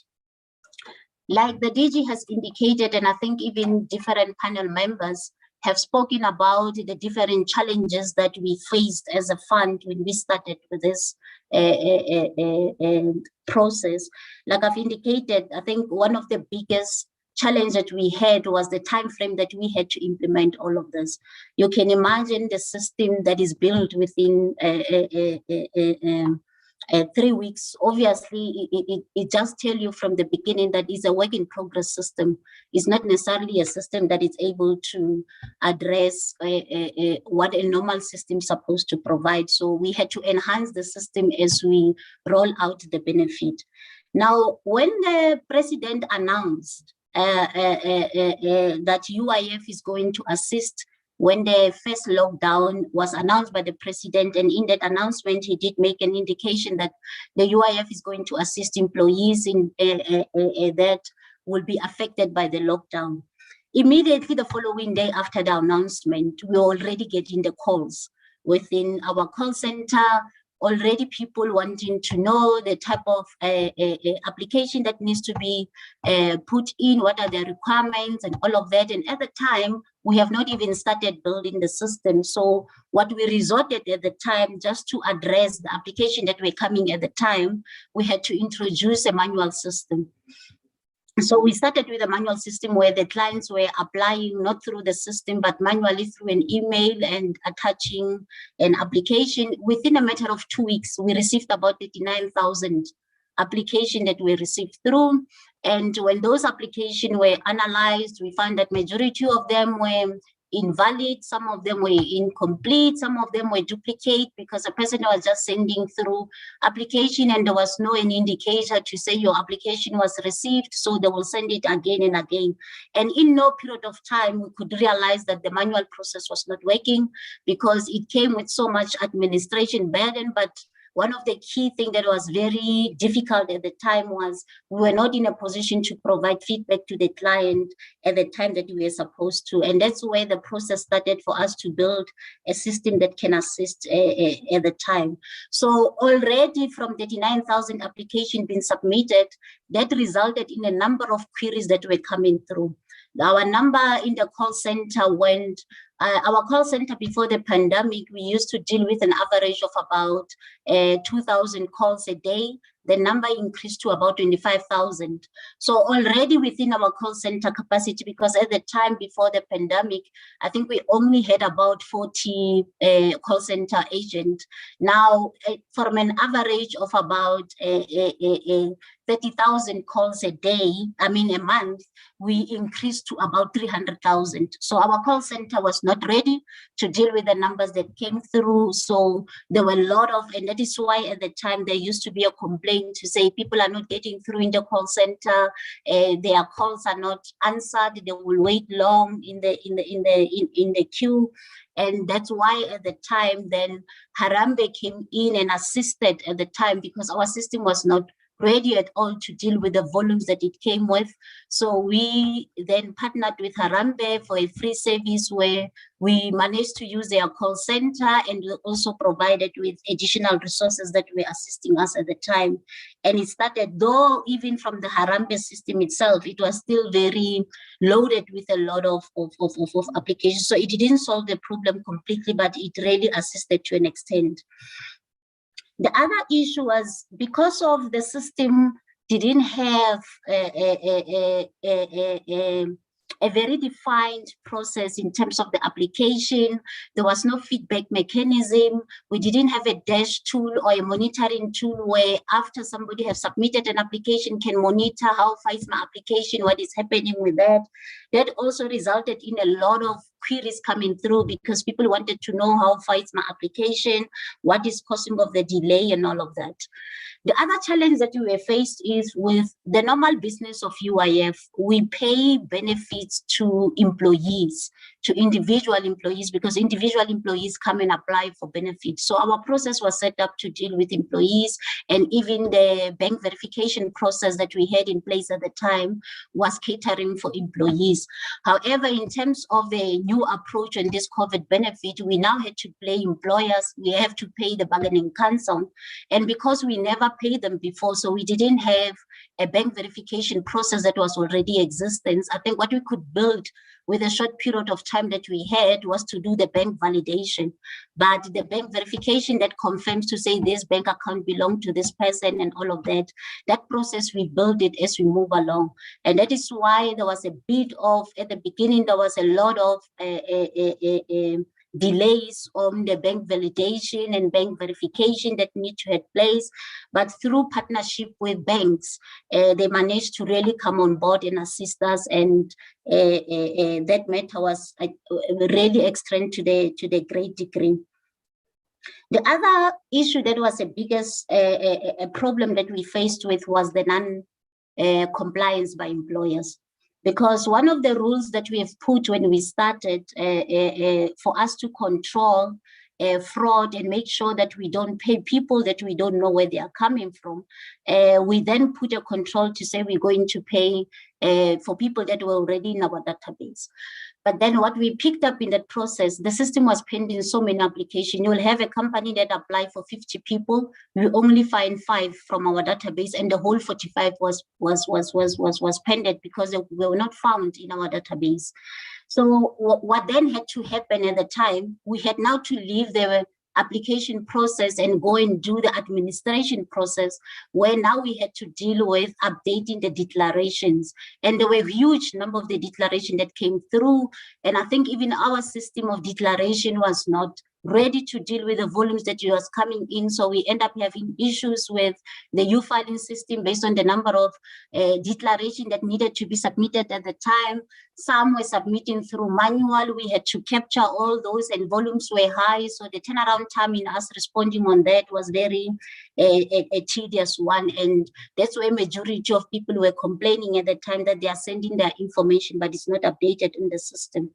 Speaker 7: Like the DG has indicated, and I think even different panel members have spoken about the different challenges that we faced as a fund when we started with this process. Like I've indicated, I think one of the biggest challenge that we had was the time frame that we had to implement all of this. You can imagine the system that is built within 3 weeks. Obviously, it just tells you from the beginning that it's a work in progress system. It's not necessarily a system that is able to address what a normal system is supposed to provide. So we had to enhance the system as we roll out the benefit. Now, when the president announced that UIF is going to assist, when the first lockdown was announced by the president, and in that announcement, he did make an indication that the UIF is going to assist employees in that will be affected by the lockdown. Immediately the following day after the announcement, we were already getting the calls within our call center, already people wanting to know the type of application that needs to be put in, what are the requirements and all of that. And at the time, we have not even started building the system. So what we resorted at the time, just to address the application that were coming at the time, we had to introduce a manual system. So we started with a manual system where the clients were applying not through the system, but manually through an email and attaching an application. Within a matter of 2 weeks, we received about 39,000 applications that we received through. And when those applications were analyzed, we found that majority of them were invalid, some of them were incomplete, some of them were duplicate, because the person was just sending through application and there was no any indicator to say your application was received, so they will send it again and again. And in no period of time, we could realize that the manual process was not working because it came with so much administration burden. But one of the key things that was very difficult at the time was we were not in a position to provide feedback to the client at the time that we were supposed to. And that's where the process started for us to build a system that can assist at the time. So already from 39,000 applications being submitted, that resulted in a number of queries that were coming through. Our number in the call center went, our call center before the pandemic, we used to deal with an average of about 2,000 calls a day. The number increased to about 25,000. So already within our call center capacity, because at the time before the pandemic, I think we only had about 40 call center agents. Now, from an average of about 30,000 calls a day, I mean a month, we increased to about 300,000. So our call center was not ready to deal with the numbers that came through. So there were a lot of, and that is why at the time there used to be a complaint to say people are not getting through in the call center, their calls are not answered, they will wait long in the queue. And that's why at the time then Harambee came in and assisted at the time, because our system was not ready at all to deal with the volumes that it came with. So we then partnered with Harambee for a free service where we managed to use their call center, and we also provided with additional resources that were assisting us at the time. And it started, though even from the Harambee system itself, it was still very loaded with a lot of applications. So it didn't solve the problem completely, but it really assisted to an extent. The other issue was because of the system didn't have a very defined process in terms of the application. There was no feedback mechanism. We didn't have a dash tool or a monitoring tool where after somebody has submitted an application can monitor how far is my application, what is happening with that. That also resulted in a lot of queries coming through because people wanted to know how far is my application, what is causing of the delay and all of that. The other challenge that we were faced is with the normal business of UIF, we pay benefits to employees, to individual employees, because individual employees come and apply for benefits. So our process was set up to deal with employees, and even the bank verification process that we had in place at the time was catering for employees. However, in terms of the new approach on this COVID benefit, we now had to pay employers, we have to pay the bargaining council. And because we never paid them before, so we didn't have a bank verification process that was already existent. I think what we could build with a short period of time that we had was to do the bank validation. But the bank verification that confirms to say this bank account belongs to this person and all of that, that process we build it as we move along. And that is why there was a bit of, at the beginning, there was a lot of delays on the bank validation and bank verification that need to have place. But through partnership with banks, they managed to really come on board and assist us. And that matter was really extended to the great degree. The other issue that was the biggest a problem that we faced with was the non-compliance by employers. Because one of the rules that we have put when we started for us to control fraud and make sure that we don't pay people that we don't know where they are coming from, we then put a control to say we're going to pay for people that were already in our database. But then what we picked up in that process, the system was pending so many applications. You will have a company that apply for 50 people. We only find 5 from our database, and the whole 45 was pending because they were not found in our database. So what then had to happen at the time, we had now to leave the application process and go and do the administration process, where now we had to deal with updating the declarations. And there were a huge number of the declaration that came through. And I think even our system of declaration was not ready to deal with the volumes that was coming in. So we end up having issues with the U-filing system based on the number of declaration that needed to be submitted at the time. Some were submitting through manual. We had to capture all those, and volumes were high. So the turnaround time in us responding on that was very a tedious one. And that's where majority of people were complaining at the time that they are sending their information, but it's not updated in the system.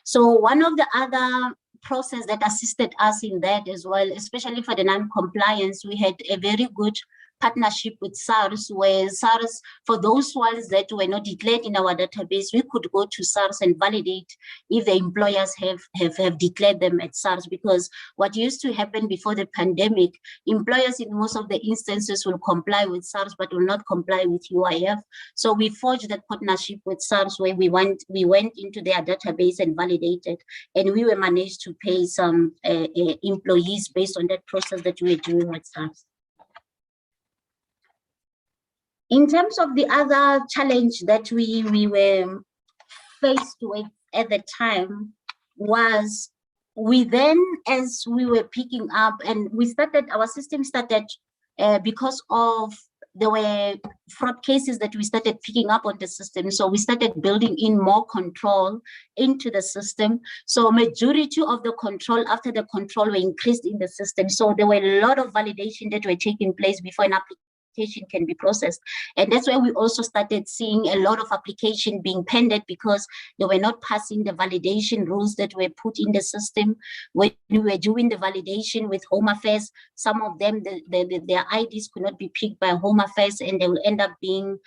Speaker 7: So one of the other process that assisted us in that as well, especially for the non-compliance, we had a very good partnership with SARS, where SARS, for those ones that were not declared in our database, we could go to SARS and validate if the employers have declared them at SARS. Because what used to happen before the pandemic, employers in most of the instances will comply with SARS but will not comply with UIF. So we forged that partnership with SARS, where we went into their database and validated, and we were managed to pay some employees based on that process that we were doing with SARS. In terms of the other challenge that we were faced with at the time was, we then, as we were picking up, and we started, our system started because of there were fraud cases that we started picking up on the system. So we started building in more control into the system. So majority of the control after the control were increased in the system. So there were a lot of validation that were taking place before an application can be processed. And that's where we also started seeing a lot of application being pended because they were not passing the validation rules that were put in the system. When we were doing the validation with Home Affairs, some of them, their IDs could not be picked by Home Affairs, and they will end up being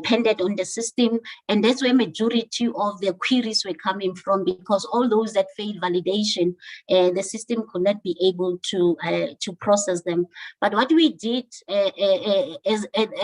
Speaker 7: pended on the system. And that's where majority of the queries were coming from, because all those that failed validation, the system could not be able to process them. But what we did at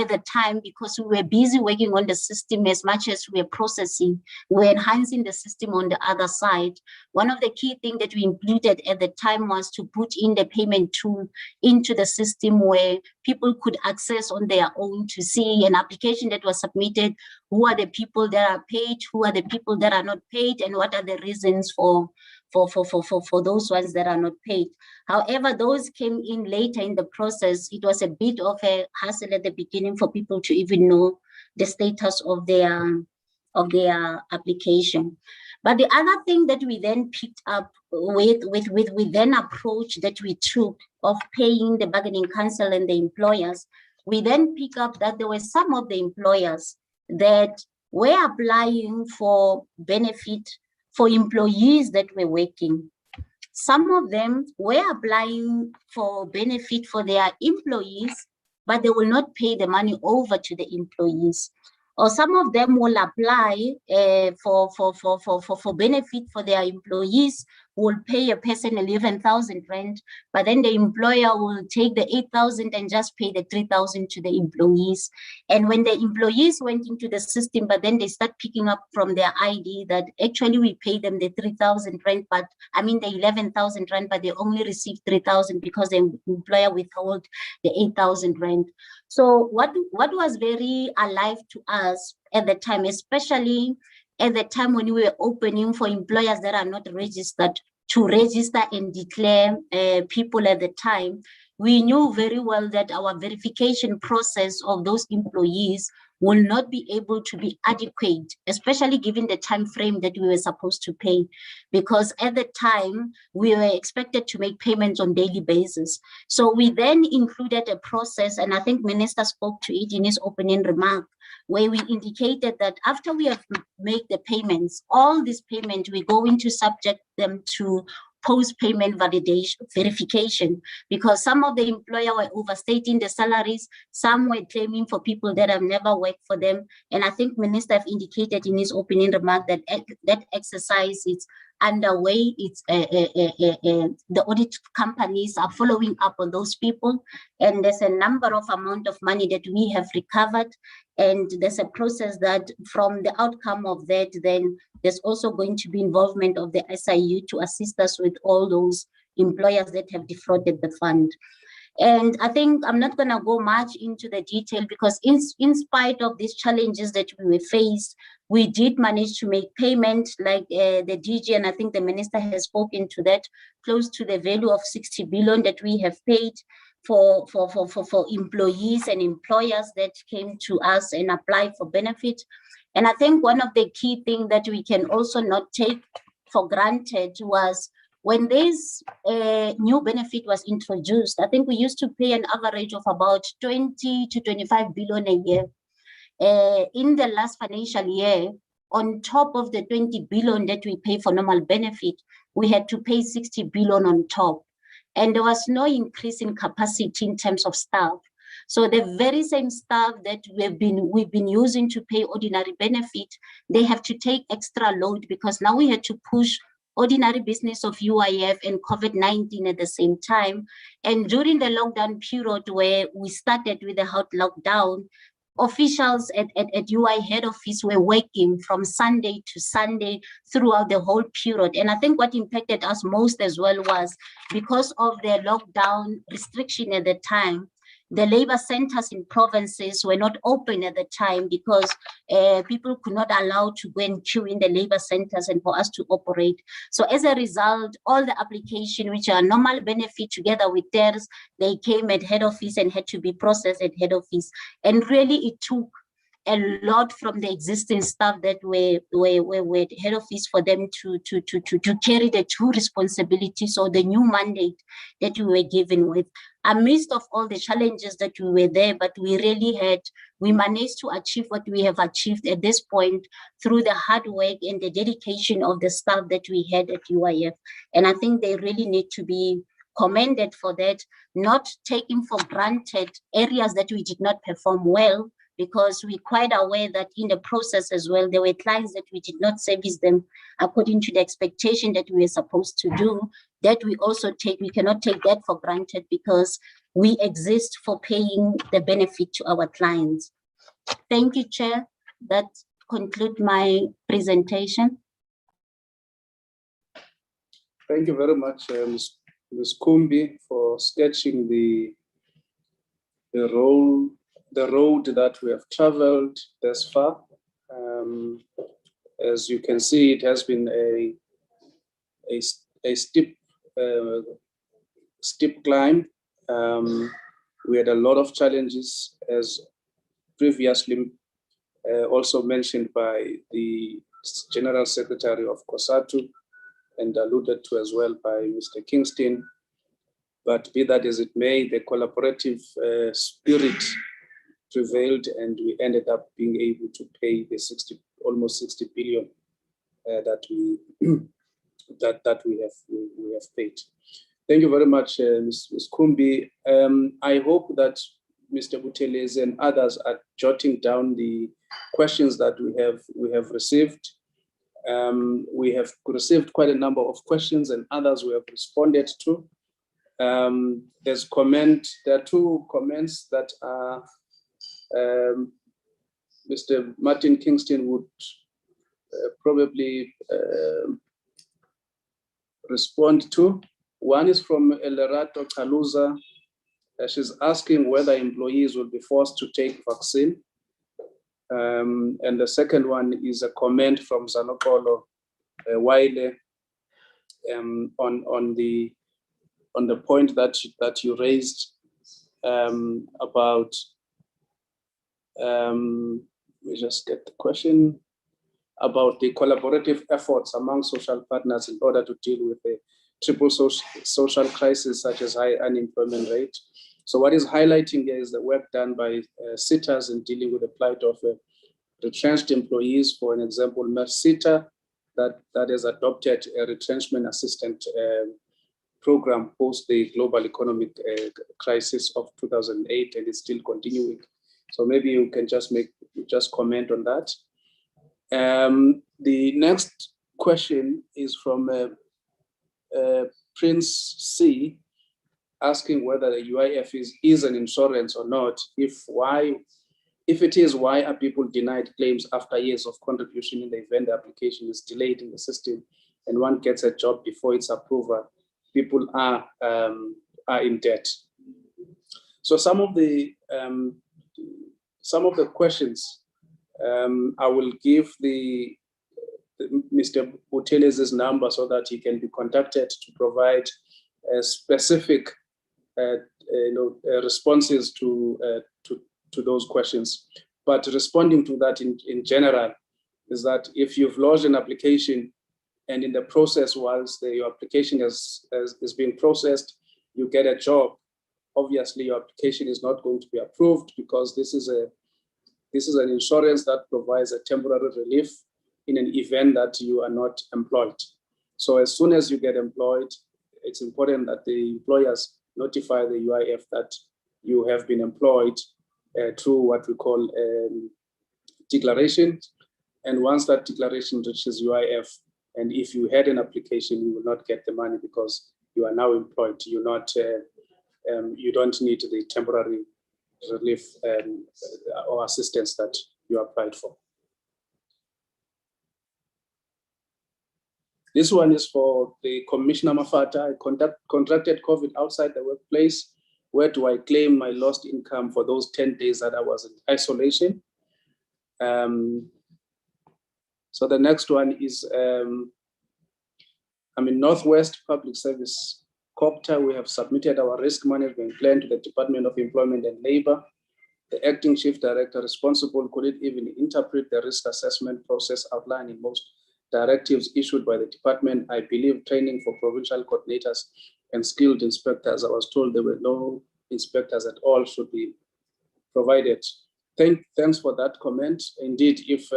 Speaker 7: the time, because we were busy working on the system as much as we were processing, we were enhancing the system on the other side. One of the key things that we included at the time was to put in the payment tool into the system where people could access on their own to see an application that was submitted, who are the people that are paid, who are the people that are not paid, and what are the reasons for those ones that are not paid. However, those came in later in the process. It was a bit of a hassle at the beginning for people to even know the status of their application. But the other thing that we then picked up with then approach that we took of paying the bargaining council and the employers, we then pick up that there were some of the employers that were applying for benefit for employees that were working. Some of them were applying for benefit for their employees, but they will not pay the money over to the employees. Or some of them will apply for benefit for their employees, will pay a person 11,000 rand, but then the employer will take the 8,000 and just pay the 3,000 to the employees. And when the employees went into the system, but then they start picking up from their ID that actually we pay them the 3,000 rand, but I mean the 11,000 rand, but they only received 3,000 because the employer withheld the 8,000 rand. So what was very alive to us at the time, especially at the time when we were opening for employers that are not registered to register and declare people at the time, we knew very well that our verification process of those employees will not be able to be adequate, especially given the time frame that we were supposed to pay, because at the time we were expected to make payments on daily basis. So we then included a process, and I think Minister spoke to it in his opening remark, where we indicated that after we have made the payments, all these payments, we're going to subject them to post-payment verification, because some of the employer were overstating the salaries, some were claiming for people that have never worked for them. And I think Minister have indicated in his opening remark that that exercise is underway. It's the audit companies are following up on those people, and there's a number of amount of money that we have recovered, and there's a process that from the outcome of that, then there's also going to be involvement of the SIU to assist us with all those employers that have defrauded the fund. And I think I'm not going to go much into the detail, because in spite of these challenges that we were faced, we did manage to make payment, like the DG, and I think the Minister has spoken to that, close to the value of 60 billion that we have paid for employees and employers that came to us and applied for benefit. And I think one of the key things that we can also not take for granted was when this new benefit was introduced, I think we used to pay an average of about 20 to 25 billion a year. In the last financial year, on top of the 20 billion that we pay for normal benefit, we had to pay 60 billion on top. And there was no increase in capacity in terms of staff. So the very same staff that we've been using to pay ordinary benefit, they have to take extra load, because now we had to push ordinary business of UIF and COVID-19 at the same time. And during the lockdown period where we started with the hot lockdown, officials at UI head office were working from Sunday to Sunday throughout the whole period. And I think what impacted us most as well was because of the lockdown restriction at the time, the labor centers in provinces were not open at the time, because people could not allow to go and queue in the labor centers and for us to operate. So as a result, all the application, which are normal benefit together with theirs, they came at head office and had to be processed at head office. And really it took a lot from the existing staff that were at head office for them to carry the two responsibilities or the new mandate that we were given with. Amidst of all the challenges that we were there, but we managed to achieve what we have achieved at this point through the hard work and the dedication of the staff that we had at UIF. And I think they really need to be commended for that, not taking for granted areas that we did not perform well, because we're quite aware that in the process as well, there were clients that we did not service them according to the expectation that we were supposed to do. That we cannot take that for granted, because we exist for paying the benefit to our clients. Thank you, Chair. That concludes my presentation.
Speaker 1: Thank you very much, Ms. Kumbi, for sketching the road that we have traveled thus far. As you can see, it has been a steep climb. We had a lot of challenges, as previously also mentioned by the General Secretary of COSATU and alluded to as well by Mr. Kingston. But be that as it may, the collaborative spirit prevailed, and we ended up being able to pay the almost 60 billion that we have paid. Thank you very much, Ms. Kumbi. I hope that Mr. Buthelezi and others are jotting down the questions that we have received. We have received quite a number of questions, and others we have responded to. There are two comments that are Mr. Martin Kingston would probably respond to. One is from Elerato Kaluza. She's asking whether employees will be forced to take vaccine. And the second one is a comment from Zanokolo Waile on the point that you raised about me just get the question about the collaborative efforts among social partners in order to deal with the triple social crisis, such as high unemployment rate. So what is highlighting here is the work done by SITAs in dealing with the plight of retrenched employees. For an example, SITA that has adopted a retrenchment assistant program post the global economic crisis of 2008, and it's still continuing. So maybe you can just comment on that. The next question is from Prince C, asking whether the UIF is an insurance or not. If it is, why are people denied claims after years of contribution in the event the application is delayed in the system and one gets a job before its approval? People are in debt. So some of the questions I will give Mr. Buthelez's number so that he can be contacted to provide specific responses to those questions. But responding to that in general is that if you've lodged an application and in the process, whilst your application is being processed, you get a job, obviously your application is not going to be approved, because this is an insurance that provides a temporary relief in an event that you are not employed. So as soon as you get employed, it's important that the employers notify the UIF that you have been employed through what we call declaration. And once that declaration reaches UIF, and if you had an application, you will not get the money because you are now employed. You don't need the temporary relief or assistance that you applied for. This one is for the Commissioner Mafata. I contracted COVID outside the workplace. Where do I claim my lost income for those 10 days that I was in isolation? So the next one is, Northwest Public Service COPTA. We have submitted our risk management plan to the Department of Employment and Labor. The acting chief director responsible couldn't even interpret the risk assessment process outlined in most directives issued by the department. I believe training for provincial coordinators and skilled inspectors, I was told there were no inspectors at all, should be provided. Thanks for that comment. Indeed, if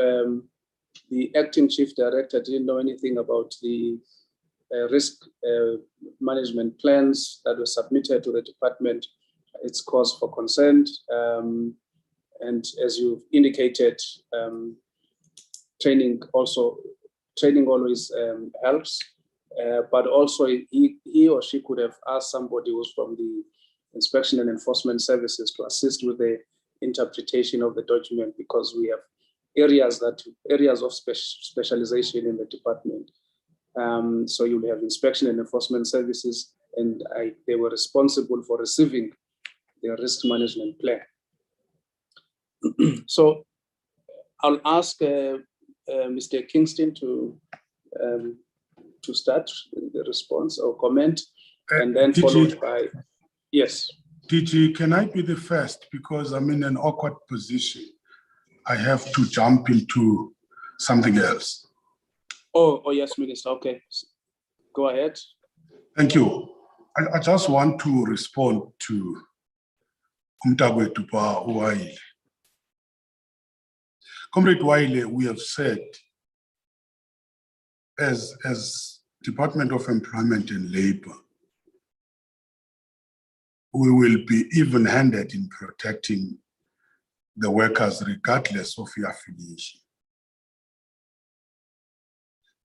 Speaker 1: the acting chief director didn't know anything about the risk management plans that were submitted to the department, it's cause for concern. And as you indicated, training always helps, but also he or she could have asked somebody who's from the Inspection and Enforcement Services to assist with the interpretation of the document, because we have areas of specialization in the department. So you'll have Inspection and Enforcement Services, and they were responsible for receiving their risk management plan. So I'll ask Mr. Kingston to start the response or comment, and then followed by, yes.
Speaker 2: DG, can I be the first, because I'm in an awkward position. I have to jump into something else.
Speaker 1: Oh yes, Minister, okay. Go ahead.
Speaker 2: Thank you. I just want to respond to Umtagwe Waile. Comrade Waile, we have said, as Department of Employment and Labor, we will be even-handed in protecting the workers regardless of your affiliation.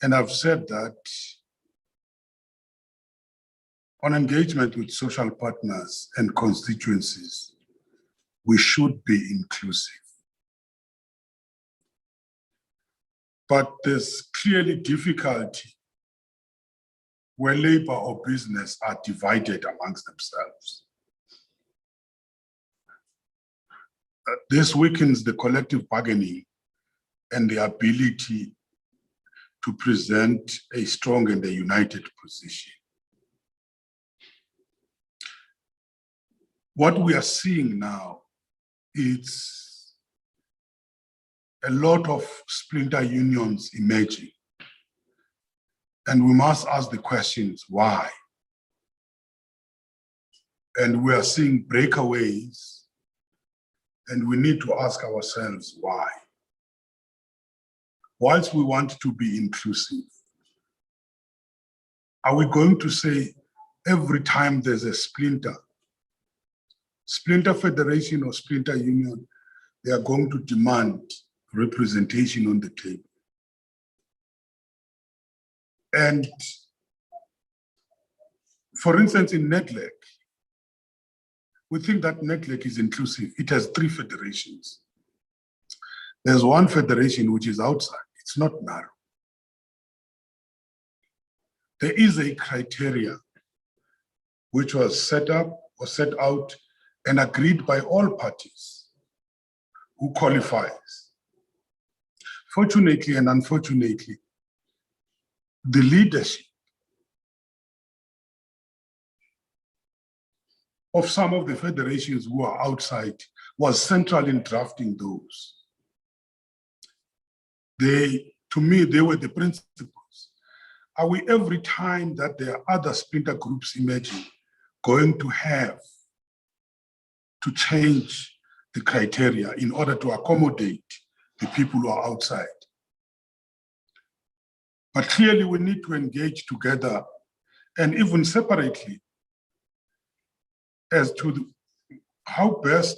Speaker 2: And I've said that on engagement with social partners and constituencies, we should be inclusive. But there's clearly difficulty where labor or business are divided amongst themselves. This weakens the collective bargaining and the ability to present a strong and a united position. What we are seeing now is a lot of splinter unions emerging. And we must ask the questions, why? And we are seeing breakaways, and we need to ask ourselves why. Whilst we want to be inclusive, are we going to say every time there's a splinter federation or splinter union, they are going to demand representation on the table? And for instance, in Nedlach, we think that Nedlach is inclusive. It has 3 federations. There's one federation which is outside. It's not narrow. There is a criteria which was set up or set out and agreed by all parties who qualifies. Fortunately and unfortunately, the leadership of some of the federations who are outside was central in drafting those. To me, they were the principles. Are we, every time that there are other splinter groups emerging, going to have to change the criteria in order to accommodate the people who are outside? But clearly we need to engage together and even separately as to how best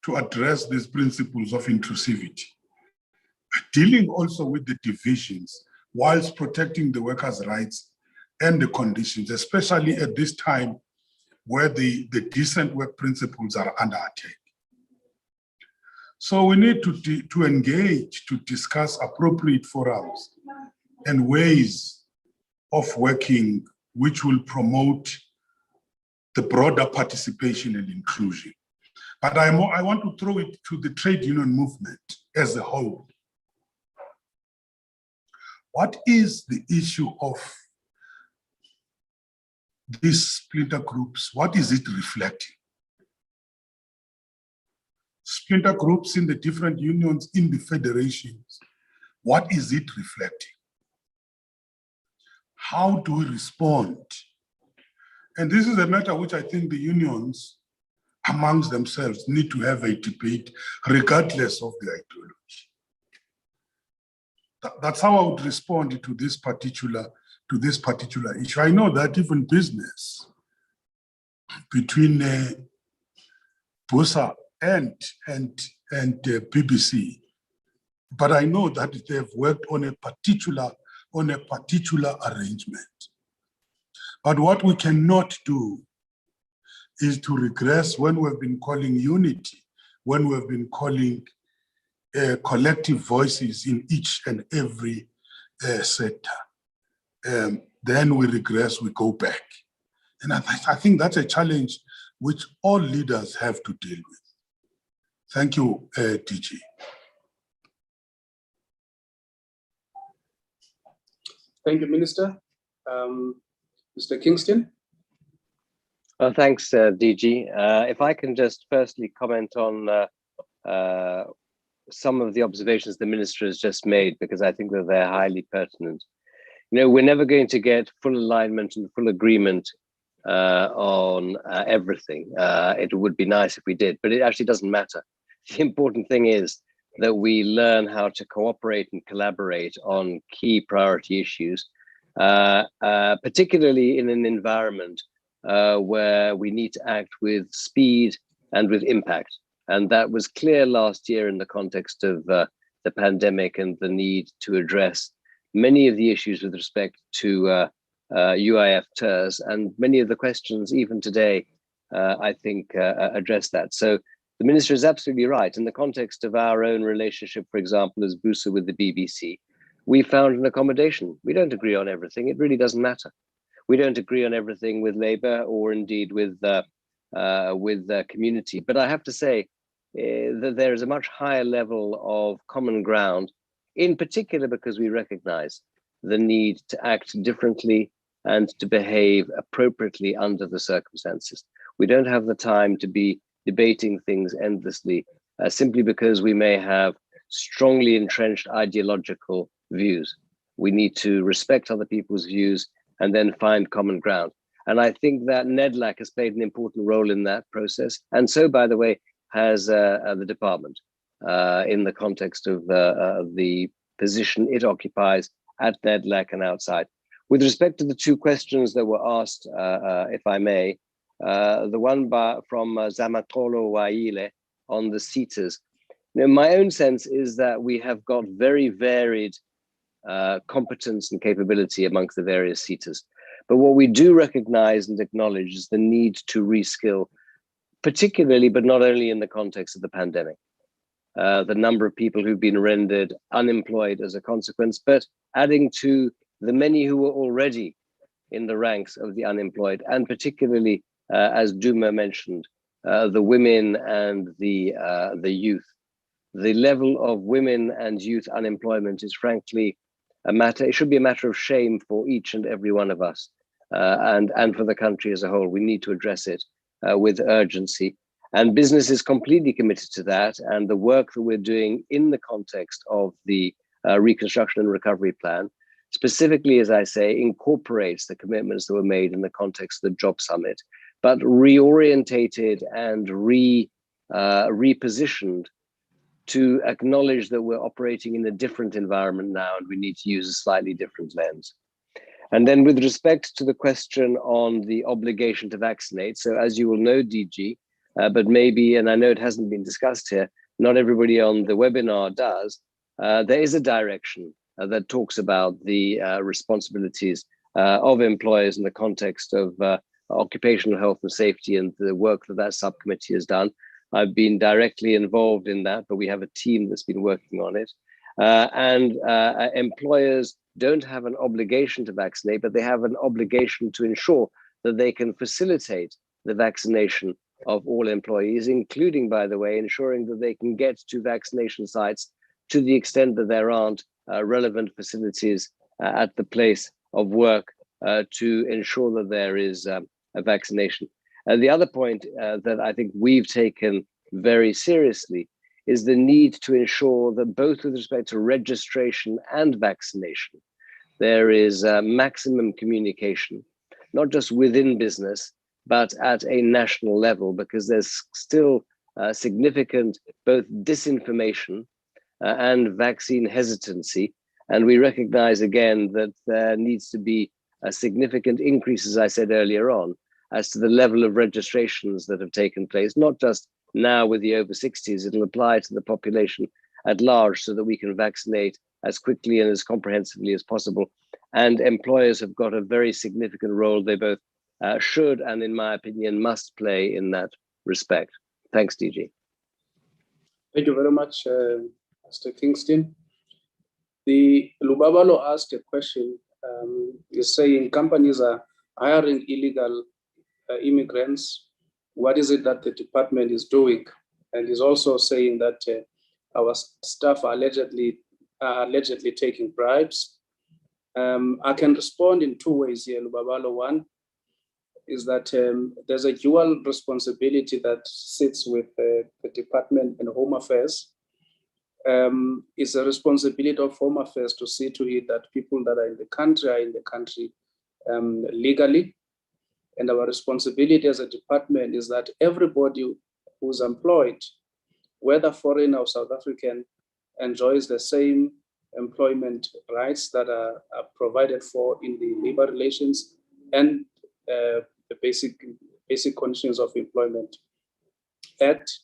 Speaker 2: to address these principles of inclusivity, dealing also with the divisions whilst protecting the workers' rights and the conditions, especially at this time where the decent work principles are under attack. So we need to engage, to discuss appropriate forums and ways of working which will promote the broader participation and inclusion. But I want to throw it to the trade union movement as a whole. What is the issue of these splinter groups? What is it reflecting? Splinter groups in the different unions, in the federations, what is it reflecting? How do we respond? And this is a matter which I think the unions amongst themselves need to have a debate regardless of the ideology. That's how I would respond to this particular issue. I know that even business between BUSA and BBC, but I know that they've worked on a particular arrangement. But what we cannot do is to regress when we've been calling unity, when we've been calling collective voices in each and every sector. Then we regress, we go back. And I think that's a challenge which all leaders have to deal with. Thank you, DG.
Speaker 1: Thank you, Minister. Mr. Kingston.
Speaker 4: Well, thanks, DG. If I can just firstly comment on some of the observations the Minister has just made, because I think that they're highly pertinent. You know, we're never going to get full alignment and full agreement on everything. It would be nice if we did, but it actually doesn't matter. The important thing is that we learn how to cooperate and collaborate on key priority issues, particularly in an environment where we need to act with speed and with impact. And that was clear last year in the context of the pandemic and the need to address many of the issues with respect to UIF TERS, and many of the questions even today, I think, address that. So the Minister is absolutely right. In the context of our own relationship, for example, as BUSA with the BBC, we found an accommodation. We don't agree on everything. It really doesn't matter. We don't agree on everything with Labour or indeed with the community. But I have to say that there is a much higher level of common ground, in particular because we recognize the need to act differently and to behave appropriately under the circumstances. We don't have the time to be debating things endlessly simply because we may have strongly entrenched ideological views. We need to respect other people's views and then find common ground. And I think that Nedlach has played an important role in that process. And so, by the way, has the department in the context of the position it occupies at Nedlach and outside. With respect to the two questions that were asked, if I may, the one from Zamatolo Waile on the seaters. Now, my own sense is that we have got very varied competence and capability amongst the various seaters. But what we do recognize and acknowledge is the need to reskill, particularly, but not only in the context of the pandemic. The number of people who've been rendered unemployed as a consequence, but adding to the many who were already in the ranks of the unemployed, and particularly, as Duma mentioned, the women and the youth. The level of women and youth unemployment is frankly a matter, it should be a matter of shame for each and every one of us and for the country as a whole. We need to address it with urgency. And business is completely committed to that. And the work that we're doing in the context of the Reconstruction and Recovery Plan, specifically, as I say, incorporates the commitments that were made in the context of the Job Summit, but reorientated and repositioned to acknowledge that we're operating in a different environment now and we need to use a slightly different lens. And then with respect to the question on the obligation to vaccinate, so as you will know, DG, but maybe, and I know it hasn't been discussed here, not everybody on the webinar does, there is a direction that talks about the responsibilities of employers in the context of occupational health and safety and the work that that subcommittee has done. I've been directly involved in that, but we have a team that's been working on it. Employers don't have an obligation to vaccinate, but they have an obligation to ensure that they can facilitate the vaccination of all employees, including, by the way, ensuring that they can get to vaccination sites to the extent that there aren't relevant facilities at the place of work to ensure that there is a vaccination. The other point that I think we've taken very seriously is the need to ensure that both with respect to registration and vaccination, there is maximum communication, not just within business, but at a national level, because there's still significant both disinformation and vaccine hesitancy. And we recognize again that there needs to be a significant increase, as I said earlier on, as to the level of registrations that have taken place, not just now with the over 60s, it'll apply to the population at large so that we can vaccinate as quickly and as comprehensively as possible. And employers have got a very significant role they both should and, in my opinion, must play in that respect. Thanks, DG.
Speaker 1: Thank you very much, Mr. Kingston. The Lubabalo asked a question. He's saying companies are hiring illegal immigrants. What is it that the department is doing? And he's also saying that our staff are allegedly taking bribes. I can respond in two ways here, Lubabalo. One is that there's a dual responsibility that sits with the Department of Home Affairs. It's a responsibility of Home Affairs to see to it that people that are in the country legally. And our responsibility as a department is that everybody who's employed, whether foreign or South African, enjoys the same employment rights that are provided for in the Labor Relations and the basic conditions of employment Act.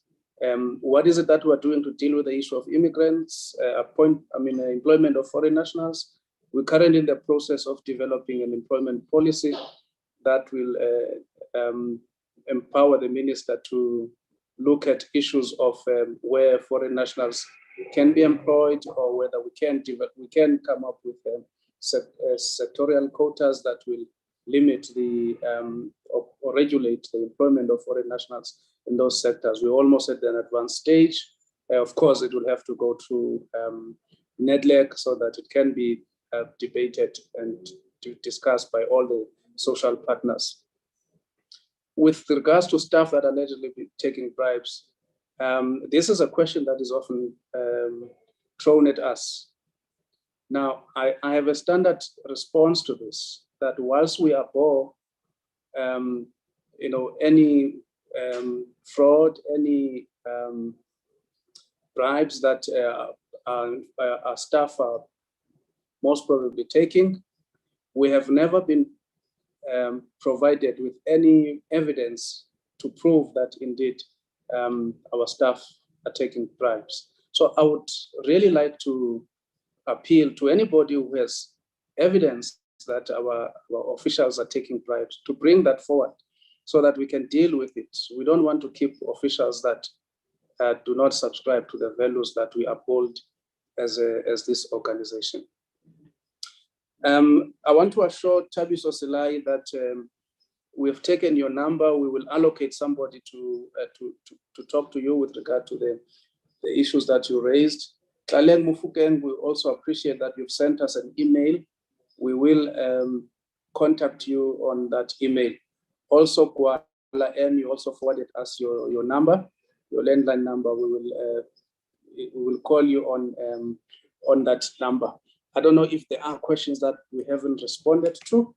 Speaker 1: What is it that we're doing to deal with the issue of immigrants, employment of foreign nationals? We're currently in the process of developing an employment policy that will empower the minister to look at issues of where foreign nationals can be employed, or whether we can come up with sectorial quotas that will limit the or regulate the employment of foreign nationals in those sectors. We're almost at an advanced stage. Of course, it will have to go through Nedlach so that it can be debated and discussed by all the social partners. With regards to staff that allegedly be taking bribes, this is a question that is often thrown at us. Now, I have a standard response to this, that whilst we abhor any fraud, any bribes that our staff are most probably taking, we have never been provided with any evidence to prove that indeed our staff are taking bribes. So I would really like to appeal to anybody who has evidence that our officials are taking bribes to bring that forward so that we can deal with it. We don't want to keep officials that do not subscribe to the values that we uphold as this organization. I want to assure Thabiso Selai that we've taken your number. We will allocate somebody to talk to you with regard to the issues that you raised. Kaleng Mufukeng, we also appreciate that you've sent us an email. We will contact you on that email. Also, Kuala M, you also forwarded us your number, your landline number. We will call you on that number. I don't know if there are questions that we haven't responded to.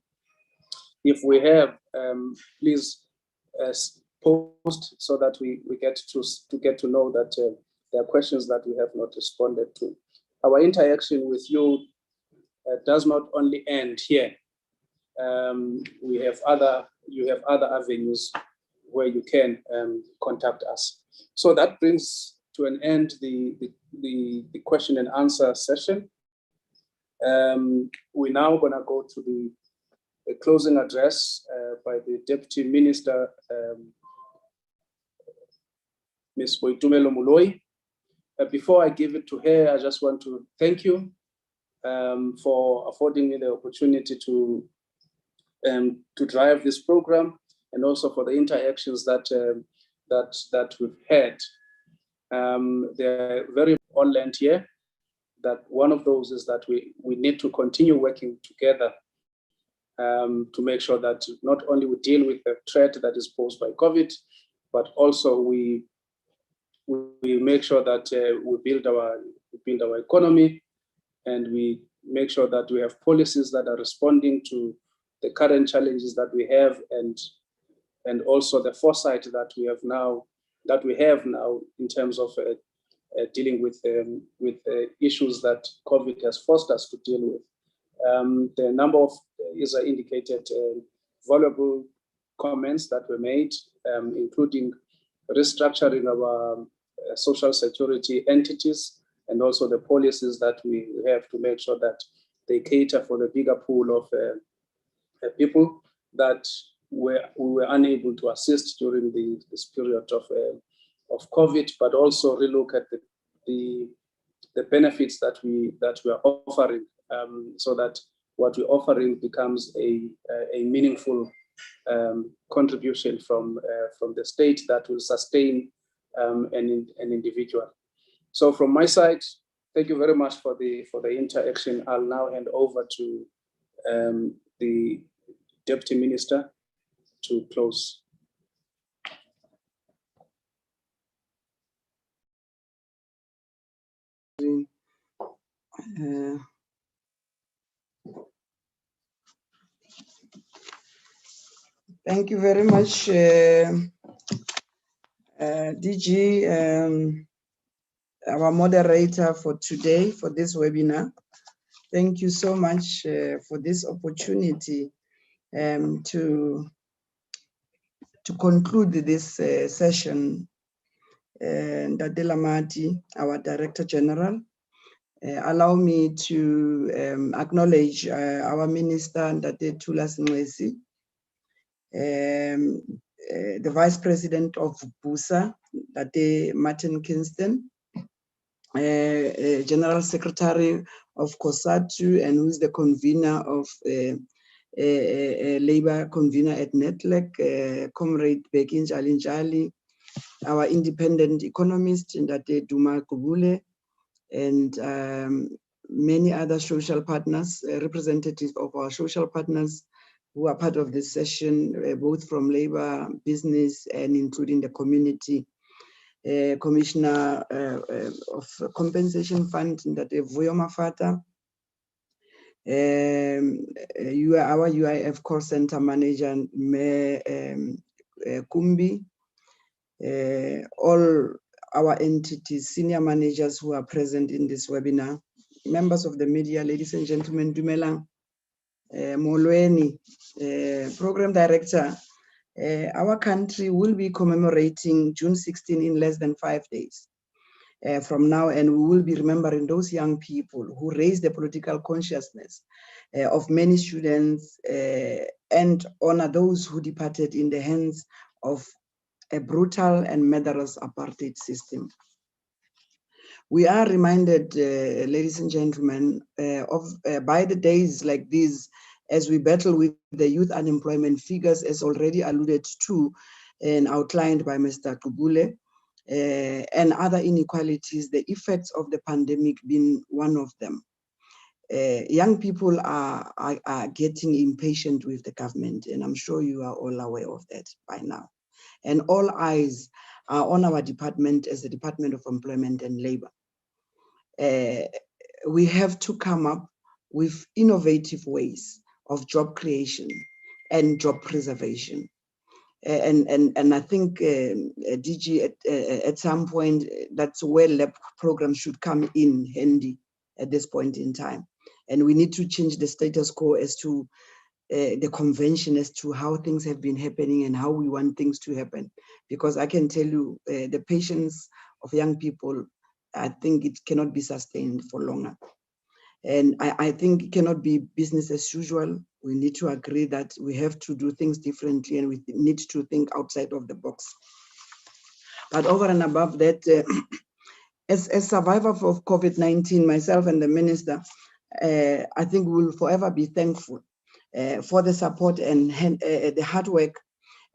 Speaker 1: If we have, please post so that we get to know that there are questions that we have not responded to. Our interaction with you does not only end here. You have other avenues where you can contact us. So that brings to an end the question and answer session. We're now going to go to the closing address by the Deputy Minister, Ms. Boitumelo Moloi. Before I give it to her, I just want to thank you for affording me the opportunity to drive this program, and also for the interactions that we've had. They're very on-land here. That one of those is that we need to continue working together to make sure that not only we deal with the threat that is posed by COVID, but also we make sure that we build our economy, and we make sure that we have policies that are responding to the current challenges that we have, and also the foresight that we have now in terms of dealing with issues that COVID has forced us to deal with. The number of, as I indicated, valuable comments that were made, including restructuring our social security entities, and also the policies that we have to make sure that they cater for the bigger pool of people that we were unable to assist during this period of COVID, but also relook at the benefits that we are offering, so that what we're offering becomes a meaningful contribution from the state that will sustain an individual. So from my side, thank you very much for the interaction. I'll now hand over to the Deputy Minister to close.
Speaker 8: Thank you very much, DG, our moderator for today, for this webinar. Thank you so much for this opportunity to conclude this session. Ndadela Mati, our Director General, allow me to acknowledge our Minister, Ndate Thulas Nxesi, the Vice President of BUSA, Ndate Martin Kingston, General Secretary of COSATU, and who's the convener of labor convener at Nedlach, Comrade Bheki Njalinjali, our independent economist, Ndate Duma Kubule, and many other social partners, representatives of our social partners who are part of this session, both from labor, business, and including the community. Commissioner of Compensation Fund, that Vuyo Mafata, you are our UIF call center manager, Me Kumbi, all our entities, senior managers who are present in this webinar, members of the media, ladies and gentlemen, Dumelang, Molweni, program director. Our country will be commemorating June 16 in less than 5 days from now, and we will be remembering those young people who raised the political consciousness of many students and honor those who departed in the hands of a brutal and murderous apartheid system. We are reminded, ladies and gentlemen, by the days like these, as we battle with the youth unemployment figures, as already alluded to and outlined by Mr. Kubule, and other inequalities, the effects of the pandemic being one of them. Young people are getting impatient with the government, and I'm sure you are all aware of that by now. And all eyes are on our department as the Department of Employment and Labor. We have to come up with innovative ways of job creation and job preservation. And I think DG at some point, that's where LAB programs should come in handy at this point in time. And we need to change the status quo as to the convention as to how things have been happening and how we want things to happen. Because I can tell you the patience of young people, I think it cannot be sustained for longer. And I think it cannot be business as usual. We need to agree that we have to do things differently and we need to think outside of the box. But over and above that, as survivor of COVID-19, myself and the minister, I think we will forever be thankful for the support and the hard work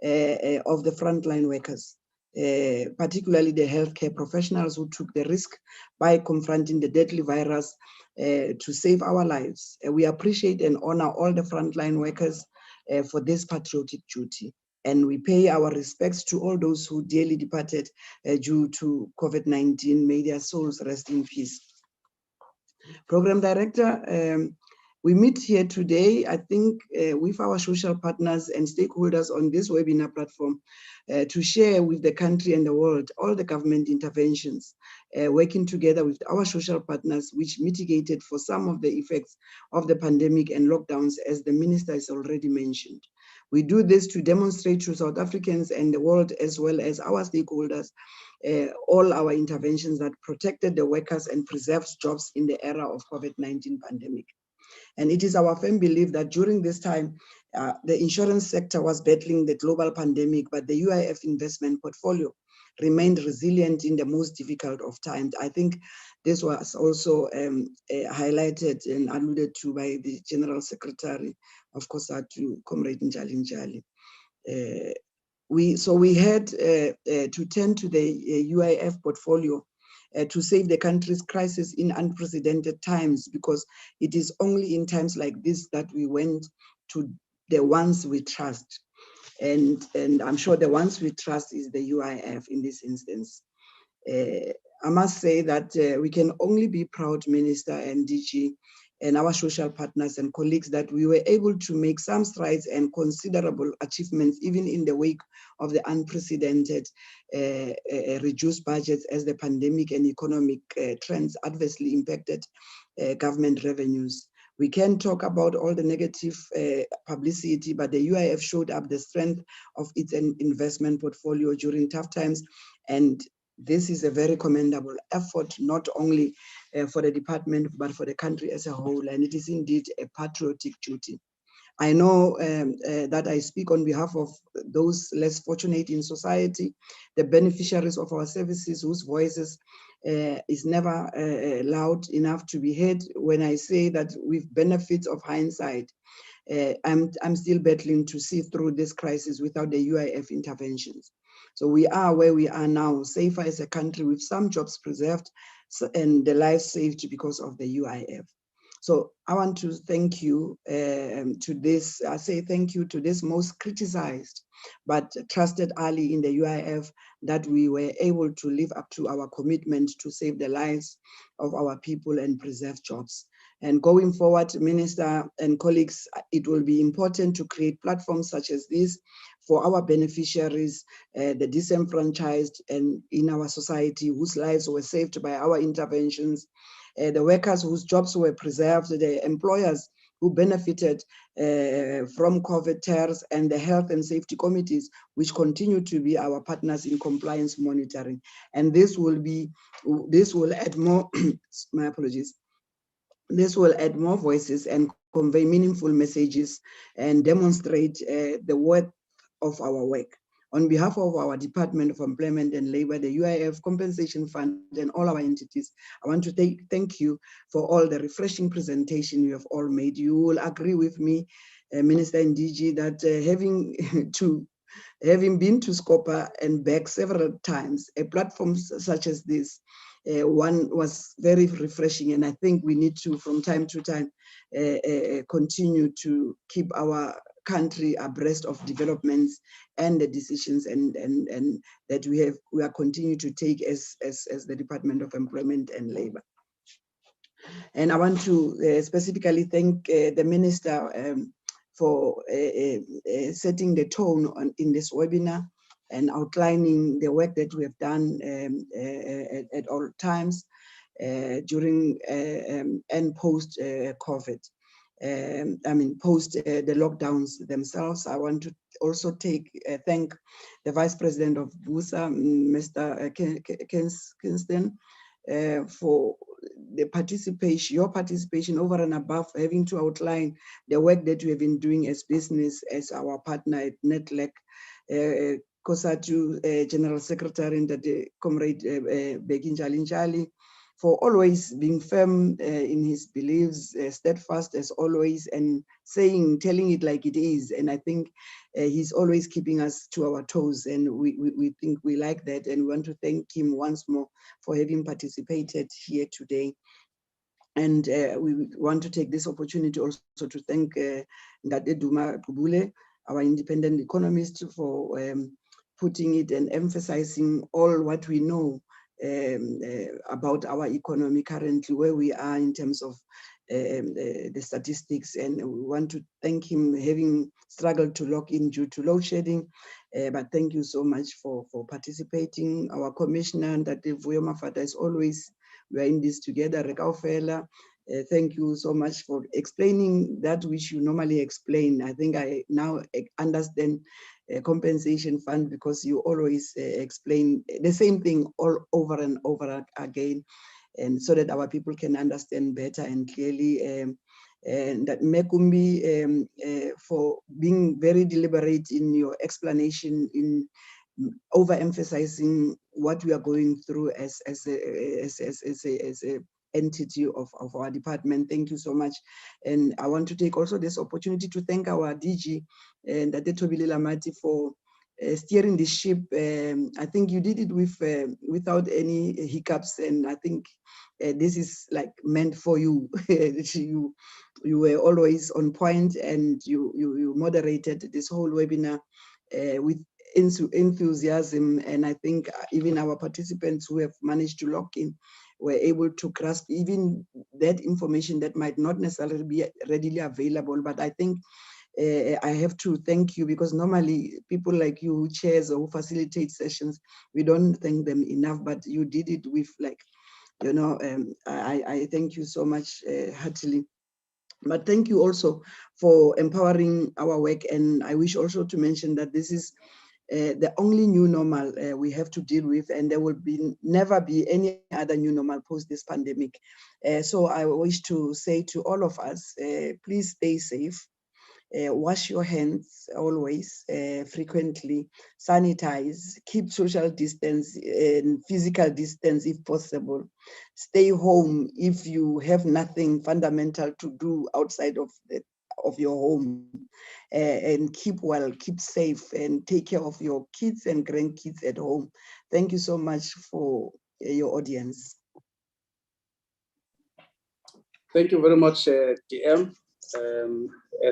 Speaker 8: of the frontline workers, particularly the healthcare professionals who took the risk by confronting the deadly virus to save our lives. We appreciate and honor all the frontline workers for this patriotic duty. And we pay our respects to all those who dearly departed due to COVID-19. May their souls rest in peace. Program Director, we meet here today, I think, with our social partners and stakeholders on this webinar platform to share with the country and the world all the government interventions, working together with our social partners, which mitigated for some of the effects of the pandemic and lockdowns, as the minister has already mentioned. We do this to demonstrate to South Africans and the world, as well as our stakeholders, all our interventions that protected the workers and preserved jobs in the era of COVID-19 pandemic. And it is our firm belief that during this time, the insurance sector was battling the global pandemic, but the UIF investment portfolio remained resilient in the most difficult of times. I think this was also highlighted and alluded to by the General Secretary of COSATU, Comrade Njali. We had to turn to the UIF portfolio to save the country's crisis in unprecedented times, because it is only in times like this that we went to the ones we trust. And I'm sure the ones we trust is the UIF in this instance. I must say that we can only be proud, Minister and DG, and our social partners and colleagues, that we were able to make some strides and considerable achievements, even in the wake of the unprecedented reduced budgets as the pandemic and economic trends adversely impacted government revenues. We can talk about all the negative publicity, but the UIF showed up the strength of its investment portfolio during tough times. And this is a very commendable effort, not only for the department, but for the country as a whole. And it is indeed a patriotic duty. I know that I speak on behalf of those less fortunate in society, the beneficiaries of our services whose voices is never loud enough to be heard. When I say that with benefits of hindsight, I'm still battling to see through this crisis without the UIF interventions. So we are where we are now, safer as a country with some jobs preserved and the lives saved because of the UIF. So I want to thank you to this. I say thank you to this most criticized but trusted ally in the UIF, that we were able to live up to our commitment to save the lives of our people and preserve jobs. And going forward, Minister and colleagues, it will be important to create platforms such as this for our beneficiaries, the disenfranchised and in our society whose lives were saved by our interventions, the workers whose jobs were preserved, the employers who benefited from COVID tears, and the health and safety committees, which continue to be our partners in compliance monitoring. And this will add more, my apologies. This will add more voices and convey meaningful messages and demonstrate the worth of our work. On behalf of our Department of Employment and Labor, the UIF Compensation Fund, and all our entities, I want to thank you for all the refreshing presentation you have all made. You will agree with me, Minister Ndiji, that having been to Scopa and back several times, a platform such as this, one was very refreshing, and I think we need to, from time to time, continue to keep our country abreast of developments and the decisions and that we are continue to take as the Department of Employment and Labor. And I want to specifically thank the Minister for setting the tone in this webinar and outlining the work that we have done at all times during and post COVID. Post the lockdowns themselves. I want to also thank the Vice President of BUSA, Mr. Kinston, for the participation, your participation over and above, having to outline the work that we have been doing as business, as our partner at Nedlach, COSATU General Secretary, and the Comrade Begin Jalinjali, for always being firm in his beliefs, steadfast as always, and telling it like it is. And I think he's always keeping us to our toes, and we think we like that, and we want to thank him once more for having participated here today. And we want to take this opportunity also to thank Ndade Duma Kubule, our independent economist, for putting it and emphasizing all what we know about our economy currently, where we are in terms of the statistics. And we want to thank him, having struggled to log in due to load shedding. But thank you so much for participating. Our commissioner, Ndade Vuyo Mafata, as always, we are in this together. Rekaufela, thank you so much for explaining that which you normally explain. I think I now understand compensation fund, because you always explain the same thing all over and over again, and so that our people can understand better and clearly. And that Mekumbi, for being very deliberate in your explanation, in overemphasizing what we are going through as a entity of our department. Thank you so much. And I want to take also this opportunity to thank our DG, and Ndade Tobile Lamati, for steering the ship. I think you did it without any hiccups, and I think this is like meant for you. You were always on point, and you moderated this whole webinar with enthusiasm, and I think even our participants who have managed to log in were able to grasp even that information that might not necessarily be readily available. But I think I have to thank you, because normally people like you who chairs or who facilitate sessions, we don't thank them enough, but you did it with I thank you so much heartily. But thank you also for empowering our work. And I wish also to mention that this is the only new normal we have to deal with, and there will never be any other new normal post this pandemic. So I wish to say to all of us, please stay safe. Wash your hands always, frequently, sanitize, keep social distance and physical distance if possible. Stay home if you have nothing fundamental to do outside of your home, and keep well, keep safe, and take care of your kids and grandkids at home. Thank you so much for your audience.
Speaker 1: Thank you very much, DM. A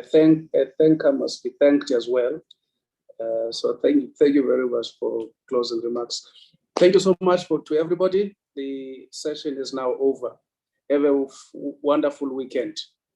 Speaker 1: thanker must be thanked as well. So thank you very much for closing remarks. Thank you so much to everybody. The session is now over. Have a wonderful weekend.